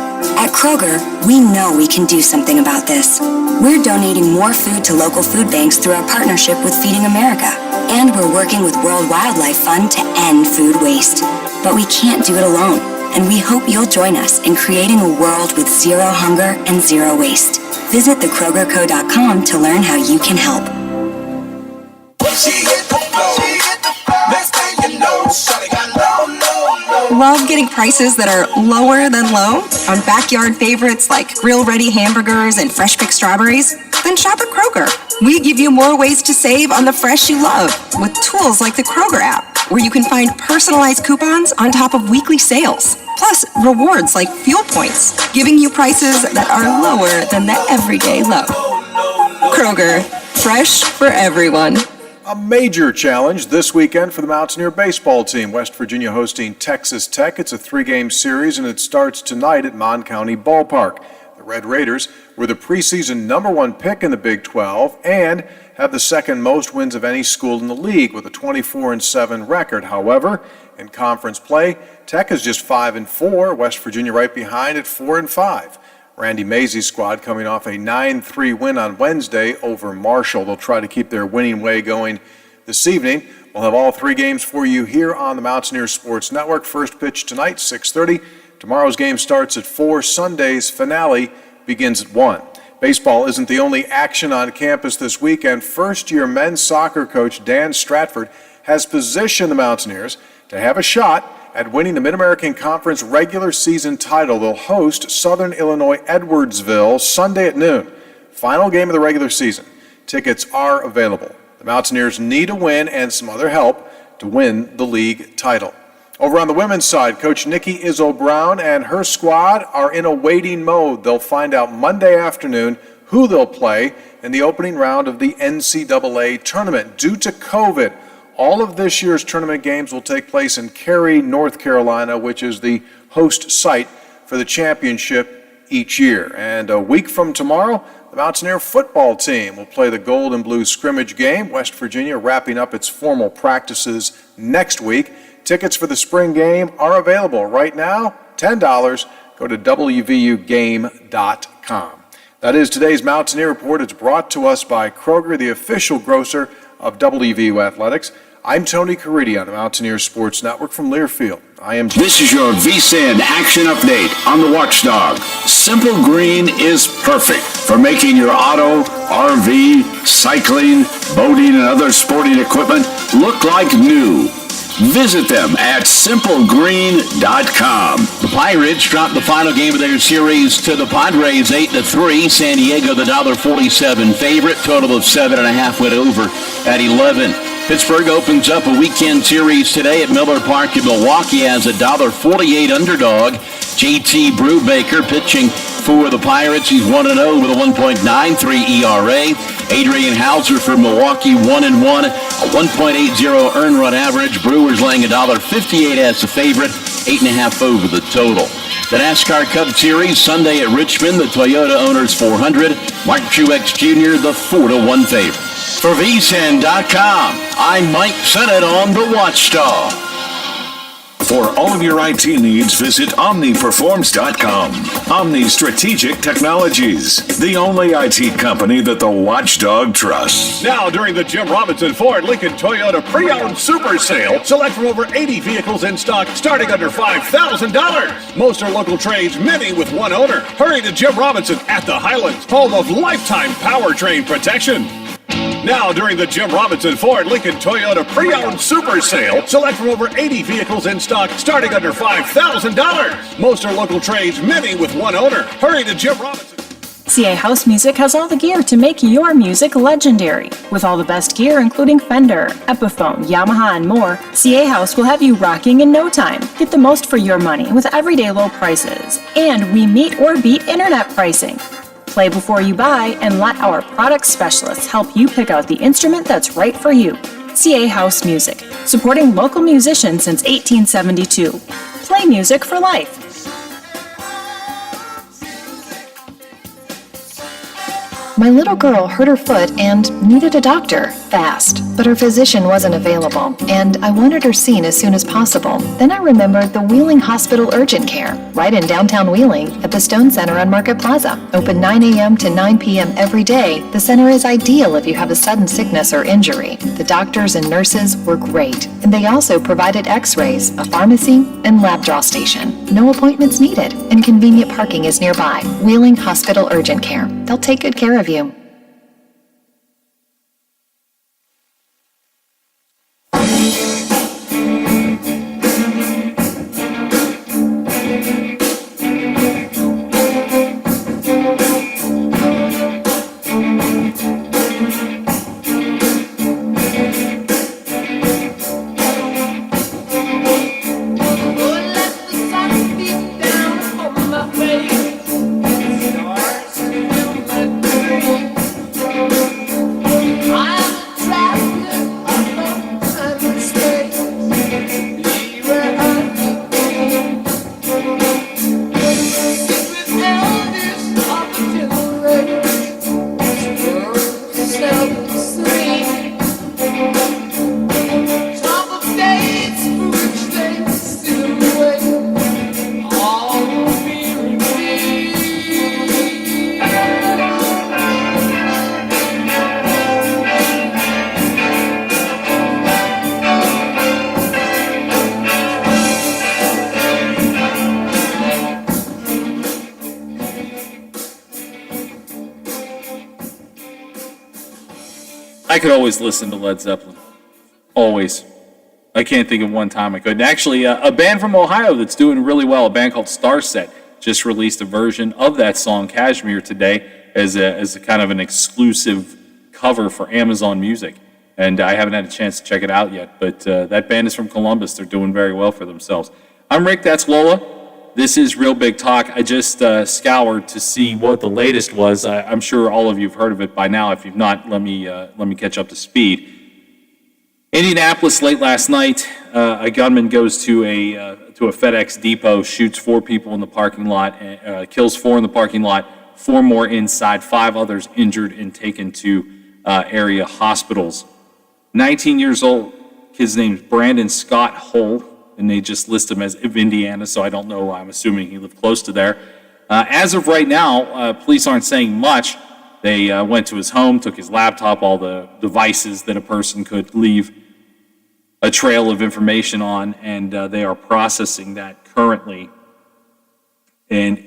At Kroger, we know we can do something about this. We're donating more food to local food banks through our partnership with Feeding America. And we're working with World Wildlife Fund to end food waste. But we can't do it alone, and we hope you'll join us in creating a world with zero hunger and zero waste. Visit thekrogerco.com to learn how you can help. Love getting prices that are lower than low on backyard favorites like grill-ready hamburgers and fresh-picked strawberries? Then shop at Kroger. We give you more ways to save on the fresh you love with tools like the Kroger app, where you can find personalized coupons on top of weekly sales. Plus, rewards like fuel points, giving you prices that are lower than the everyday low. Kroger, fresh for everyone. A major challenge this weekend for the Mountaineer baseball team. West Virginia hosting Texas Tech. It's a 3-game series, and it starts tonight at Mon County Ballpark. The Red Raiders were the preseason #1 pick in the Big 12 and have the second most wins of any school in the league with a 24-7 record. However, in conference play, Tech is just 5-4, West Virginia right behind at 4-5. Randy Mazey's squad coming off a 9-3 win on Wednesday over Marshall. They'll try to keep their winning way going this evening. We'll have all 3 games for you here on the Mountaineer Sports Network. First pitch tonight, 6:30. Tomorrow's game starts at 4. Sunday's finale begins at 1. Baseball isn't the only action on campus this weekend. First-year men's soccer coach Dan Stratford has positioned the Mountaineers to have a shot at winning the Mid-American Conference regular season title. They'll host Southern Illinois Edwardsville Sunday at noon. Final game of the regular season. Tickets are available. The Mountaineers need a win and some other help to win the league title. Over on the women's side, Coach Nikki Izzo-Brown and her squad are in a waiting mode. They'll find out Monday afternoon who they'll play in the opening round of the NCAA tournament. Due to COVID, all of this year's tournament games will take place in Cary, North Carolina, which is the host site for the championship each year. And a week from tomorrow, the Mountaineer football team will play the Gold and Blue scrimmage game. West Virginia wrapping up its formal practices next week. Tickets for the spring game are available right now, $10. Go to WVUgame.com. That is today's Mountaineer Report. It's brought to us by Kroger, the official grocer of WVU Athletics. I'm Tony Caridi on the Mountaineer Sports Network from Learfield. This is your VSIN action update on the Watchdog. Simple Green is perfect for making your auto, RV, cycling, boating, and other sporting equipment look like new. Visit them at simplegreen.com. The Pirates dropped the final game of their series to the Padres 8-3. San Diego, the $1.47 favorite. Total of 7.5 went over at 11. Pittsburgh opens up a weekend series today at Miller Park in Milwaukee as a $1.48 underdog. JT Brubaker pitching for the Pirates. He's 1-0 with a 1.93 ERA. Adrian Hauser for Milwaukee, 1-1, a 1.80 earned run average. Brewers laying $1.58 as the favorite, 8.5 over the total. The NASCAR Cup Series Sunday at Richmond, the Toyota Owners 400. Mark Truex Jr., the 4-1 favorite. For vsin.com, I'm Mike Sennett on the Watchdog. For all of your IT needs, visit OmniPerforms.com. Omni Strategic Technologies, the only IT company that the Watchdog trusts. Now, during the Jim Robinson Ford Lincoln Toyota Pre-Owned Super Sale, select from over 80 vehicles in stock starting under $5,000. Most are local trades, many with one owner. Hurry to Jim Robinson at the Highlands, home of lifetime powertrain protection. Now, during the Jim Robinson Ford Lincoln Toyota Pre-Owned Super Sale, select from over 80 vehicles in stock starting under $5,000. Most are local trades, many with one owner. Hurry to Jim Robinson. CA House Music has all the gear to make your music legendary. With all the best gear, including Fender, Epiphone, Yamaha, and more, CA House will have you rocking in no time. Get the most for your money with everyday low prices. And we meet or beat internet pricing. Play before you buy and let our product specialists help you pick out the instrument that's right for you. CA House Music, supporting local musicians since 1872. Play music for life. My little girl hurt her foot and needed a doctor fast, but her physician wasn't available, and I wanted her seen as soon as possible. Then I remembered the Wheeling Hospital Urgent Care, right in downtown Wheeling at the Stone Center on Market Plaza. Open 9 a.m. to 9 p.m. every day, the center is ideal if you have a sudden sickness or injury. The doctors and nurses were great, and they also provided x-rays, a pharmacy, and lab draw station. No appointments needed, and convenient parking is nearby. Wheeling Hospital Urgent Care. They'll take good care of you. I could always listen to Led Zeppelin. Always. I can't think of one time I couldn't. Actually, a band from Ohio that's doing really well, a band called Starset, just released a version of that song, Kashmir, today as a kind of an exclusive cover for Amazon Music. And I haven't had a chance to check it out yet, but that band is from Columbus. They're doing very well for themselves. I'm Rick, that's Lola. This is Real Big Talk. I just scoured to see what the latest was. I'm sure all of you have heard of it by now. If you've not, let me catch up to speed. Indianapolis late last night, a gunman goes to a FedEx depot, shoots 4 people in the parking lot, kills 4 in the parking lot, 4 more inside, 5 others injured and taken to area hospitals. 19 years old, kid's name is Brandon Scott Hull, and they just list him as of Indiana, so I don't know. I'm assuming he lived close to there. As of right now, police aren't saying much. They went to his home, took his laptop, all the devices that a person could leave a trail of information on, and they are processing that currently. And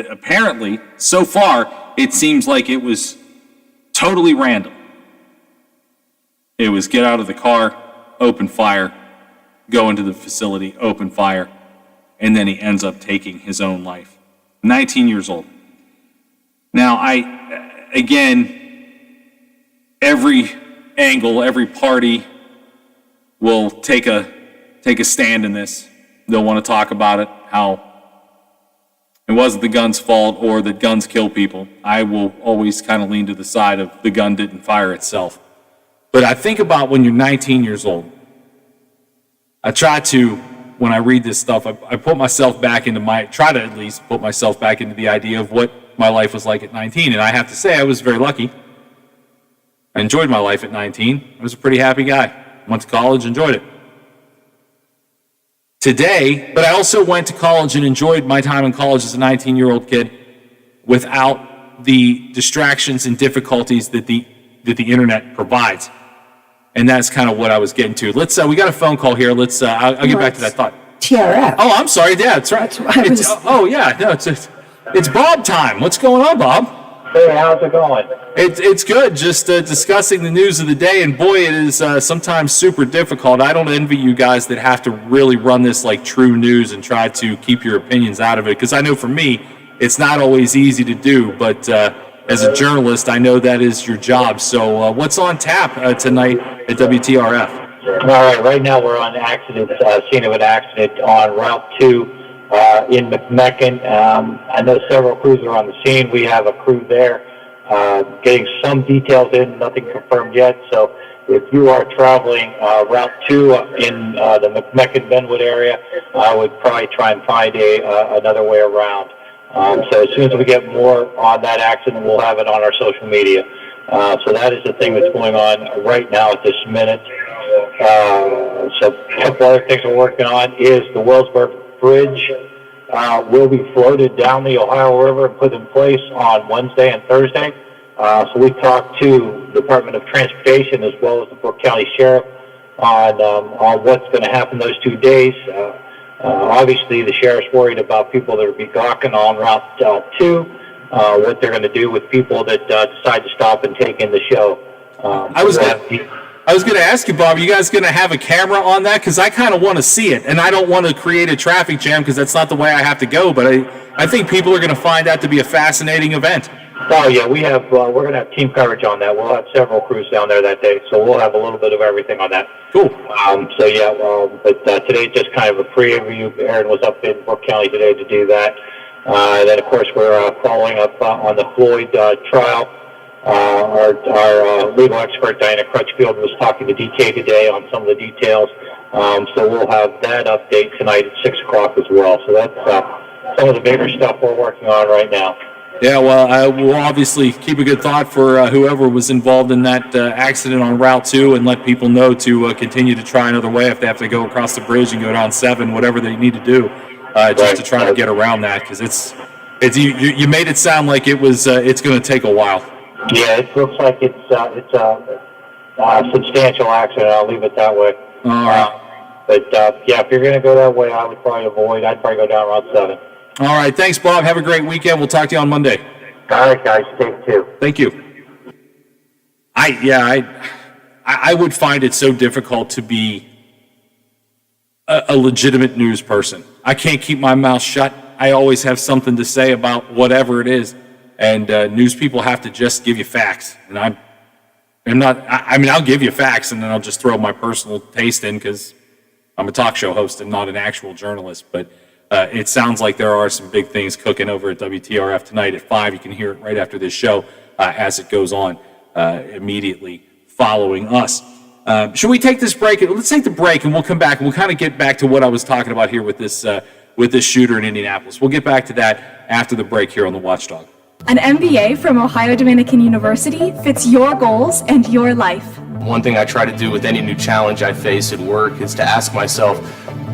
apparently, so far, it seems like it was totally random. It was get out of the car, open fire, go into the facility, open fire, and then he ends up taking his own life. 19 years old. Now, again, every angle, every party will take a stand in this. They'll want to talk about it, how it wasn't the gun's fault or that guns kill people. I will always kind of lean to the side of the gun didn't fire itself. But I think about when you're 19 years old. I try to, when I read this stuff, I put myself back into try to at least put myself back into the idea of what my life was like at 19. And I have to say, I was very lucky. I enjoyed my life at 19. I was a pretty happy guy. Went to college, enjoyed it. Today, but I also went to college and enjoyed my time in college as a 19-year-old kid without the distractions and difficulties that the internet provides. And that's kind of what I was getting to. Let's we got a phone call here. Let's I'll get back to that thought. TRF. Oh, I'm sorry. Yeah, that's right. It's Bob time. What's going on, Bob? Hey, how's it going? It's good. Just discussing the news of the day, and boy, it is sometimes super difficult. I don't envy you guys that have to really run this like true news and try to keep your opinions out of it, because I know for me, it's not always easy to do, but as a journalist, I know that is your job. So what's on tap tonight at WTRF? All right now we're on scene of an accident on Route 2 in McMecken. I know several crews are on the scene. We have a crew there getting some details in, nothing confirmed yet. So if you are traveling Route 2 in the McMecken-Benwood area, I would probably try and find another way around. So as soon as we get more on that accident, we'll have it on our social media. So that is the thing that's going on right now at this minute. So a couple other things we're working on is the Wellsburg Bridge will be floated down the Ohio River and put in place on Wednesday and Thursday. So we talked to the Department of Transportation as well as the Brooke County Sheriff on what's going to happen those 2 days. Obviously, the sheriff's worried about people that will be gawking on Route 2, what they're going to do with people that decide to stop and take in the show. I was going to ask you, Bob, are you guys going to have a camera on that? Because I kind of want to see it, and I don't want to create a traffic jam because that's not the way I have to go, but I think people are going to find that to be a fascinating event. Oh, yeah, we're going to have team coverage on that. We'll have several crews down there that day, so we'll have a little bit of everything on that. Cool. But today's just kind of a preview. Aaron was up in Brooke County today to do that. Then, of course, we're following up on the Floyd trial. Our legal expert, Diana Crutchfield, was talking to DK today on some of the details. So we'll have that update tonight at 6 o'clock as well. So that's some of the bigger stuff we're working on right now. Yeah, well, we'll obviously keep a good thought for whoever was involved in that accident on Route 2 and let people know to continue to try another way if they have to go across the bridge and go down 7, whatever they need to do, just to try to get around that, because it's you made it sound like it's going to take a while. Yeah, it looks like it's a substantial accident. I'll leave it that way. All right. If you're going to go that way, I would probably avoid. I'd probably go down Route 7. All right. Thanks, Bob. Have a great weekend. We'll talk to you on Monday. All right, guys. Take care. Thank you. I would find it so difficult to be a legitimate news person. I can't keep my mouth shut. I always have something to say about whatever it is. And news people have to just give you facts. And I'll give you facts and then I'll just throw my personal taste in because I'm a talk show host and not an actual journalist. But it sounds like there are some big things cooking over at WTRF tonight at 5. You can hear it right after this show as it goes on immediately following us. Should we take this break? Let's take the break and we'll come back and we'll kind of get back to what I was talking about here with this shooter in Indianapolis. We'll get back to that after the break here on The Watchdog. An MBA from Ohio Dominican University fits your goals and your life. One thing I try to do with any new challenge I face at work is to ask myself,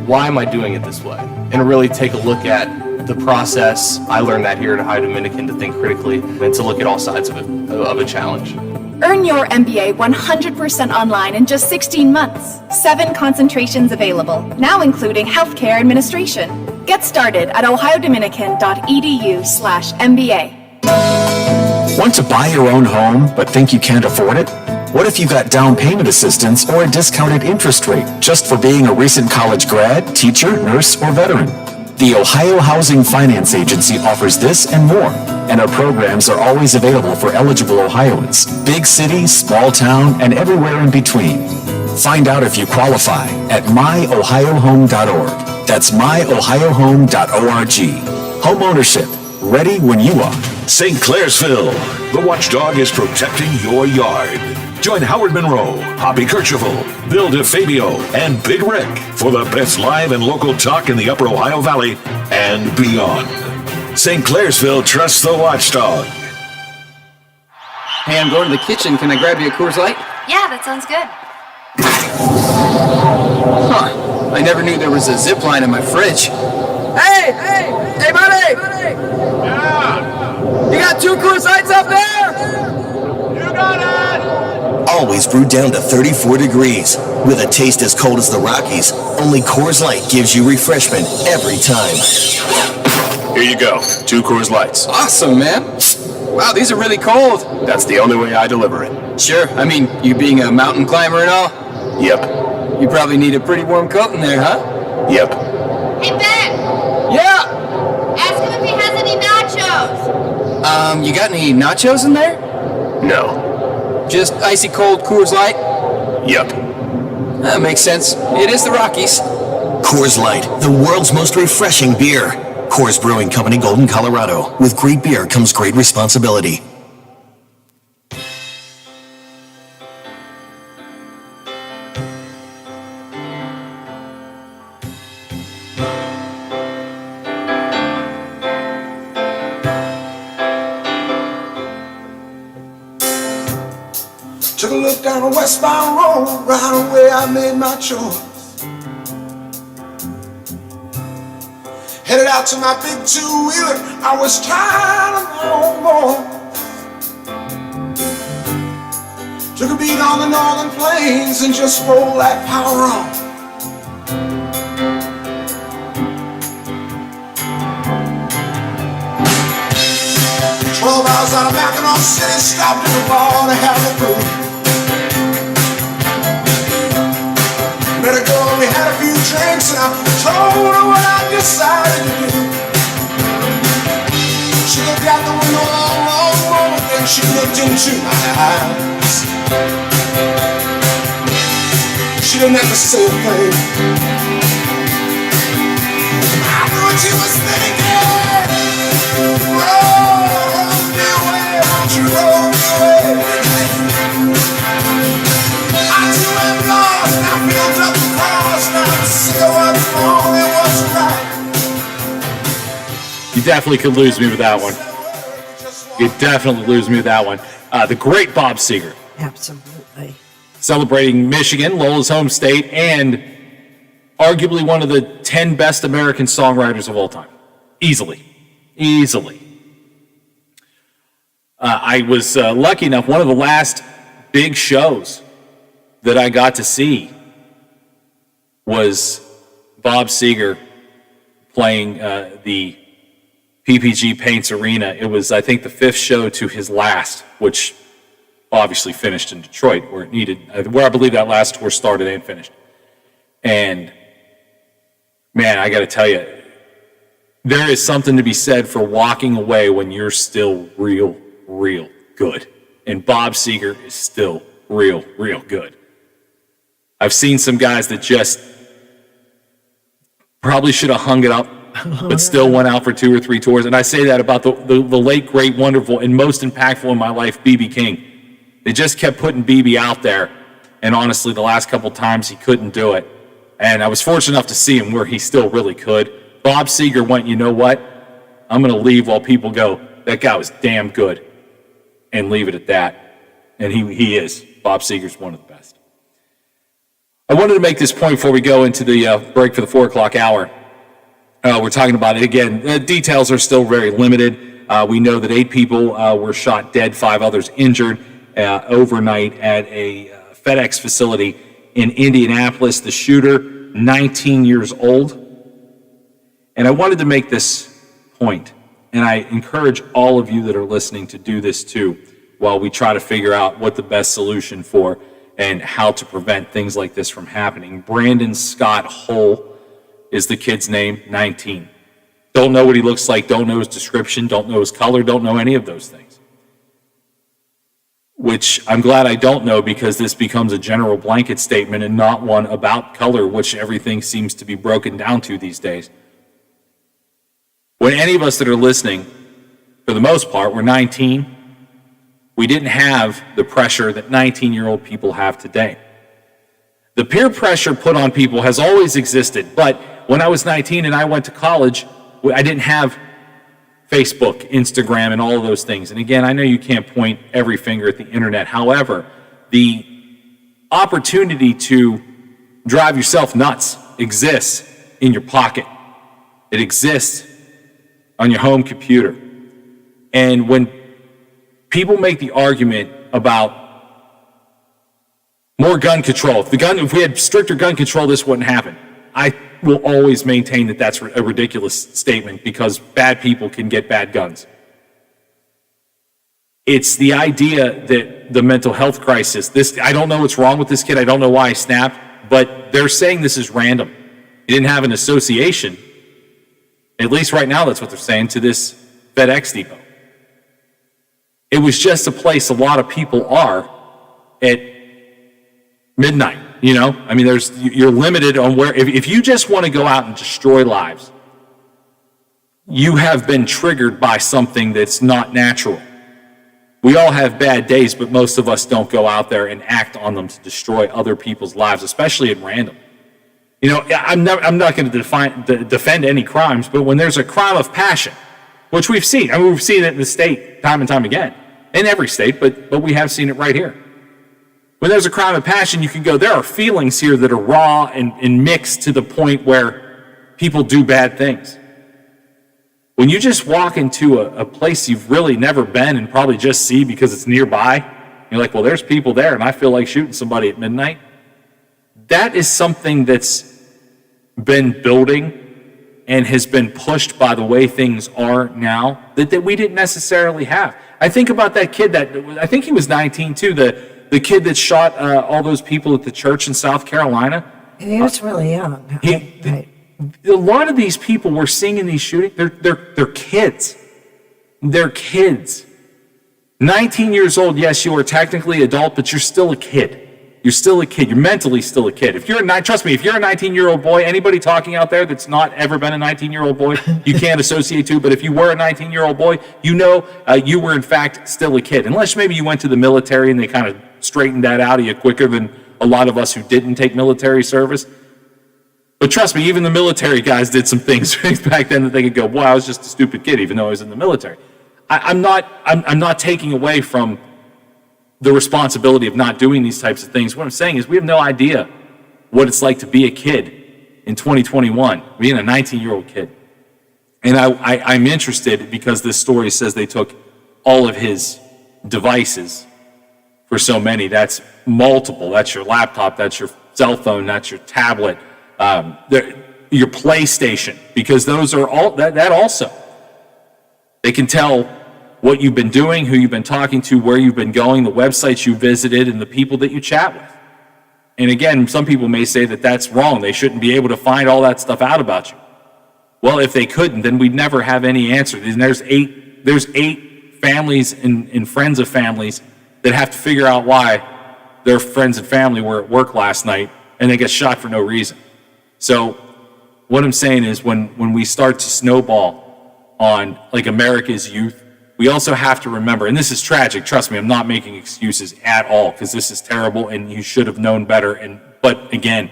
why am I doing it this way? And really take a look at the process. I learned that here at Ohio Dominican, to think critically and to look at all sides of a challenge. Earn your MBA 100% online in just 16 months. 7 concentrations available, now including healthcare administration. Get started at ohiodominican.edu/MBA. Want to buy your own home but think you can't afford it? What if you got down payment assistance or a discounted interest rate just for being a recent college grad, teacher, nurse, or veteran? The Ohio Housing Finance Agency offers this and more, and our programs are always available for eligible Ohioans, big city, small town, and everywhere in between. Find out if you qualify at myohiohome.org. That's myohiohome.org. Home ownership, ready when you are. St. Clairsville, the Watchdog is protecting your yard. Join Howard Monroe, Hoppy Kercheval, Bill DeFabio, and Big Rick for the best live and local talk in the Upper Ohio Valley and beyond. St. Clairsville trusts the Watchdog. Hey, I'm going to the kitchen. Can I grab you a Coors Light? Yeah, that sounds good. Huh. I never knew there was a zip line in my fridge. Hey, buddy! Yeah! You got 2 Coors Lights up there? You got it! Always brewed down to 34 degrees. With a taste as cold as the Rockies, only Coors Light gives you refreshment every time. Here you go. 2 Coors Lights. Awesome, man. Wow, these are really cold. That's the only way I deliver it. Sure. I mean, you being a mountain climber and all? Yep. You probably need a pretty warm coat in there, huh? Yep. Hey, Ben! Yeah! Ask him if he has any nachos. You got any nachos in there? No. Just icy cold Coors Light? Yep. That makes sense. It is the Rockies. Coors Light, the world's most refreshing beer. Coors Brewing Company, Golden, Colorado. With great beer comes great responsibility. Took a look down a westbound road, right away I made my choice. Headed out to my big 2-wheeler, I was tired of my own voice. Took a beat on the northern plains and just rolled that power on. $12 out of Mackinac City, stopped at the bar to have a brew. Met a girl, we had a few drinks, and I told her what I decided to do. She looked out the window a long, long moment, then she looked into my eyes. She didn't have to say a thing. I knew what she was thinking. Roll me away, won't you roll me away? I too am lost, now filled up the cross, now I'm sick of what's wrong and what's right. You definitely could lose me with that one. You definitely lose me with that one. The great Bob Seger. Absolutely. Celebrating Michigan, Lola's home state, and arguably one of the 10 best American songwriters of all time. Easily. I was lucky enough, one of the last big shows that I got to see was Bob Seger playing the PPG Paints Arena. It was, I think, the 5th show to his last, which obviously finished in Detroit, where I believe that last tour started and finished. And man, I got to tell you, there is something to be said for walking away when you're still real good. And Bob Seger is still real good. I've seen some guys that just probably should have hung it up, but still went out for 2 or 3 tours. And I say that about the late, great, wonderful, and most impactful in my life, B.B. King. They just kept putting B.B. out there. And honestly, the last couple times he couldn't do it. And I was fortunate enough to see him where he still really could. Bob Seger went, you know what? I'm going to leave while people go, that guy was damn good. And leave it at that. And he is. Bob Seger's one of the best. I wanted to make this point before we go into the break for the 4 o'clock hour. We're talking about it again. The details are still very limited. We know that 8 people were shot dead, 5 others injured overnight at a FedEx facility in Indianapolis. The shooter, 19 years old. And I wanted to make this point, and I encourage all of you that are listening to do this too, while we try to figure out what the best solution for and how to prevent things like this from happening. Brandon Scott Hull is the kid's name, 19. Don't know what he looks like, don't know his description, don't know his color, don't know any of those things. Which I'm glad I don't know, because this becomes a general blanket statement and not one about color, which everything seems to be broken down to these days. When any of us that are listening, for the most part, were 19, we didn't have the pressure that 19-year-old people have today. The peer pressure put on people has always existed, but when I was 19 and I went to college, I didn't have Facebook, Instagram, and all of those things. And again, I know you can't point every finger at the internet. However, the opportunity to drive yourself nuts exists in your pocket. It exists on your home computer. And when people make the argument about more gun control, if we had stricter gun control, this wouldn't happen. I will always maintain that that's a ridiculous statement because bad people can get bad guns. It's the idea that the mental health crisis, I don't know what's wrong with this kid. I don't know why he snapped, but they're saying this is random. He didn't have an association, at least right now that's what they're saying, to this FedEx depot. It was just a place a lot of people are at midnight. You know, I mean, you're limited on where, if you just want to go out and destroy lives, you have been triggered by something that's not natural. We all have bad days, but most of us don't go out there and act on them to destroy other people's lives, especially at random. You know, I'm not going to defend any crimes, but when there's a crime of passion, which we've seen, I mean, we've seen it in the state time and time again, in every state, but we have seen it right here. When there's a crime of passion, you can go, there are feelings here that are raw and mixed to the point where people do bad things. When you just walk into a place you've really never been and probably just see because it's nearby, you're like, well, there's people there and I feel like shooting somebody at midnight. That is something that's been building and has been pushed by the way things are now that we didn't necessarily have. I think about that kid I think he was 19 too, the kid that shot all those people at the church in South Carolina. He was really young. Right. A lot of these people we're seeing in these shootings, they're kids. They're kids. 19 years old, yes, you are technically adult, but you're still a kid. You're still a kid. You're mentally still a kid. Trust me, if you're a 19-year-old boy, anybody talking out there that's not ever been a 19-year-old boy, you can't associate to. But if you were a 19-year-old boy, you know you were in fact still a kid. Unless maybe you went to the military and they kind of straightened that out of you quicker than a lot of us who didn't take military service. But trust me, even the military guys did some things back then that they could go, "Boy, I was just a stupid kid," even though I was in the military. I'm not taking away from the responsibility of not doing these types of things. What I'm saying is we have no idea what it's like to be a kid in 2021, being a 19-year-old kid. And I'm interested because this story says they took all of his devices for so many. That's multiple. That's your laptop. That's your cell phone. That's your tablet. Your PlayStation, because those are all that also. They can tell what you've been doing, who you've been talking to, where you've been going, the websites you visited, and the people that you chat with. And again, some people may say that that's wrong. They shouldn't be able to find all that stuff out about you. Well, if they couldn't, then we'd never have any answer. And there's eight families and friends of families that have to figure out why their friends and family were at work last night and they get shot for no reason. So what I'm saying is when we start to snowball on like America's youth, we also have to remember, and this is tragic, trust me, I'm not making excuses at all because this is terrible and you should have known better. But again,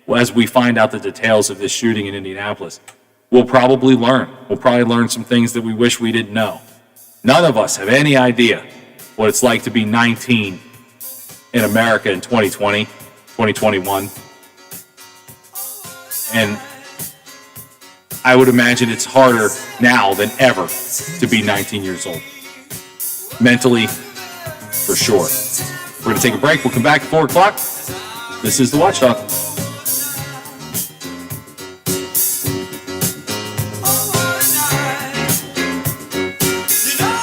as we find out the details of this shooting in Indianapolis, we'll probably learn some things that we wish we didn't know. None of us have any idea what it's like to be 19 in America in 2020, 2021. And I would imagine it's harder now than ever to be 19 years old. Mentally, for sure. We're going to take a break. We'll come back at 4 o'clock. This is The Watchdog.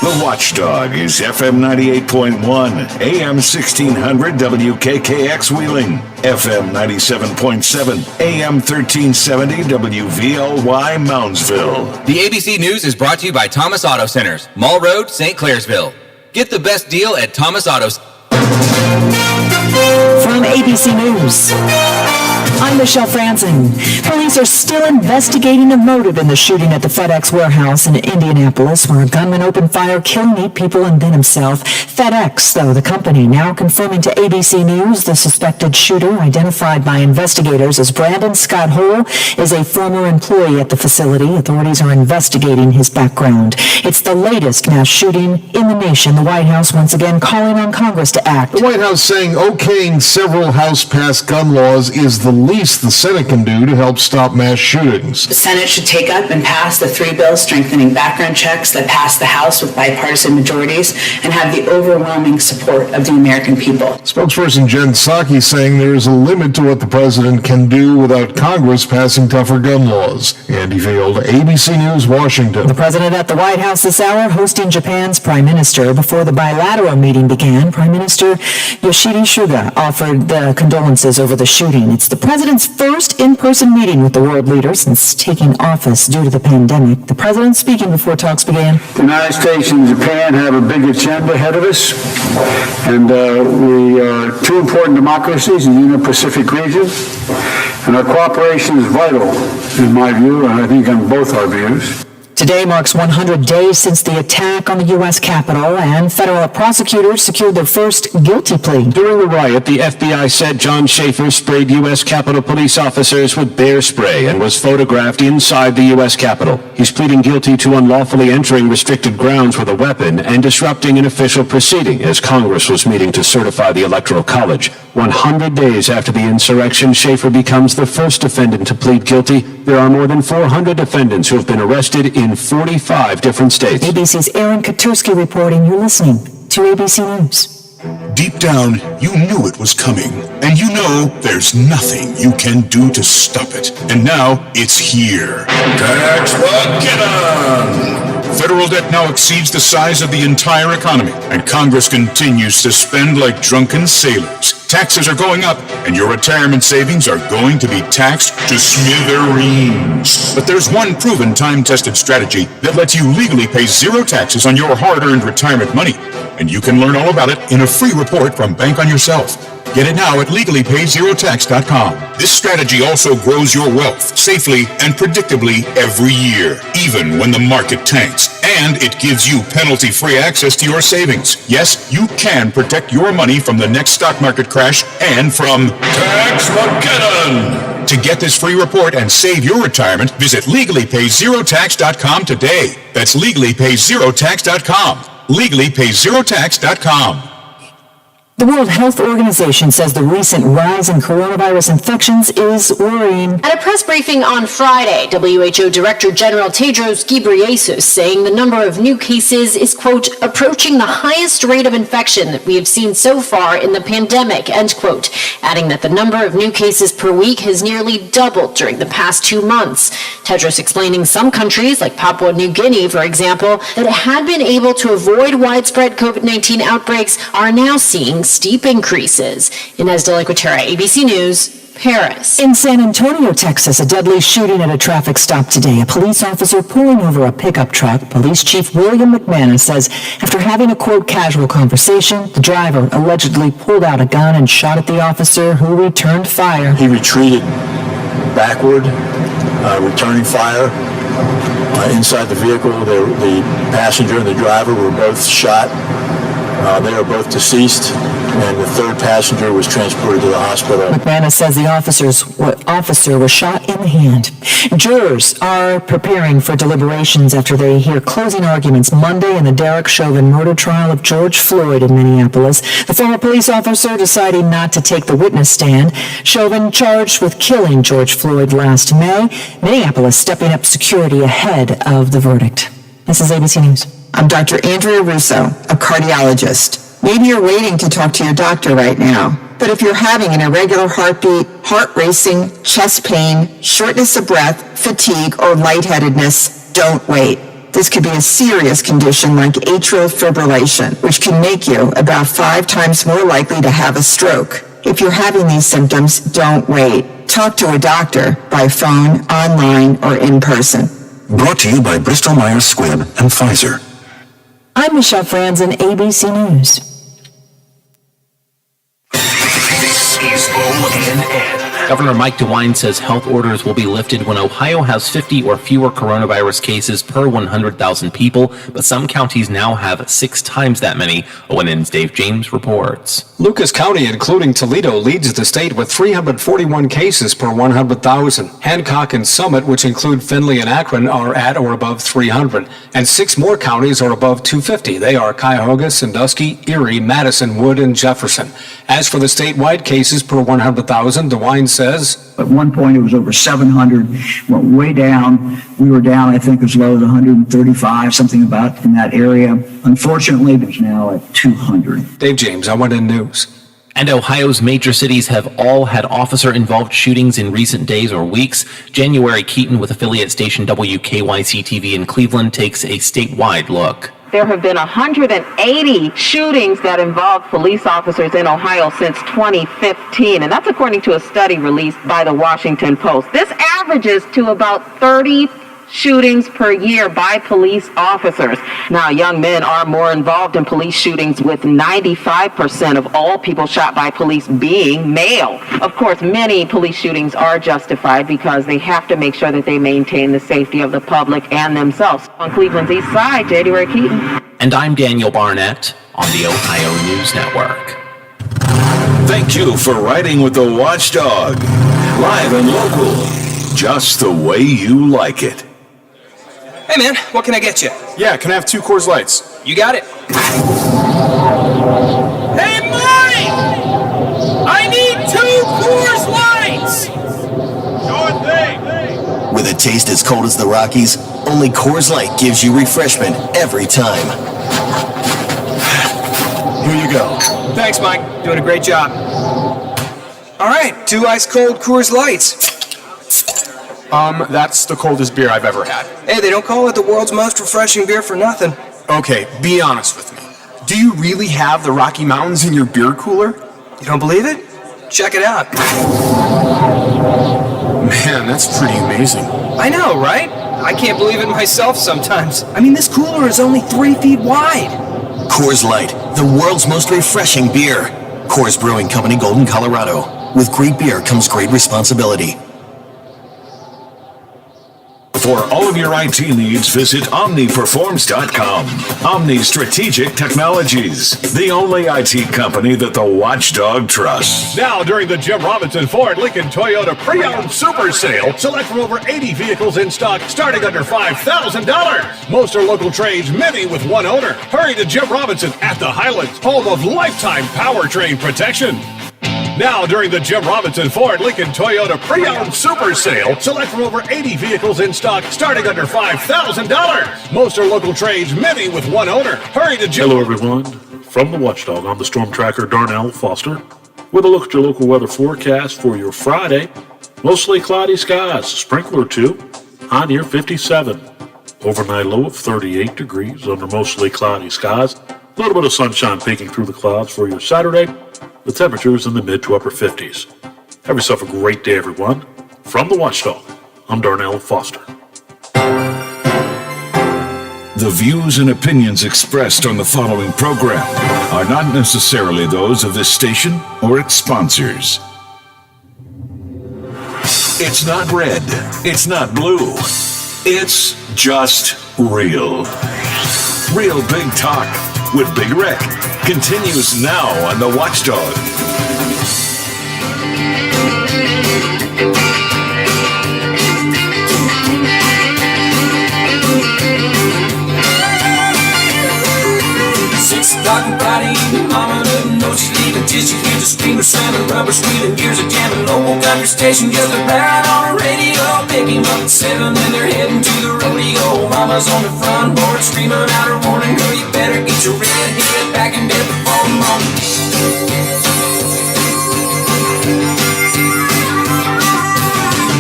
The Watchdog is FM 98.1, AM 1600 WKKX Wheeling, FM 97.7, AM 1370 WVLY Moundsville. The ABC News is brought to you by Thomas Auto Centers, Mall Road, St. Clairsville. Get the best deal at Thomas Auto. From ABC News. I'm Michelle Franzen. Police are still investigating the motive in the shooting at the FedEx warehouse in Indianapolis, where a gunman opened fire, killing 8 people and then himself. FedEx, though, the company, now confirming to ABC News the suspected shooter, identified by investigators as Brandon Scott Hole, is a former employee at the facility. Authorities are investigating his background. It's the latest mass shooting in the nation. The White House once again calling on Congress to act. The White House saying okaying several House-passed gun laws is the least the Senate can do to help stop mass shootings. The Senate should take up and pass the 3 bills strengthening background checks that passed the House with bipartisan majorities and have the overwhelming support of the American people. Spokesperson Jen Psaki saying there is a limit to what the president can do without Congress passing tougher gun laws. Andy Field, ABC News, Washington. The president at the White House this hour hosting Japan's prime minister. Before the bilateral meeting began, Prime Minister Yoshihide Suga offered the condolences over the shooting. It's the president's first in-person meeting with the world leader since taking office due to the pandemic. The president speaking before talks began. The United States and Japan have a big agenda ahead of us, and we are 2 important democracies in the Indo-Pacific region, and our cooperation is vital, in my view, and I think on both our views. Today marks 100 days since the attack on the U.S. Capitol, and federal prosecutors secured their first guilty plea. During the riot, the FBI said John Schaefer sprayed U.S. Capitol police officers with bear spray and was photographed inside the U.S. Capitol. He's pleading guilty to unlawfully entering restricted grounds with a weapon and disrupting an official proceeding as Congress was meeting to certify the Electoral College. 100 days after the insurrection, Schaefer becomes the first defendant to plead guilty. There are more than 400 defendants who have been arrested in 45 different states. ABC's Aaron Katursky reporting. You're listening to ABC News. Deep down, you knew it was coming, and you know there's nothing you can do to stop it. And now it's here. Tax-Bucket-On! Federal debt now exceeds the size of the entire economy, and Congress continues to spend like drunken sailors. Taxes are going up, and your retirement savings are going to be taxed to smithereens. But there's one proven time-tested strategy that lets you legally pay 0 taxes on your hard-earned retirement money. And you can learn all about it in a free report from Bank on Yourself. Get it now at LegallyPayZeroTax.com. This strategy also grows your wealth safely and predictably every year, even when the market tanks. And it gives you penalty-free access to your savings. Yes, you can protect your money from the next stock market crash and from Tax-Mageddon. To get this free report and save your retirement, visit LegallyPayZeroTax.com today. That's LegallyPayZeroTax.com. LegallyPayZeroTax.com. The World Health Organization says the recent rise in coronavirus infections is worrying. At a press briefing on Friday, WHO Director General Tedros Ghebreyesus saying the number of new cases is, quote, approaching the highest rate of infection that we have seen so far in the pandemic, end quote, adding that the number of new cases per week has nearly doubled during the past 2 months. Tedros explaining some countries, like Papua New Guinea, for example, that had been able to avoid widespread COVID-19 outbreaks are now seeing steep increases. Inez de la Cuetara, ABC News, Paris. In San Antonio, Texas, a deadly shooting at a traffic stop today. A police officer pulling over a pickup truck. Police Chief William McManus says after having a, quote, casual conversation, the driver allegedly pulled out a gun and shot at the officer, who returned fire. He retreated backward, returning fire. Inside the vehicle, the passenger and the driver were both shot. They are both deceased, and the third passenger was transported to the hospital. McManus says the officer was shot in the hand. Jurors are preparing for deliberations after they hear closing arguments Monday in the Derek Chauvin murder trial of George Floyd in Minneapolis. The former police officer deciding not to take the witness stand. Chauvin charged with killing George Floyd last May. Minneapolis stepping up security ahead of the verdict. This is ABC News. I'm Dr. Andrea Russo, a cardiologist. Maybe you're waiting to talk to your doctor right now. But if you're having an irregular heartbeat, heart racing, chest pain, shortness of breath, fatigue, or lightheadedness, don't wait. This could be a serious condition like atrial fibrillation, which can make you about 5 times more likely to have a stroke. If you're having these symptoms, don't wait. Talk to a doctor by phone, online, or in person. Brought to you by Bristol Myers Squibb and Pfizer. I'm Michelle Franzen, ABC News. This is ONN. Governor Mike DeWine says health orders will be lifted when Ohio has 50 or fewer coronavirus cases per 100,000 people, but some counties now have 6 times that many. ONN's Dave James reports. Lucas County, including Toledo, leads the state with 341 cases per 100,000. Hancock and Summit, which include Findlay and Akron, are at or above 300. And 6 more counties are above 250. They are Cuyahoga, Sandusky, Erie, Madison, Wood, and Jefferson. As for the statewide cases per 100,000, DeWine says, at one point it was over 700, went way down. We were down, I think, as low as 135, something about in that area. Unfortunately, it's now at 200. Dave James, ONN News. And Ohio's major cities have all had officer-involved shootings in recent days or weeks. January Keaton with affiliate station WKYC-TV in Cleveland takes a statewide look. There have been 180 shootings that involved police officers in Ohio since 2015, and that's according to a study released by the Washington Post. This averages to about 30 shootings per year by police officers. Now, young men are more involved in police shootings, with 95% of all people shot by police being male. Of course, many police shootings are justified because they have to make sure that they maintain the safety of the public and themselves. On Cleveland's East Side, January Keaton. And I'm Daniel Barnett on the Ohio News Network. Thank you for riding with the Watchdog. Live and local. Just the way you like it. Hey man, what can I get you? Yeah, can I have 2 Coors Lights? You got it. Hey Mike! I need 2 Coors Lights! Sure thing. With a taste as cold as the Rockies, only Coors Light gives you refreshment every time. Here you go. Thanks, Mike. Doing a great job. All right, 2 ice cold Coors Lights. That's the coldest beer I've ever had. Hey, they don't call it the world's most refreshing beer for nothing. Okay, be honest with me. Do you really have the Rocky Mountains in your beer cooler? You don't believe it? Check it out. Man, that's pretty amazing. I know, right? I can't believe it myself sometimes. I mean, this cooler is only 3 feet wide. Coors Light, the world's most refreshing beer. Coors Brewing Company, Golden, Colorado. With great beer comes great responsibility. For all of your IT needs, visit OmniPerforms.com. Omni Strategic Technologies, the only IT company that the Watchdog trusts. Now, during the Jim Robinson Ford Lincoln Toyota Pre-Owned Super Sale, select from over 80 vehicles in stock starting under $5,000. Most are local trades, many with one owner. Hurry to Jim Robinson at the Highlands, home of lifetime powertrain protection. Now, during the Jim Robinson Ford Lincoln Toyota Pre-Owned Super Sale, select from over 80 vehicles in stock starting under $5,000. Most are local trades, many with one owner. Hurry to Jim. Hello, everyone. From the Watchdog, I'm the Storm Tracker Darnell Foster with a look at your local weather forecast for your Friday. Mostly cloudy skies, sprinkler or 2, high near 57. Overnight low of 38 degrees under mostly cloudy skies. A little bit of sunshine peeking through the clouds for your Saturday. The temperatures in the mid to upper 50s. Have yourself a great day, everyone. From the Watchdog, I'm Darnell Foster. The views and opinions expressed on the following program are not necessarily those of this station or its sponsors. It's not red. It's not blue. It's just real. Real Big Talk with Big Rick continues now on the Watchdog. Talking Friday evening, mama doesn't know she's leaving till she hears a screamer slamming, rubber squealing, gears are jamming. Local country station just about on the radio, picking up at 7 and they're heading to the rodeo. Mama's on the front porch screaming out her warning, girl, you better get your red head back in bed before the morning.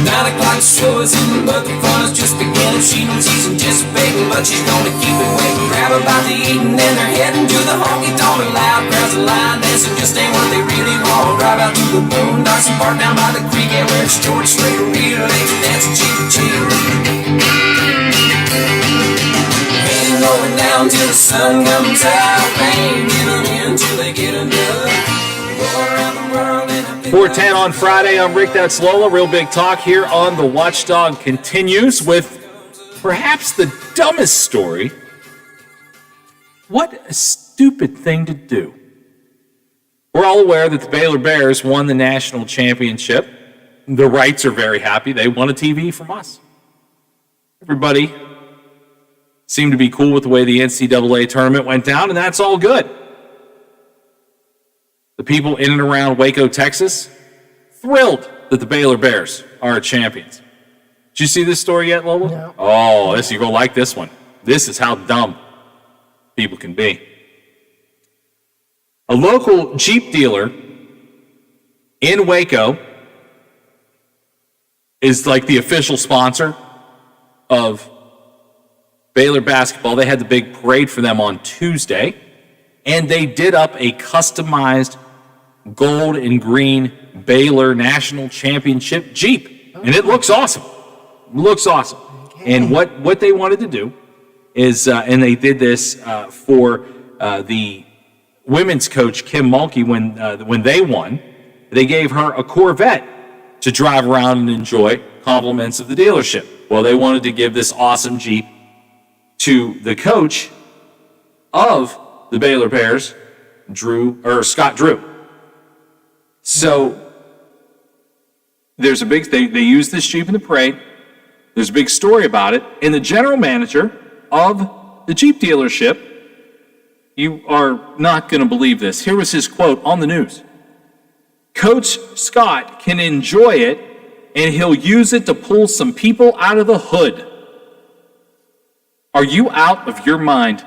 9 o'clock show is in, but the fun is just beginning. She knows she's anticipating, but she's gonna keep it waiting. Grab about to eat and then they're heading to the honky-tonk. Loud crowds of line dancing just ain't what they really want. Drive out to the boondocks and park down by the creek, and where it's George Strait or Rita Lake, dancing cheek to cheek. Ain't going down till the sun comes out. Ain't giving in till they get enough. 4:10 on Friday. I'm Rick. That's Lola. Real Big Talk here on The Watchdog continues with perhaps the dumbest story. What a stupid thing to do. We're all aware that the Baylor Bears won the national championship. The Wrights are very happy. They won a TV from us. Everybody seemed to be cool with the way the NCAA tournament went down, and that's all good. The people in and around Waco, Texas, thrilled that the Baylor Bears are champions. Did you see this story yet, Lola? No. Oh, you're going to like this one. This is how dumb people can be. A local Jeep dealer in Waco is like the official sponsor of Baylor basketball. They had the big parade for them on Tuesday, and they did up a customized gold and green Baylor National Championship Jeep. And it looks awesome. It looks awesome. Okay. And what they wanted to do is, and they did this for the women's coach, Kim Mulkey, when they won, they gave her a Corvette to drive around and enjoy compliments of the dealership. Well, they wanted to give this awesome Jeep to the coach of the Baylor Bears, Scott Drew. So there's a big thing. They used this Jeep in the parade. There's a big story about it. And the general manager of the Jeep dealership, you are not going to believe this. Here was his quote on the news. Coach Scott can enjoy it, and he'll use it to pull some people out of the hood. Are you out of your mind?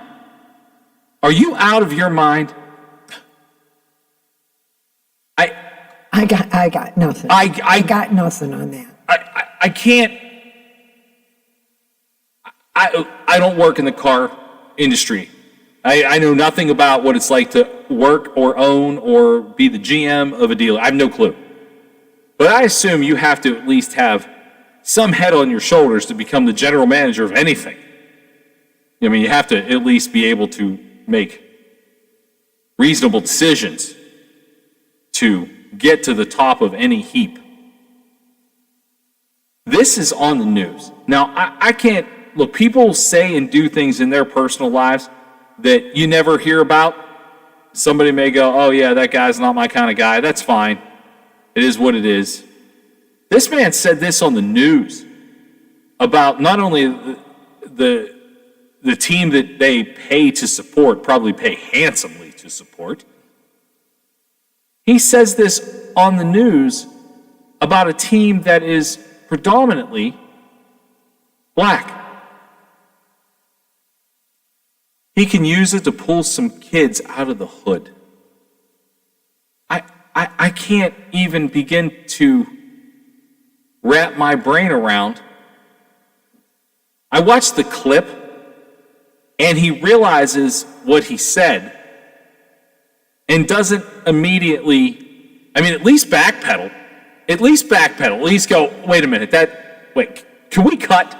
Are you out of your mind? I got nothing. I got nothing on that. I can't. I don't work in the car industry. I know nothing about what it's like to work or own or be the GM of a dealer. I have no clue. But I assume you have to at least have some head on your shoulders to become the general manager of anything. I mean, you have to at least be able to make reasonable decisions to get to the top of any heap. This is on the news. Now, I can't, look, people say and do things in their personal lives that you never hear about. Somebody may go, oh yeah, that guy's not my kind of guy. That's fine. It is what it is. This man said this on the news about not only the team that they pay to support, probably pay handsomely to support. He says this on the news about a team that is predominantly black. He can use it to pull some kids out of the hood. I can't even begin to wrap my brain around. I watched the clip, and he realizes what he said and doesn't immediately, at least backpedal. At least go, wait a minute, can we cut?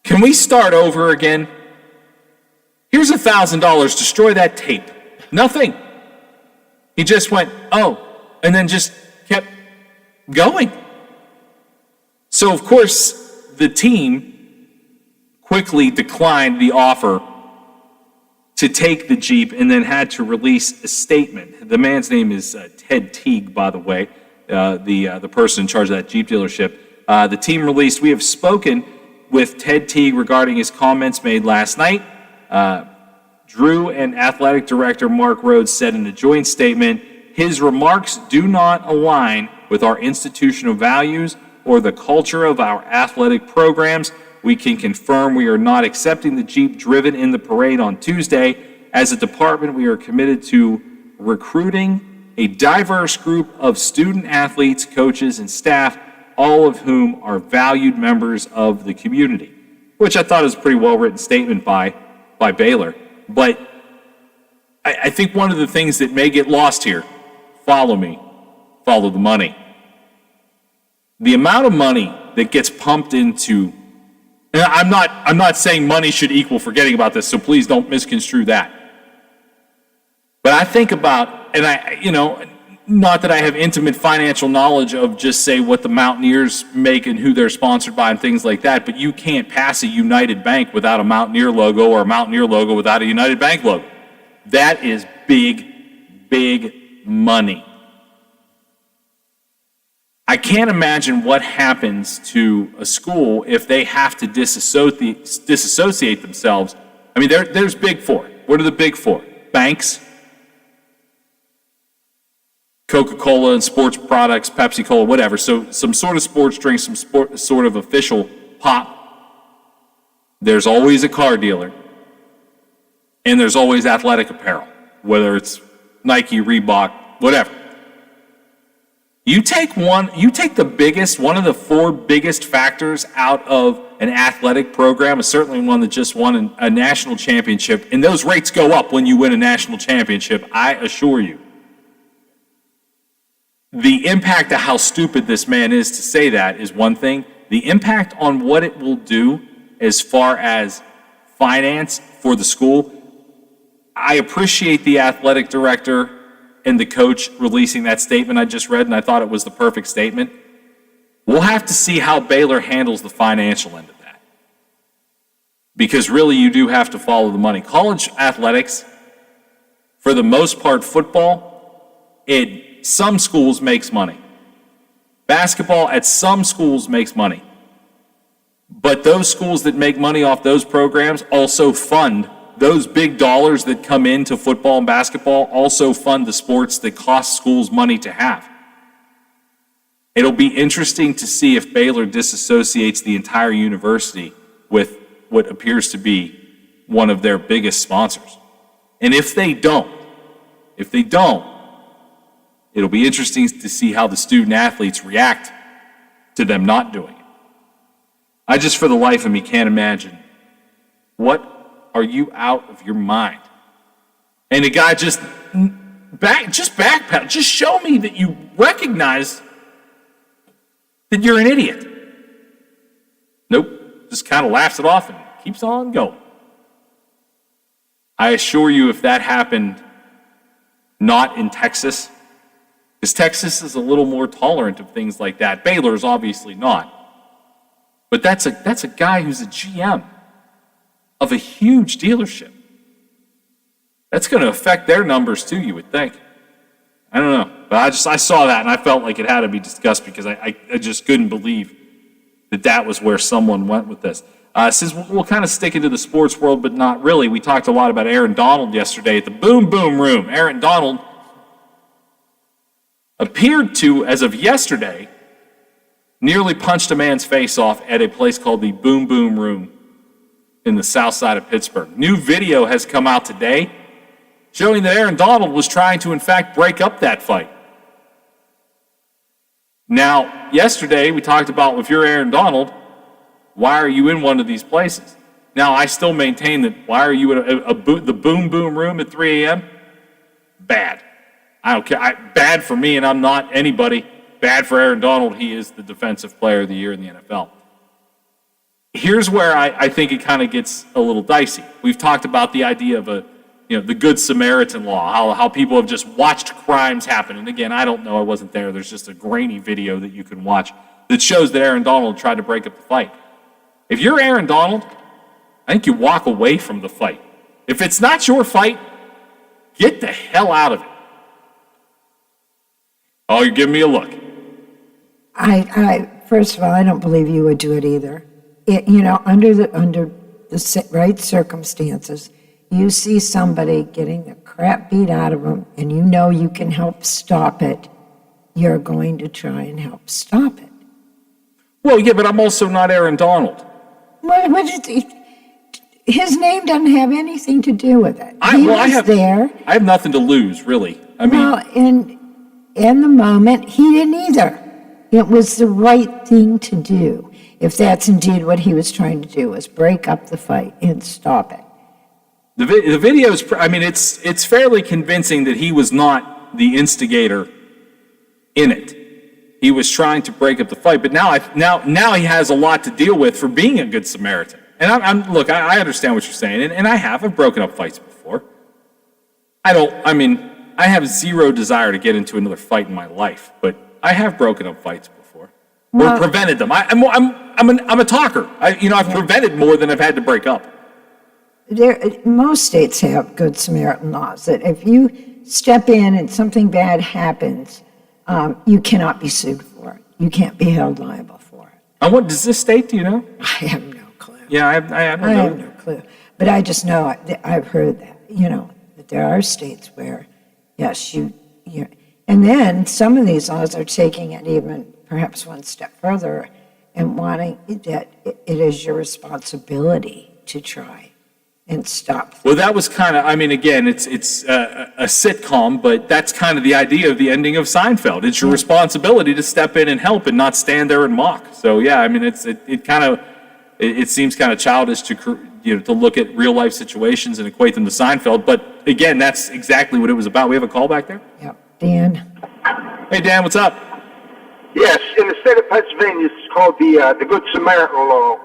Can we start over again? Here's $1,000, destroy that tape. Nothing. He just went, oh, and then just kept going. So, of course, the team quickly declined the offer to take the Jeep and then had to release a statement. The man's name is Ted Teague, by the way, the person in charge of that Jeep dealership. The team released, we have spoken with Ted Teague regarding his comments made last night. Drew and athletic director Mark Rhodes said in a joint statement, his remarks do not align with our institutional values or the culture of our athletic programs. We can confirm we are not accepting the Jeep driven in the parade on Tuesday. As a department, we are committed to recruiting a diverse group of student athletes, coaches, and staff, all of whom are valued members of the community, which I thought was a pretty well-written statement by Baylor. But I think one of the things that may get lost here, follow me, follow the money. The amount of money that gets pumped into, and I'm not saying money should equal forgetting about this, so please don't misconstrue that. But I think about and not that I have intimate financial knowledge of just say what the Mountaineers make and who they're sponsored by and things like that, but you can't pass a United Bank without a Mountaineer logo or a Mountaineer logo without a United Bank logo. That is big, big money. I can't imagine what happens to a school if they have to disassociate themselves. I mean, there's big four. What are the big four? Banks, Coca-Cola and sports products, Pepsi-Cola, whatever. So some sort of sports drink, some sort of official pop. There's always a car dealer. And there's always athletic apparel, whether it's Nike, Reebok, whatever. You take one of the four biggest factors out of an athletic program, certainly one that just won a national championship, and those rates go up when you win a national championship, I assure you. The impact of how stupid this man is to say that is one thing. The impact on what it will do as far as finance for the school, I appreciate the athletic director and the coach releasing that statement I just read, and I thought it was the perfect statement. We'll have to see how Baylor handles the financial end of that. Because really, you do have to follow the money. College athletics, for the most part, football, some schools makes money. Basketball at some schools makes money. But those schools that make money off those programs also fund those big dollars that come into football and basketball, also fund the sports that cost schools money to have. It'll be interesting to see if Baylor disassociates the entire university with what appears to be one of their biggest sponsors. And if they don't, it'll be interesting to see how the student athletes react to them not doing it. I just, for the life of me, can't imagine. What are you out of your mind? And the guy just backpedal. Just show me that you recognize that you're an idiot. Nope. Just kind of laughs it off and keeps on going. I assure you, if that happened not in Texas, because Texas is a little more tolerant of things like that. Baylor is obviously not. But that's a guy who's a GM of a huge dealership. That's going to affect their numbers too, you would think. I don't know. But I saw that and I felt like it had to be discussed because I just couldn't believe that was where someone went with this. Since we'll kind of stick into the sports world, but not really. We talked a lot about Aaron Donald yesterday at the Boom Boom Room. Aaron Donald appeared to, as of yesterday, nearly punched a man's face off at a place called the Boom Boom Room in the south side of Pittsburgh. New video has come out today showing that Aaron Donald was trying to, in fact, break up that fight. Now, yesterday we talked about if you're Aaron Donald, why are you in one of these places? Now, I still maintain that why are you at the Boom Boom Room at 3 a.m.? Bad. I don't care. Bad for me, and I'm not anybody. Bad for Aaron Donald. He is the Defensive Player of the Year in the NFL. Here's where I think it kind of gets a little dicey. We've talked about the idea of the Good Samaritan law, how people have just watched crimes happen. And again, I don't know, I wasn't there. There's just a grainy video that you can watch that shows that Aaron Donald tried to break up the fight. If you're Aaron Donald, I think you walk away from the fight. If it's not your fight, get the hell out of it. Oh, you're giving me a look. First of all, I don't believe you would do it either. Under the right circumstances, you see somebody getting the crap beat out of them, and you can help stop it, you're going to try and help stop it. Well, yeah, but I'm also not Aaron Donald. His name doesn't have anything to do with it. I have nothing to lose, really. In the moment, he didn't either. It was the right thing to do. If that's indeed what he was trying to do, was break up the fight and stop it. The video is, it's fairly convincing that he was not the instigator in it. He was trying to break up the fight, but now he has a lot to deal with for being a good Samaritan. And I understand what you're saying, and I've broken up fights before. I I have zero desire to get into another fight in my life, but I have broken up fights before or prevented them. I'm a talker. I've prevented more than I've had to break up. Most states have good Samaritan laws that if you step in and something bad happens, you cannot be sued for it. You can't be held liable for it. And what does this state? Do you know? I have no clue. Yeah, I don't know. I have no clue. But I just know I've heard that. That there are states where, yes, you and then some of these laws are taking it even perhaps one step further and wanting that it is your responsibility to try and stop. Well, that was kind of, again, it's a sitcom, but that's kind of the idea of the ending of Seinfeld. It's your responsibility to step in and help and not stand there and mock. So, yeah, it seems kind of childish to look at real life situations and equate them to Seinfeld. But again, that's exactly what it was about. We have a call back there? Yep. Dan. Hey, Dan, what's up? Yes, in the state of Pennsylvania, it's called the Good Samaritan Law.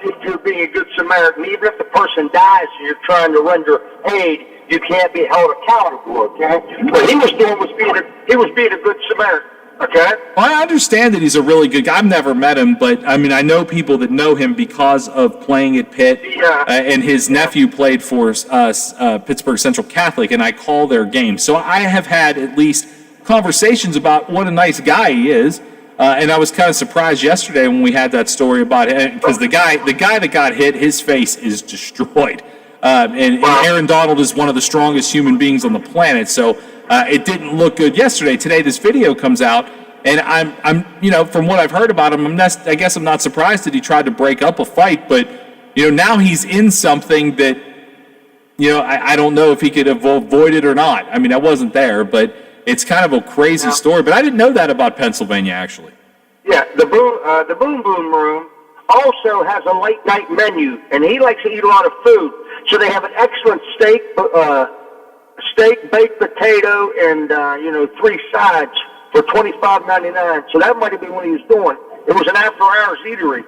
If you're being a good Samaritan, even if the person dies and you're trying to render aid, you can't be held accountable. Okay, what he was doing was being a good Samaritan. Okay. Well, I understand that he's a really good guy. I've never met him, but I know people that know him because of playing at Pitt, and his nephew played for Pittsburgh Central Catholic, and I call their games. So I have had at least conversations about what a nice guy he is. And I was kind of surprised yesterday when we had that story about him, because the guy that got hit, his face is destroyed. And Aaron Donald is one of the strongest human beings on the planet, so it didn't look good yesterday. Today, this video comes out, and I'm from what I've heard about him, I guess I'm not surprised that he tried to break up a fight, but now he's in something that I don't know if he could have avoided or not. I wasn't there, but it's kind of a crazy story. But I didn't know that about Pennsylvania, actually. Yeah, the Boom Boom Room also has a late night menu, and he likes to eat a lot of food. So they have an excellent steak, baked potato, and 3 sides for $25.99. So that might have been what he was doing. It was an after-hours eatery.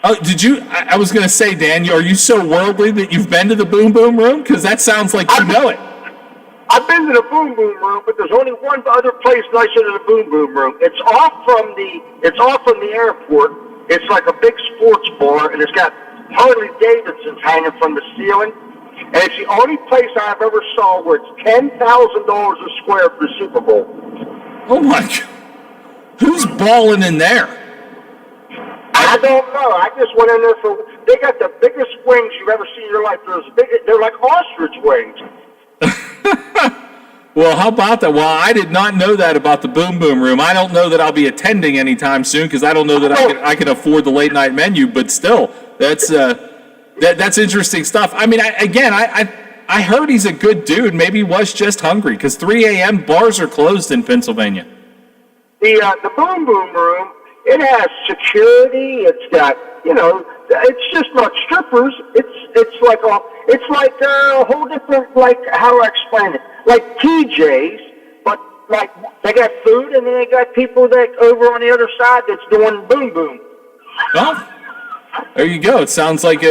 Oh, did you? I was going to say, Dan, are you so worldly that you've been to the Boom Boom Room? Because that sounds like you know it. I've been to the Boom Boom Room, but there's only one other place nicer than the Boom Boom Room. It's off from the airport. It's like a big sports bar, and it's got Harley Davidsons hanging from the ceiling. And it's the only place I've ever saw where it's $10,000 a square for the Super Bowl. Oh my God! Who's balling in there? I don't know. I just went in there they got the biggest wings you've ever seen in your life. They're like ostrich wings. Well, how about that? Well, I did not know that about the Boom Boom Room. I don't know that I'll be attending anytime soon because I don't know that I can afford the late night menu. But still, that's interesting stuff. I heard he's a good dude. Maybe he was just hungry because 3 a.m. bars are closed in Pennsylvania. The Boom Boom Room, it has security. It's got it's just not strippers. It's like a whole different, how do I explain it? Like TJ's, but they got food and then they got people that over on the other side that's doing boom boom. Well, there you go. It sounds like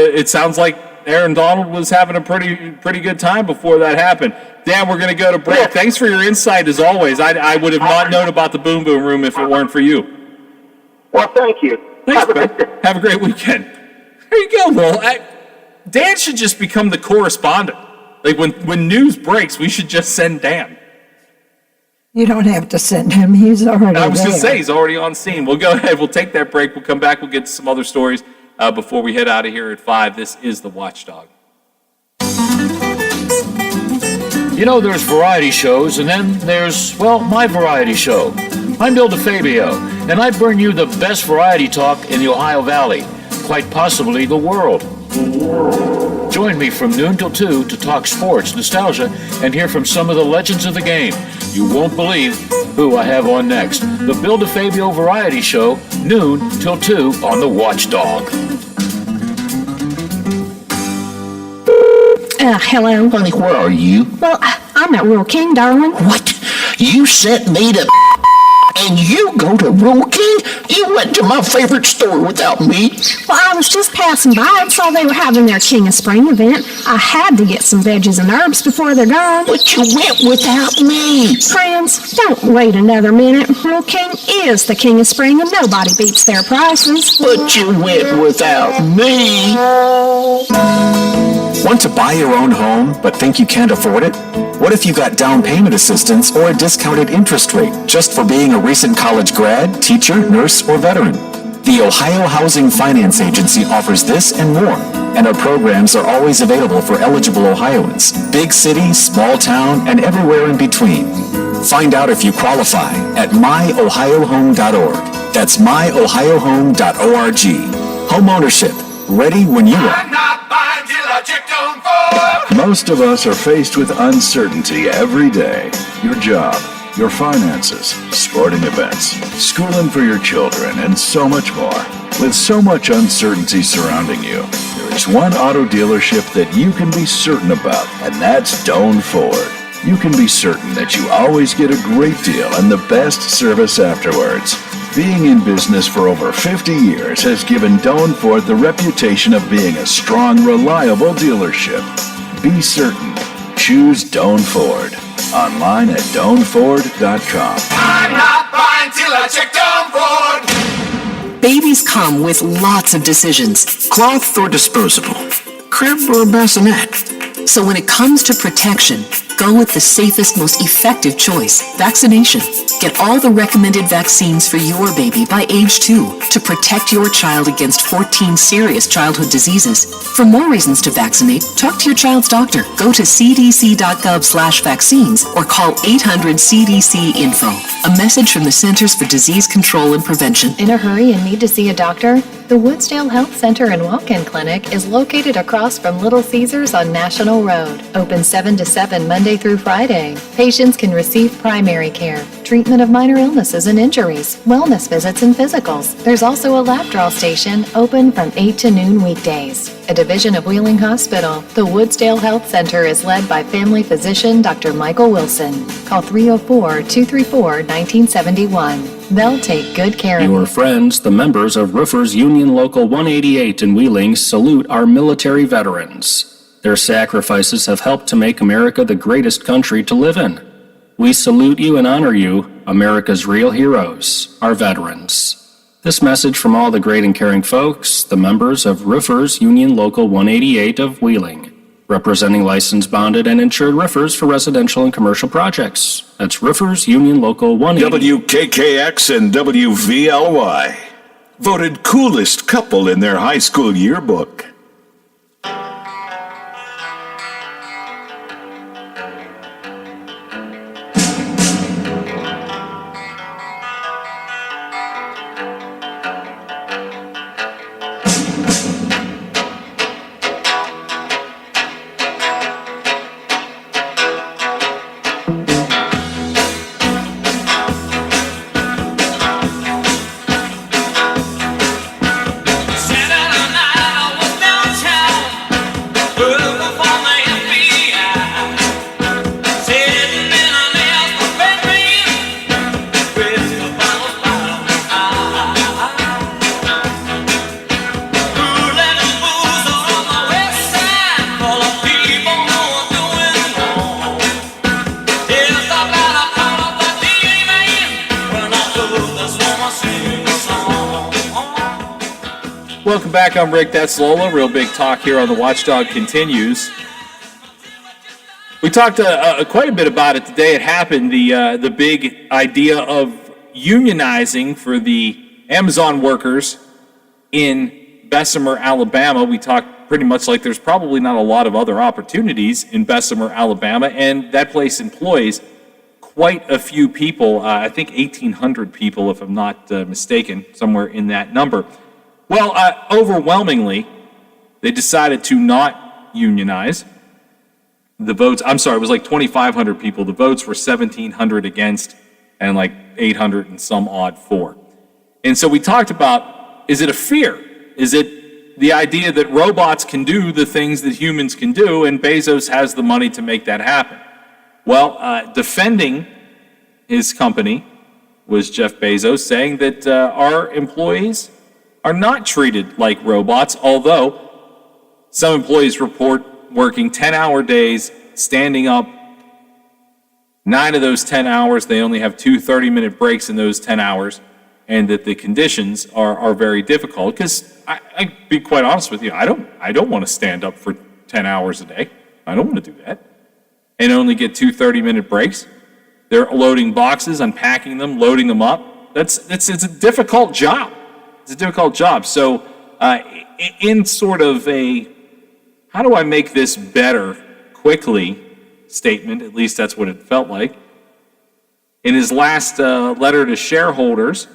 Aaron Donald was having a pretty good time before that happened. Dan, we're going to go to break. Yeah. Thanks for your insight as always. I would have not known about the Boom Boom Room if it weren't for you. Well, thank you. Thanks, man. Have a great weekend. There you go. Well, Dan should just become the correspondent. Like when news breaks, we should just send Dan. You don't have to send him. He's already there. I was going to say, he's already on scene. We'll go ahead. We'll take that break. We'll come back. We'll get to some other stories before we head out of here at 5. This is The Watchdog. There's variety shows, and then there's, my variety show. I'm Bill DeFabio, and I bring you the best variety talk in the Ohio Valley, quite possibly the world. Join me from noon till 2 to talk sports, nostalgia, and hear from some of the legends of the game. You won't believe who I have on next. The Bill DeFabio Variety Show, noon till 2 on The Watchdog. Hello. Honey, where are you? Well, I'm at Rural King, darling. What? You sent me to And you go to Rural King? You went to my favorite store without me. Well, I was just passing by and saw they were having their King of Spring event. I had to get some veggies and herbs before they're gone. But you went without me. Friends, don't wait another minute. Rural King is the King of Spring and nobody beats their prices. But you went without me. Want to buy your own home but think you can't afford it? What if you got down payment assistance or a discounted interest rate just for being a recent college grad, teacher, nurse, or veteran? The Ohio Housing Finance Agency offers this and more, and our programs are always available for eligible Ohioans, big city, small town, and everywhere in between. Find out if you qualify at myohiohome.org. That's myohiohome.org. Home ownership, ready when you are. Most of us are faced with uncertainty every day. Your job, your finances, sporting events, schooling for your children, and so much more. With so much uncertainty surrounding you, there is one auto dealership that you can be certain about, and that's Doan Ford. You can be certain that you always get a great deal and the best service afterwards. Being in business for over 50 years has given Doan Ford the reputation of being a strong, reliable dealership. Be certain. Choose Doan Ford. Online at DoanFord.com. I'm not buying till I check Doan Ford. Babies come with lots of decisions. Cloth or disposable? Crib or bassinet? So when it comes to protection, go with the safest, most effective choice, vaccination. Get all the recommended vaccines for your baby by age 2 to protect your child against 14 serious childhood diseases. For more reasons to vaccinate, talk to your child's doctor. Go to cdc.gov/vaccines or call 800-CDC-INFO. A message from the Centers for Disease Control and Prevention. In a hurry and need to see a doctor? The Woodsdale Health Center and Walk-In Clinic is located across from Little Caesars on National Road. Open 7 to 7 Monday through Friday. Patients can receive primary care, treatment of minor illnesses and injuries, wellness visits and physicals. There's also a lab draw station open from 8 to noon weekdays. A division of Wheeling Hospital, the Woodsdale Health Center is led by family physician Dr. Michael Wilson. Call 304-234-1971. They'll take good care of you. Your friends, the members of Roofers Union Local 188 in Wheeling, salute our military veterans. Their sacrifices have helped to make America the greatest country to live in. We salute you and honor you, America's real heroes, our veterans. This message from all the great and caring folks, the members of Roofers Union Local 188 of Wheeling, representing licensed, bonded, and insured roofers for residential and commercial projects. That's Roofers Union Local 188. WKKX and WVLY voted coolest couple in their high school yearbook. Welcome back. I'm Rick. That's Lola. Real Big Talk here on the Watchdog continues. We talked quite a bit about it today. It happened, the big idea of unionizing for the Amazon workers in Bessemer, Alabama. We talked pretty much like there's probably not a lot of other opportunities in Bessemer, Alabama, and that place employs quite a few people. I think 1,800 people, if I'm not mistaken, somewhere in that number. Well, overwhelmingly, they decided to not unionize. The votes, I'm sorry, it was like 2,500 people. The votes were 1,700 against and like 800 and some odd for. And so we talked about, is it a fear? Is it the idea that robots can do the things that humans can do and Bezos has the money to make that happen? Well, defending his company, was Jeff Bezos saying that our employees are not treated like robots, although some employees report working 10-hour days, standing up 9 of those 10 hours. They only have 2 30-minute breaks in those 10 hours, and that the conditions are very difficult. Because I be quite honest with you, I don't want to stand up for 10 hours a day. I don't want to do that. And only get 2 30-minute breaks. They're loading boxes, unpacking them, loading them up. It's a difficult job. It's a difficult job. So in sort of a how do I make this better quickly statement, at least that's what it felt like, in his last letter to shareholders,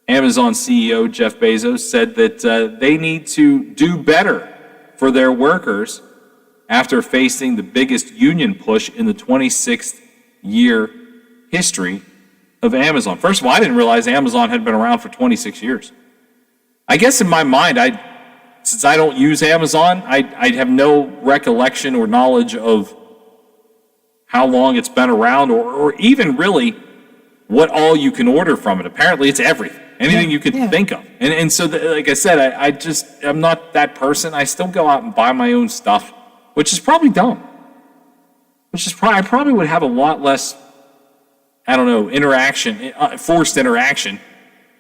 Amazon CEO Jeff Bezos said that they need to do better for their workers after facing the biggest union push in the 26th year history of Amazon. First of all, I didn't realize Amazon had been around for 26 years. I guess in my mind, since I don't use Amazon, I have no recollection or knowledge of how long it's been around or even really what all you can order from it. Apparently, it's everything, anything you could think of. And so, like I said, I'm not that person. I still go out and buy my own stuff, which is probably dumb. I probably would have a lot less, I don't know, interaction, forced interaction,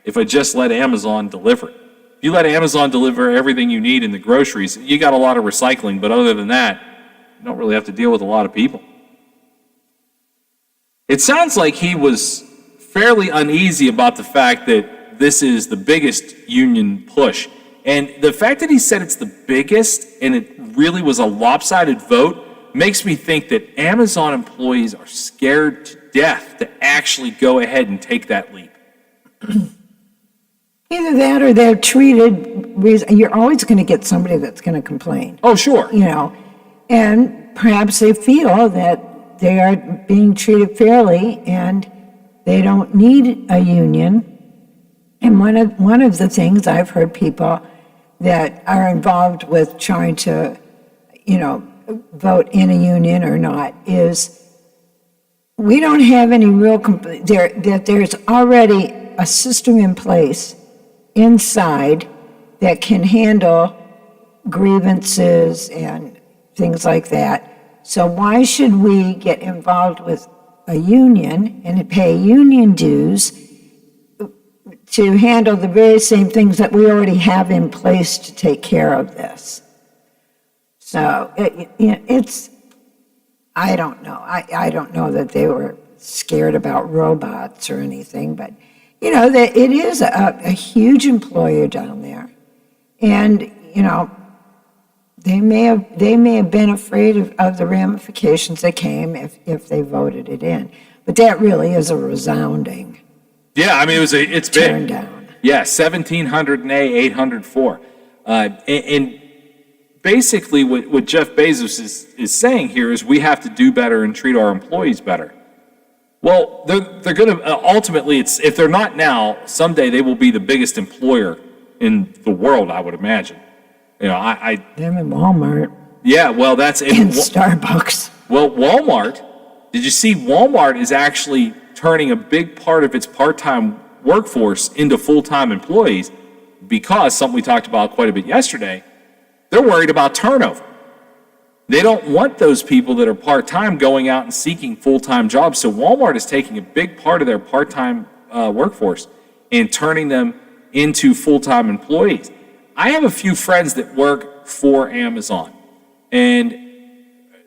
if I just let Amazon deliver it. If you let Amazon deliver everything you need in the groceries, you got a lot of recycling, but other than that, you don't really have to deal with a lot of people. It sounds like he was fairly uneasy about the fact that this is the biggest union push. And the fact that he said it's the biggest and it really was a lopsided vote makes me think that Amazon employees are scared to death to actually go ahead and take that leap. Either that or they're treated, you're always going to get somebody that's going to complain. Oh, sure. And perhaps they feel that they are being treated fairly and they don't need a union. And one of the things I've heard people that are involved with trying to, vote in a union or not is we don't have any real, that there's already a system in place inside that can handle grievances and things like that. So why should we get involved with a union and pay union dues to handle the very same things that we already have in place to take care of this? So I don't know. I don't know that they were scared about robots or anything, but that it is a huge employer down there, and they may have been afraid of the ramifications that came if they voted it in. But that really is a resounding. Yeah, I mean it's turn big. Down. Yeah, 1,700 nay, 804, and basically what Jeff Bezos is saying here is we have to do better and treat our employees better. Well, they're going to ultimately, if they're not now, someday they will be the biggest employer in the world, I would imagine. Them and Walmart. Yeah, well, that's and Starbucks. Well, Walmart. Did you see Walmart is actually turning a big part of its part-time workforce into full-time employees because something we talked about quite a bit yesterday. They're worried about turnover. They don't want those people that are part-time going out and seeking full-time jobs. So Walmart is taking a big part of their part-time workforce and turning them into full-time employees. I have a few friends that work for Amazon, and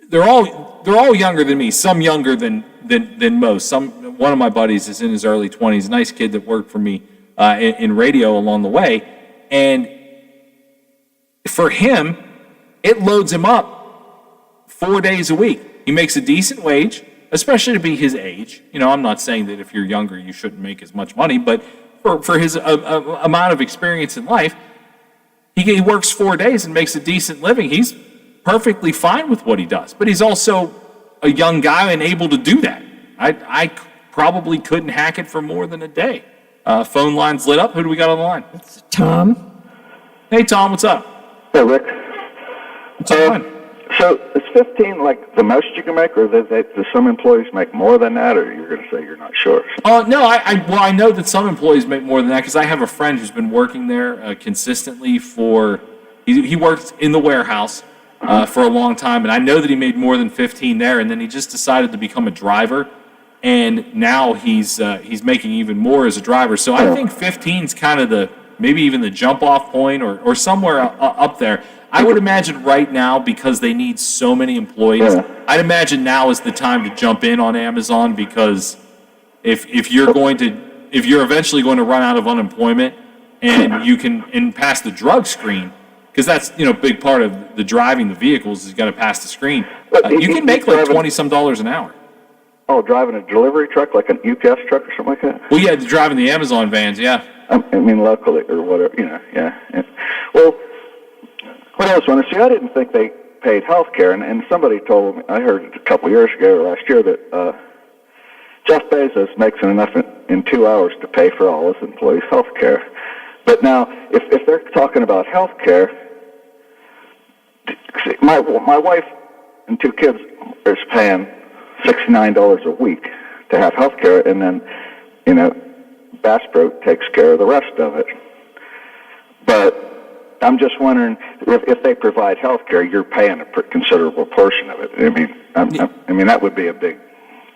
they're all younger than me. Some younger than most. One of my buddies is in his early 20s. Nice kid that worked for me in radio along the way, and for him, it loads him up 4 days a week. He makes a decent wage, especially to be his age. I'm not saying that if you're younger, you shouldn't make as much money, but for his amount of experience in life, he works 4 days and makes a decent living. He's perfectly fine with what he does, but he's also a young guy and able to do that. I probably couldn't hack it for more than a day. Phone line's lit up. Who do we got on the line? It's Tom. Hey, Tom, what's up? Hey, Rick. What's on? So is 15 like the most you can make, or do some employees make more than that, or you're going to say you're not sure? No, I know that some employees make more than that because I have a friend who's been working there consistently he worked in the warehouse for a long time, and I know that he made more than 15 there, and then he just decided to become a driver, and now he's making even more as a driver. So I think 15 is kind of maybe even the jump off point or somewhere up there. I would imagine right now, because they need so many employees, I'd imagine now is the time to jump in on Amazon, because if you're eventually going to run out of unemployment and you can pass the drug screen, because that's a big part of the driving the vehicles is you got to pass the screen. You can make like $20-some an hour. Oh, driving a delivery truck, like an UPS truck or something like that? Well, yeah, driving the Amazon vans, yeah. I mean, locally or whatever, yeah. Well, what I was wondering, I didn't think they paid health care, and somebody told me, I heard it a couple of years ago or last year, that Jeff Bezos makes enough in 2 hours to pay for all his employees' health care. But now, if they're talking about health care, my wife and 2 kids is paying $69 a week to have health care, and then, Bass Pro takes care of the rest of it. But I'm just wondering if they provide health care, you're paying a considerable portion of it. I mean, that would be a big.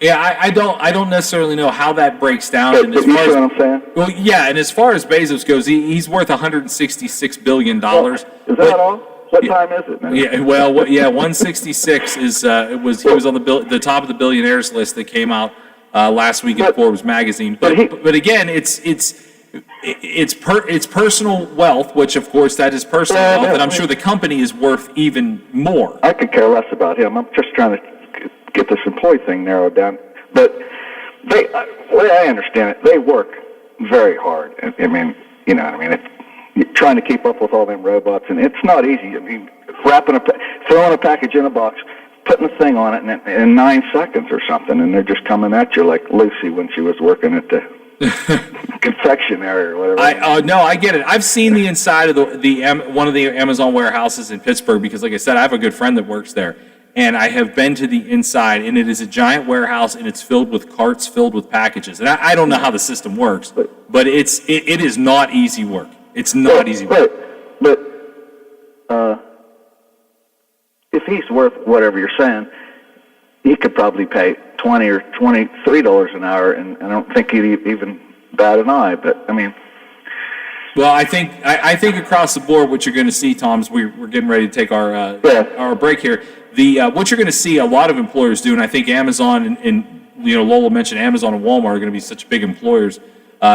Yeah, I don't necessarily know how that breaks down. But you see what I'm saying? Well, yeah, and as far as Bezos goes, he's worth $166 billion. Is that all? What time is it, man? Yeah, well, 166 is he was on the top of the billionaires list that came out last week in Forbes magazine. But again, it's personal wealth, which of course that is personal wealth, and I'm sure the company is worth even more. I could care less about him. I'm just trying to get this employee thing narrowed down. But the way I understand it, they work very hard. I mean, it's trying to keep up with all them robots, and it's not easy. I mean, throwing a package in a box, putting the thing on it in 9 seconds or something, and they're just coming at you like Lucy when she was working at the confectionery or whatever. No, I get it. I've seen the inside of one of the Amazon warehouses in Pittsburgh because, like I said, I have a good friend that works there, and I have been to the inside, and it is a giant warehouse, and it's filled with carts filled with packages. And I don't know how the system works, but it is not easy work. It's not easy work. But if he's worth whatever you're saying, he could probably pay $20 or $23 an hour, and I don't think he'd even bat an eye. But I mean, well, I think across the board, what you're going to see, Tom, is we're getting ready to take our break here. What you're going to see a lot of employers do, and I think Amazon and Lola mentioned Amazon and Walmart are going to be such big employers,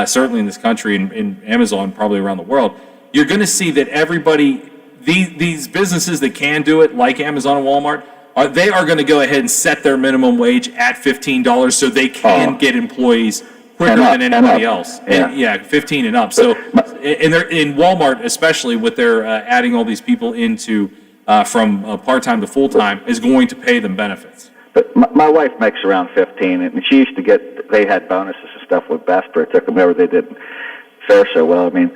certainly in this country and Amazon probably around the world. You're going to see that everybody, these businesses that can do it, like Amazon and Walmart, they are going to go ahead and set their minimum wage at $15 so they can get employees quicker than anybody else. Yeah, 15 and up. So, and they're in Walmart, especially with their adding all these people into from part-time to full-time, is going to pay them benefits. But my wife makes around 15, and she used to they had bonuses and stuff with Bass Pro. Took them whenever they didn't fare so well. I mean,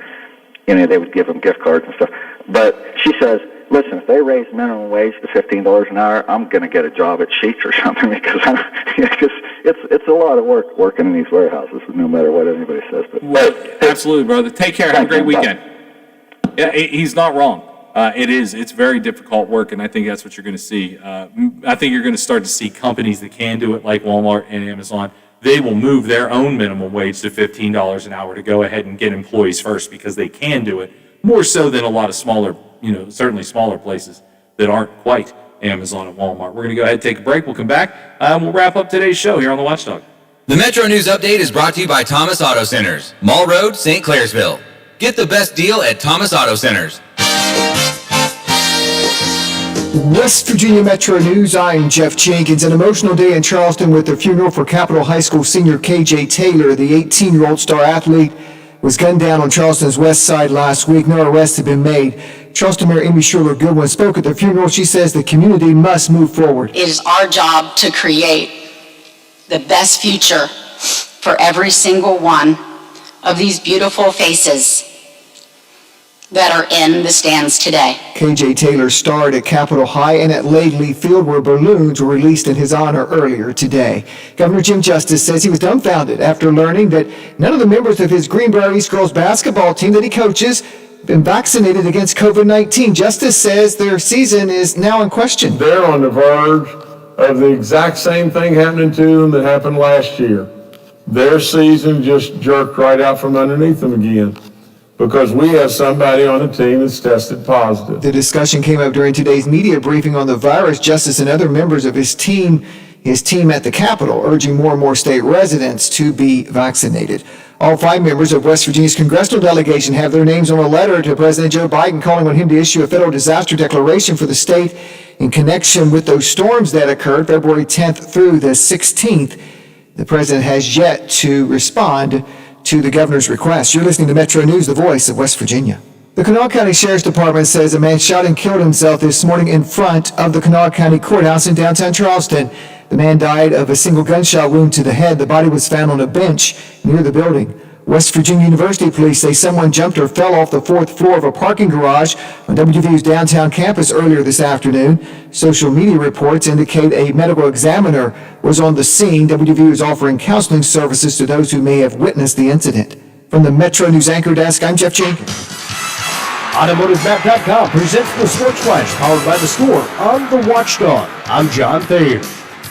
they would give them gift cards and stuff. But she says, listen, if they raise minimum wage to $15 an hour, I'm going to get a job at Sheetz or something because it's a lot of work working in these warehouses, no matter what anybody says. But absolutely, brother. Take care. Have a great weekend. Yeah, he's not wrong. It's very difficult work, and I think that's what you're going to see. I think you're going to start to see companies that can do it, like Walmart and Amazon. They will move their own minimum wage to $15 an hour to go ahead and get employees first because they can do it more so than a lot of smaller, certainly smaller places that aren't quite Amazon and Walmart. We're going to go ahead and take a break. We'll come back. We'll wrap up today's show here on the Watchdog. The Metro News Update is brought to you by Thomas Auto Centers, Mall Road, St. Clairsville. Get the best deal at Thomas Auto Centers. West Virginia Metro News, I'm Jeff Jenkins. An emotional day in Charleston with the funeral for Capitol High School senior KJ Taylor. The 18-year-old star athlete was gunned down on Charleston's west side last week. No arrests have been made. Charleston Mayor Amy Schuler Goodwin spoke at the funeral. She says the community must move forward. It is our job to create the best future for every single one of these beautiful faces that are in the stands today. KJ Taylor starred at Capitol High and at Laidley Field, where balloons were released in his honor earlier today. Governor Jim Justice says he was dumbfounded after learning that none of the members of his Greenbrier East girls basketball team that he coaches have been vaccinated against COVID-19. Justice says their season is now in question. They're on the verge of the exact same thing happening to them that happened last year. Their season just jerked right out from underneath them again, because we have somebody on the team that's tested positive. The discussion came up during today's media briefing on the virus. Justice and other members of his team at the Capitol, urging more and more state residents to be vaccinated. All 5 members of West Virginia's congressional delegation have their names on a letter to President Joe Biden calling on him to issue a federal disaster declaration for the state in connection with those storms that occurred February 10th through the 16th. The president has yet to respond to the governor's request. You're listening to Metro News, the voice of West Virginia. The Kanawha County Sheriff's Department says a man shot and killed himself this morning in front of the Kanawha County Courthouse in downtown Charleston. The man died of a single gunshot wound to the head. The body was found on a bench near the building. West Virginia University police say someone jumped or fell off the 4th floor of a parking garage on WVU's downtown campus earlier this afternoon. Social media reports indicate a medical examiner was on the scene. WVU is offering counseling services to those who may have witnessed the incident. From the Metro News Anchor Desk, I'm Jeff Jenkins. AutomotiveMap.com presents the Sports Flash, powered by The Score on The Watchdog. I'm John Thayer.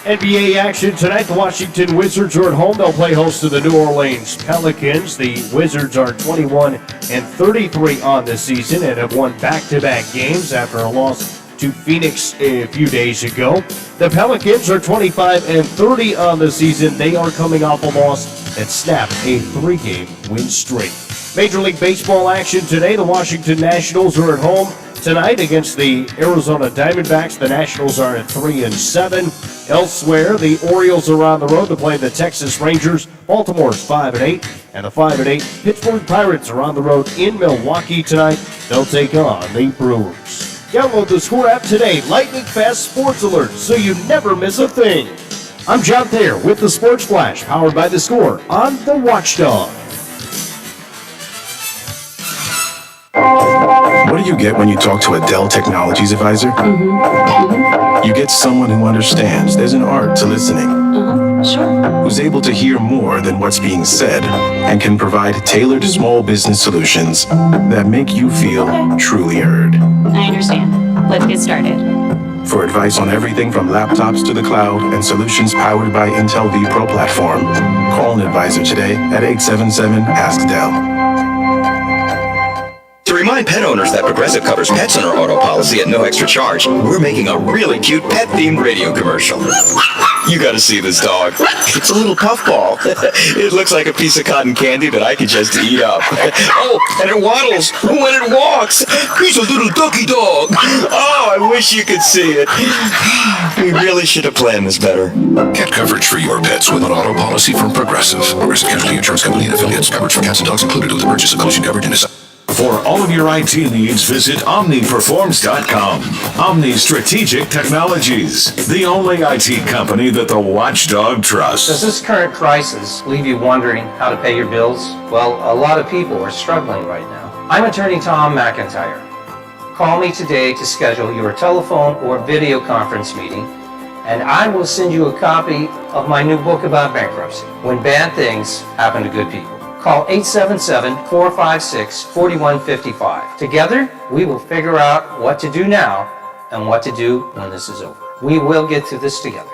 NBA action tonight. The Washington Wizards are at home. They'll play host to the New Orleans Pelicans. The Wizards are 21-33 on the season and have won back-to-back games after a loss to Phoenix a few days ago. The Pelicans are 25-30 on the season. They are coming off a loss that snapped a 3-game win streak. Major League Baseball action today. The Washington Nationals are at home tonight against the Arizona Diamondbacks. The Nationals are at 3-7. Elsewhere, the Orioles are on the road to play the Texas Rangers. Baltimore's 5-8, and the 5-8 Pittsburgh Pirates are on the road in Milwaukee tonight. They'll take on the Brewers. Download the Score app today. Lightning fast sports alerts so you never miss a thing. I'm John Thayer with the Sports Flash, powered by The Score on The Watchdog. What do you get when you talk to a Dell Technologies advisor? You get someone who understands there's an art to listening. Who's able to hear more than what's being said and can provide tailored small business solutions that make you feel truly heard. I understand. Let's get started. For advice on everything from laptops to the cloud and solutions powered by Intel vPro platform, call an advisor today at 877-ASK-DELL. To remind pet owners that Progressive covers pets in our auto policy at no extra charge, we're making a really cute pet-themed radio commercial. You gotta see this dog. It's a little puffball. It looks like a piece of cotton candy that I could just eat up. Oh, and it waddles when it walks. He's a little ducky dog. Oh, I wish you could see it. We really should have planned this better. Cat coverage for your pets with an auto policy from Progressive. Progressive Casualty Insurance Company and affiliates. Coverage for cats and dogs included with the purchase of collision coverage in a... For all of your IT needs, visit OmniPerforms.com. Omni Strategic Technologies, the only IT company that the Watchdog trusts. Does this current crisis leave you wondering how to pay your bills? Well, a lot of people are struggling right now. I'm attorney Tom McIntyre. Call me today to schedule your telephone or video conference meeting, and I will send you a copy of my new book about bankruptcy, When Bad Things Happen to Good People. Call 877-456-4155. Together, we will figure out what to do now and what to do when this is over. We will get through this together.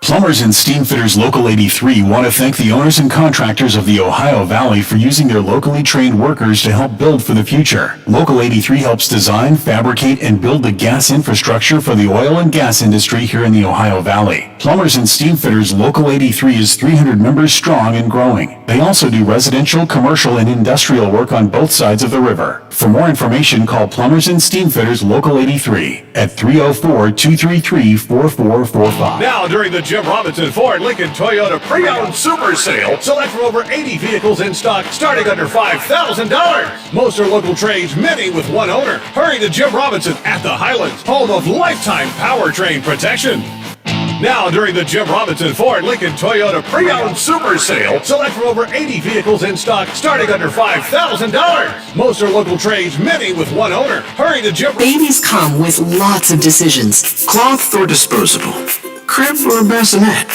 Plumbers and Steamfitters Local 83 want to thank the owners and contractors of the Ohio Valley for using their locally trained workers to help build for the future. Local 83 helps design, fabricate, and build the gas infrastructure for the oil and gas industry here in the Ohio Valley. Plumbers and Steamfitters Local 83 is 300 members strong and growing. They also do residential, commercial, and industrial work on both sides of the river. For more information, call Plumbers and Steamfitters Local 83 at 304-233-4445. Now, during the Jim Robinson Ford Lincoln Toyota Pre-Owned Super Sale, select from over 80 vehicles in stock starting under $5,000. Most are local trades, many with one owner. Hurry to Jim Robinson at the Highlands, home of lifetime powertrain protection. Now, during the Jim Robinson Ford Lincoln Toyota Pre-Owned Super Sale, select from over 80 vehicles in stock starting under $5,000. Most are local trades, many with one owner. Hurry to Jim. Babies come with lots of decisions. Cloth or disposable? Crib or bassinet?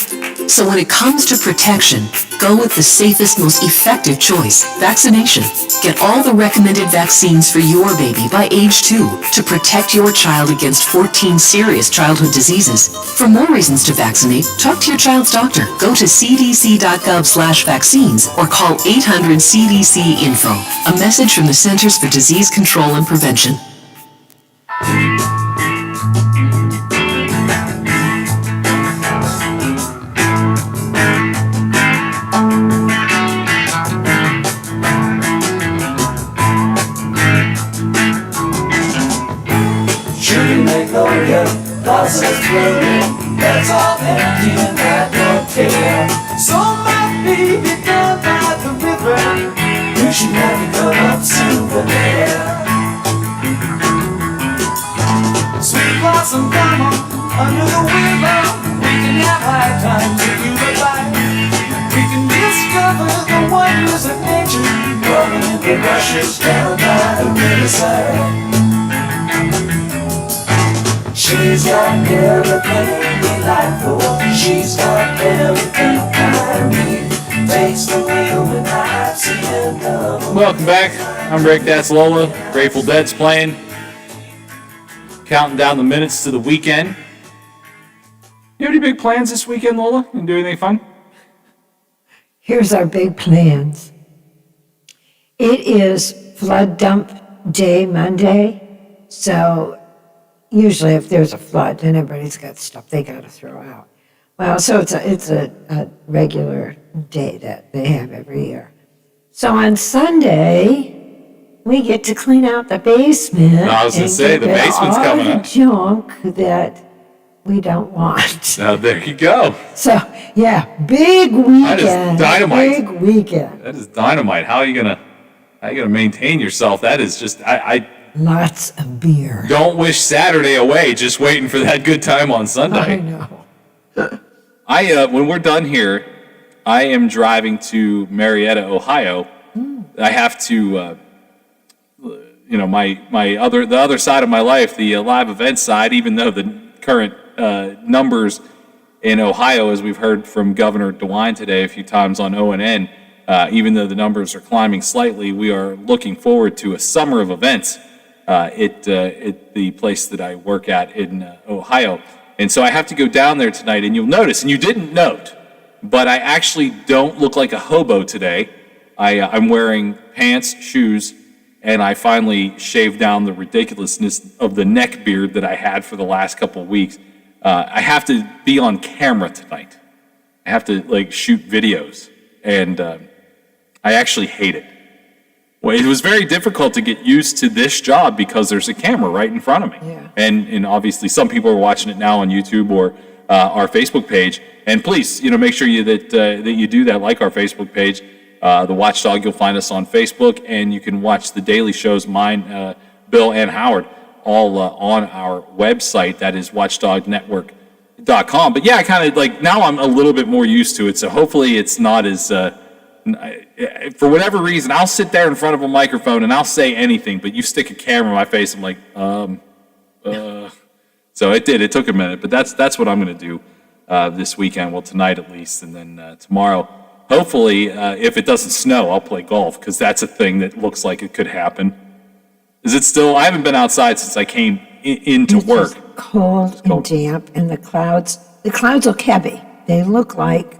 So when it comes to protection, go with the safest, most effective choice, vaccination. Get all the recommended vaccines for your baby by age 2 to protect your child against 14 serious childhood diseases. For more reasons to vaccinate, talk to your child's doctor. Go to cdc.gov/vaccines or call 800-CDC-INFO. A message from the Centers for Disease Control and Prevention. Lots of clothing, that's all empty and I don't care. So my baby down by the river, you should have to come up souvenir. Sweet blossom come under the willow, we can have high times if you look like. We can discover the wonders of nature, rolling in the rushes down by the riverside. She's got everything delightful. She's got everything I need. Takes the wheel when I see him come. Welcome back. I'm Rick. That's Lola. Grateful Dead's playing. Counting down the minutes to the weekend. You have any big plans this weekend, Lola? You do anything fun? Here's our big plans. It is flood dump day Monday, so usually if there's a flood, then everybody's got stuff they got to throw out. Well, so it's a regular day that they have every year. So on Sunday, we get to clean out the basement. No, I was going to say, the basement's coming up. Junk that we don't want. Now, there you go. So, yeah, big weekend. That is dynamite. Big weekend. That is dynamite. How are you gonna maintain yourself? That is just, I Lots of beer. don't wish Saturday away, just waiting for that good time on Sunday. I know. When we're done here, I am driving to Marietta, Ohio. I have to, the other side of my life, the live event side, even though the current numbers in Ohio, as we've heard from Governor DeWine today a few times on ONN, even though the numbers are climbing slightly, we are looking forward to a summer of events at the place that I work at in Ohio. And so I have to go down there tonight, and you'll notice, and you didn't note, but I actually don't look like a hobo today. I'm wearing pants, shoes, and I finally shaved down the ridiculousness of the neck beard that I had for the last couple of weeks. I have to be on camera tonight. I have to shoot videos, and I actually hate it. Well, it was very difficult to get used to this job because there's a camera right in front of me. Yeah. And obviously some people are watching it now on YouTube or our Facebook page. And please, make sure that you do that, like our Facebook page. The Watchdog, you'll find us on Facebook, and you can watch the daily shows, mine, Bill, and Howard, all on our website. That is watchdognetwork.com. But yeah, I kind of now I'm a little bit more used to it. So hopefully it's not as, for whatever reason, I'll sit there in front of a microphone and I'll say anything, but you stick a camera in my face, I'm like, So it took a minute, but that's what I'm going to do this weekend, well, tonight at least, and then tomorrow. Hopefully, if it doesn't snow, I'll play golf, because that's a thing that looks like it could happen. Is it still? I haven't been outside since I came into work. It's cold and damp, and the clouds look heavy. They look like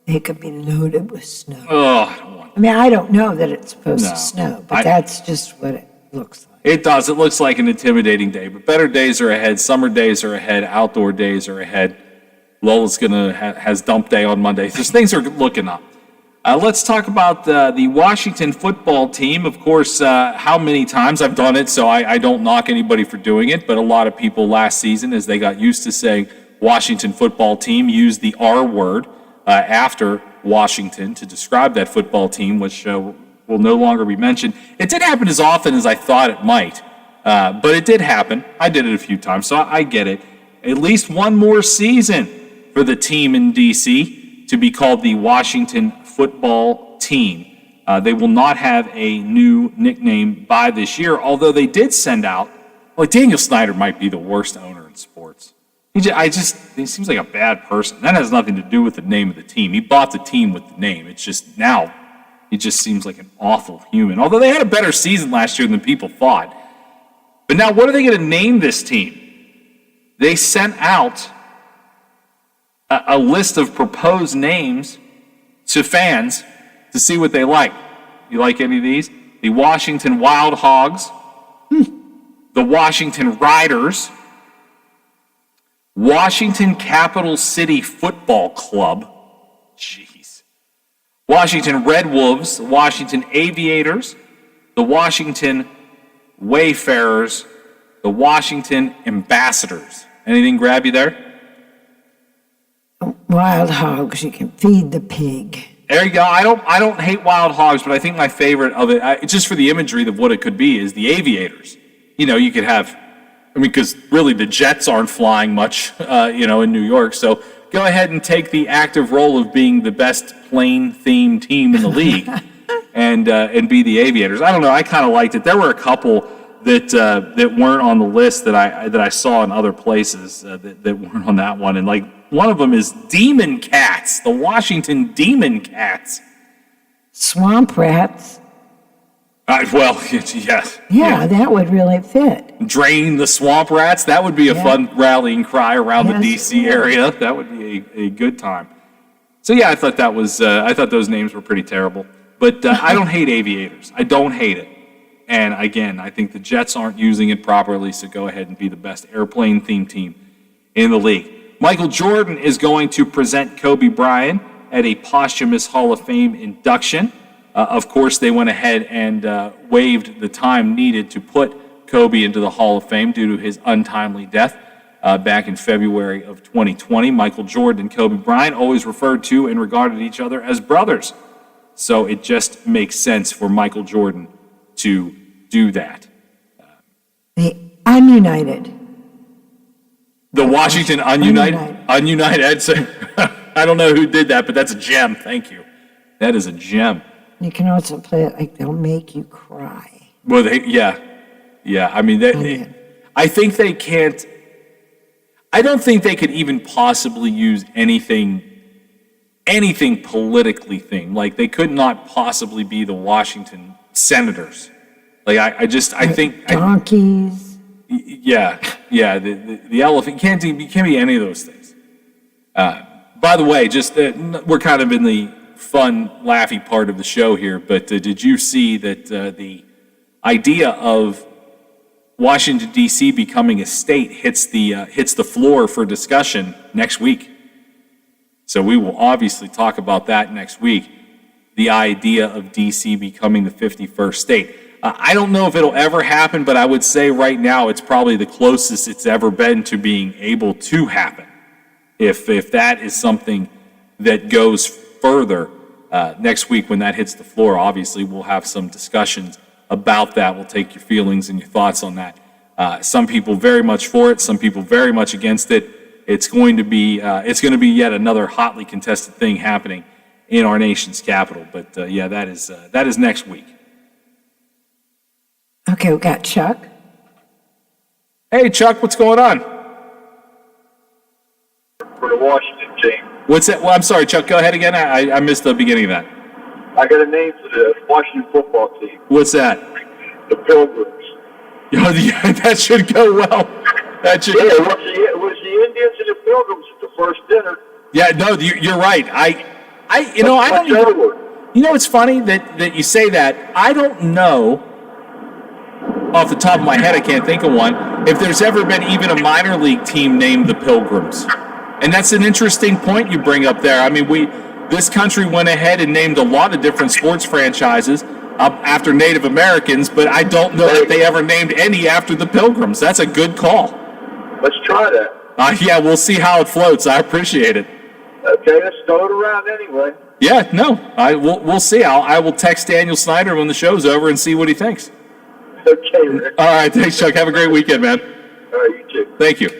they could be loaded with snow. Oh, I don't want. I mean, I don't know that it's supposed to snow, but that's just what it looks like. It does. It looks like an intimidating day, but better days are ahead. Summer days are ahead. Outdoor days are ahead. Lola's has dump day on Monday. So things are looking up. Let's talk about the Washington football team. Of course, how many times I've done it, so I don't knock anybody for doing it, but a lot of people last season, as they got used to saying Washington football team, used the R word after Washington to describe that football team, which will no longer be mentioned. It didn't happen as often as I thought it might, but it did happen. I did it a few times, so I get it. At least one more season for the team in D.C. to be called the Washington Football Team. They will not have a new nickname by this year, although they did send out, like Daniel Snyder might be the worst owner in sports. He seems like a bad person. That has nothing to do with the name of the team. He bought the team with the name. It's just now, he just seems like an awful human. Although they had a better season last year than people thought. But now what are they going to name this team? They sent out a list of proposed names to fans to see what they like. You like any of these? The Washington Wild Hogs, the Washington Riders, Washington Capital City Football Club, jeez, Washington Red Wolves, Washington Aviators, the Washington Wayfarers, the Washington Ambassadors. Anything grab you there? Wild hogs, you can feed the pig. There you go. I don't hate wild hogs, but I think my favorite of it, just for the imagery of what it could be, is the Aviators. You know, you could have, because really the jets aren't flying much, in New York. So go ahead and take the active role of being the best plane-themed team in the league, and be the Aviators. I don't know. I kind of liked it. There were a couple that weren't on the list that I saw in other places that weren't on that one, and like. One of them is Demon Cats, the Washington Demon Cats. Swamp rats. Yes. Yeah, that would really fit. Drain the swamp rats. That would be a fun rallying cry around the D.C. area. That would be a good time. So yeah, I thought that was. I thought those names were pretty terrible. But I don't hate Aviators. I don't hate it. And again, I think the Jets aren't using it properly. So go ahead and be the best airplane-themed team in the league. Michael Jordan is going to present Kobe Bryant at a posthumous Hall of Fame induction. Of course, they went ahead and waived the time needed to put Kobe into the Hall of Fame due to his untimely death back in February of 2020. Michael Jordan and Kobe Bryant always referred to and regarded each other as brothers. So it just makes sense for Michael Jordan to do that. The Ununited. The Washington Ununited. I don't know who did that, but that's a gem. Thank you. That is a gem. You can also play it like they'll make you cry. Well, yeah. I mean, I think they can't. I don't think they could even possibly use anything politically themed. Like they could not possibly be the Washington Senators. Like I think donkeys. Yeah. The elephant can't be any of those things. By the way, just we're kind of in the fun, laughy part of the show here, but did you see that the idea of Washington D.C. becoming a state hits the floor for discussion next week? So we will obviously talk about that next week. The idea of D.C. becoming the 51st state. I don't know if it'll ever happen, but I would say right now it's probably the closest it's ever been to being able to happen. If that is something that goes further next week when that hits the floor, obviously we'll have some discussions about that. We'll take your feelings and your thoughts on that. Some people very much for it, some people very much against it. It's going to be yet another hotly contested thing happening in our nation's capital. But that is next week. Okay, we got Chuck. Hey, Chuck, what's going on? For the Washington team. What's that? Well, I'm sorry, Chuck. Go ahead again. I missed the beginning of that. I got a name for the Washington football team. What's that? The Pilgrims. Oh, yeah, that should go well. That should. Yeah, it was the Indians and the Pilgrims at the first dinner. Yeah, no, you're right. I don't even. You know, it's funny that you say that. I don't know. Off the top of my head, I can't think of one. If there's ever been even a minor league team named the Pilgrims. And that's an interesting point you bring up there. I mean, this country went ahead and named a lot of different sports franchises after Native Americans, but I don't know that they ever named any after the Pilgrims. That's a good call. Let's try that. Yeah, we'll see how it floats. I appreciate it. Okay, let's throw it around anyway. Yeah, no, we'll see. I will text Daniel Snyder when the show's over and see what he thinks. Okay, Rick. All right, thanks, Chuck. Have a great weekend, man. All right, you too. Thank you.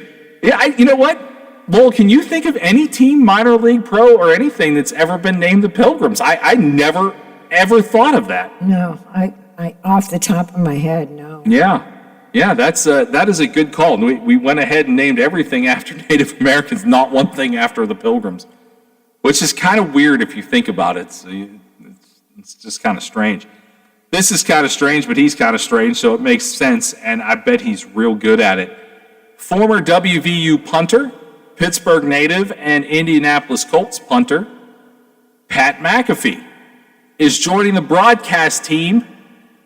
Yeah, you know what? Lowell, can you think of any team, minor league, pro, or anything that's ever been named the Pilgrims? I never, ever thought of that. No, I off the top of my head, no. Yeah, that is a good call. We went ahead and named everything after Native Americans, not one thing after the Pilgrims, which is kind of weird if you think about it. It's just kind of strange. This is kind of strange, but he's kind of strange, so it makes sense, and I bet he's real good at it. Former WVU punter, Pittsburgh native, and Indianapolis Colts punter, Pat McAfee, is joining the broadcast team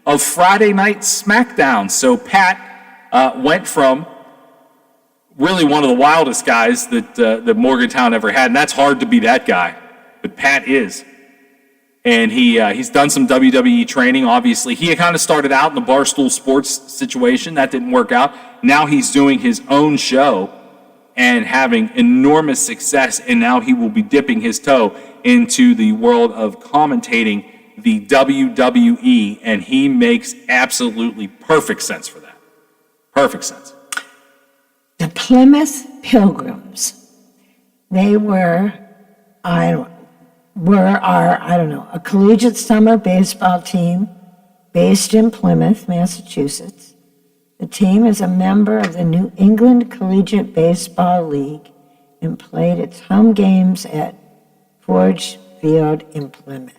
of Friday Night SmackDown. So Pat went from really one of the wildest guys that Morgantown ever had, and that's hard to be that guy, but Pat is. And he's done some WWE training, obviously. He kind of started out in the Barstool Sports situation. That didn't work out. Now he's doing his own show and having enormous success, and now he will be dipping his toe into the world of commentating the WWE, and he makes absolutely perfect sense for that. Perfect sense. The Plymouth Pilgrims, they were, a collegiate summer baseball team based in Plymouth, Massachusetts. The team is a member of the New England Collegiate Baseball League and played its home games at Forge Field in Plymouth.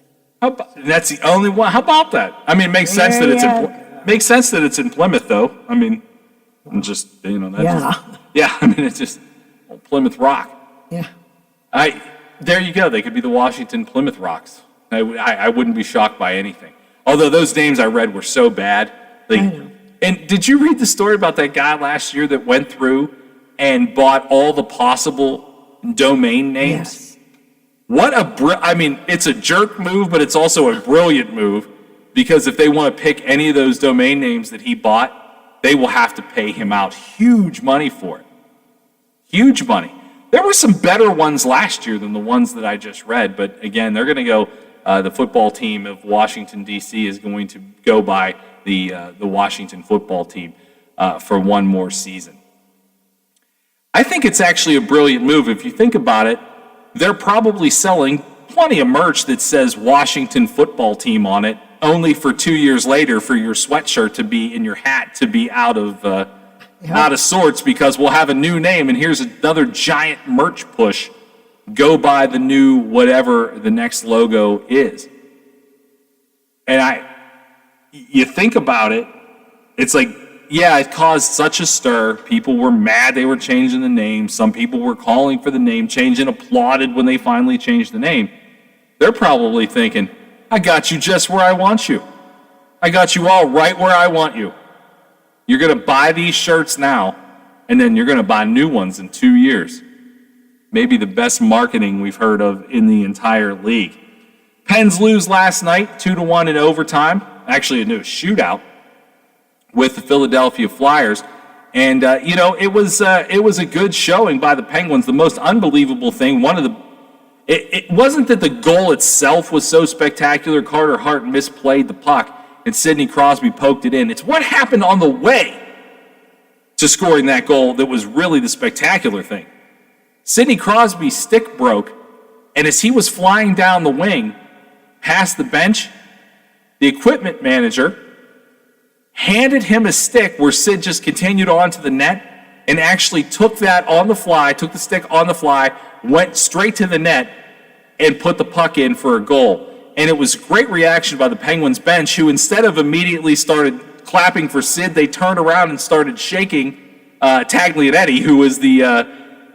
That's the only one. How about that? I mean, it makes sense that it's in Plymouth, though. I mean, just I mean, it's just Plymouth Rock. Yeah. There you go. They could be the Washington Plymouth Rocks. I wouldn't be shocked by anything. Although those names I read were so bad. I know. And did you read the story about that guy last year that went through and bought all the possible domain names? Yes. It's a jerk move, but it's also a brilliant move, because if they want to pick any of those domain names that he bought, they will have to pay him out huge money for it. Huge money. There were some better ones last year than the ones that I just read, but again, they're going to go, the football team of Washington, D.C. is going to go by the Washington football team for one more season. I think it's actually a brilliant move. If you think about it, they're probably selling plenty of merch that says Washington football team on it, only for 2 years later for your sweatshirt to be in your hat to be out of sorts, because we'll have a new name, and here's another giant merch push. Go by the new whatever the next logo is. And you think about it, it's like, yeah, it caused such a stir. People were mad they were changing the name. Some people were calling for the name change and applauded when they finally changed the name. They're probably thinking, I got you just where I want you. I got you all right where I want you. You're going to buy these shirts now, and then you're going to buy new ones in 2 years. Maybe the best marketing we've heard of in the entire league. Pens lose last night, 2-1 in overtime. Actually, a new shootout with the Philadelphia Flyers. And, it was a good showing by the Penguins. The most unbelievable thing, it wasn't that the goal itself was so spectacular. Carter Hart misplayed the puck, and Sidney Crosby poked it in. It's what happened on the way to scoring that goal that was really the spectacular thing. Sidney Crosby's stick broke, and as he was flying down the wing past the bench, the equipment manager handed him a stick where Sid just continued on to the net and actually took the stick on the fly, went straight to the net, and put the puck in for a goal. And it was a great reaction by the Penguins bench, who instead of immediately started clapping for Sid, they turned around and started shaking Taglianetti, who was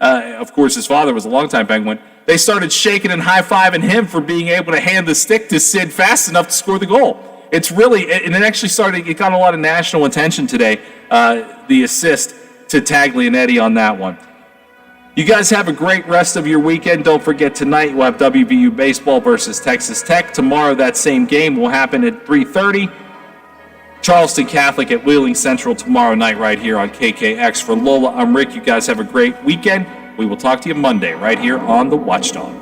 of course, his father was a longtime Penguin. They started shaking and high-fiving him for being able to hand the stick to Sid fast enough to score the goal. It's really, and it actually it got a lot of national attention today, the assist to Taglianetti on that one. You guys have a great rest of your weekend. Don't forget, tonight we'll have WVU baseball versus Texas Tech. Tomorrow that same game will happen at 3:30. Charleston Catholic at Wheeling Central tomorrow night right here on KKX. For Lola, I'm Rick. You guys have a great weekend. We will talk to you Monday right here on The Watchdog.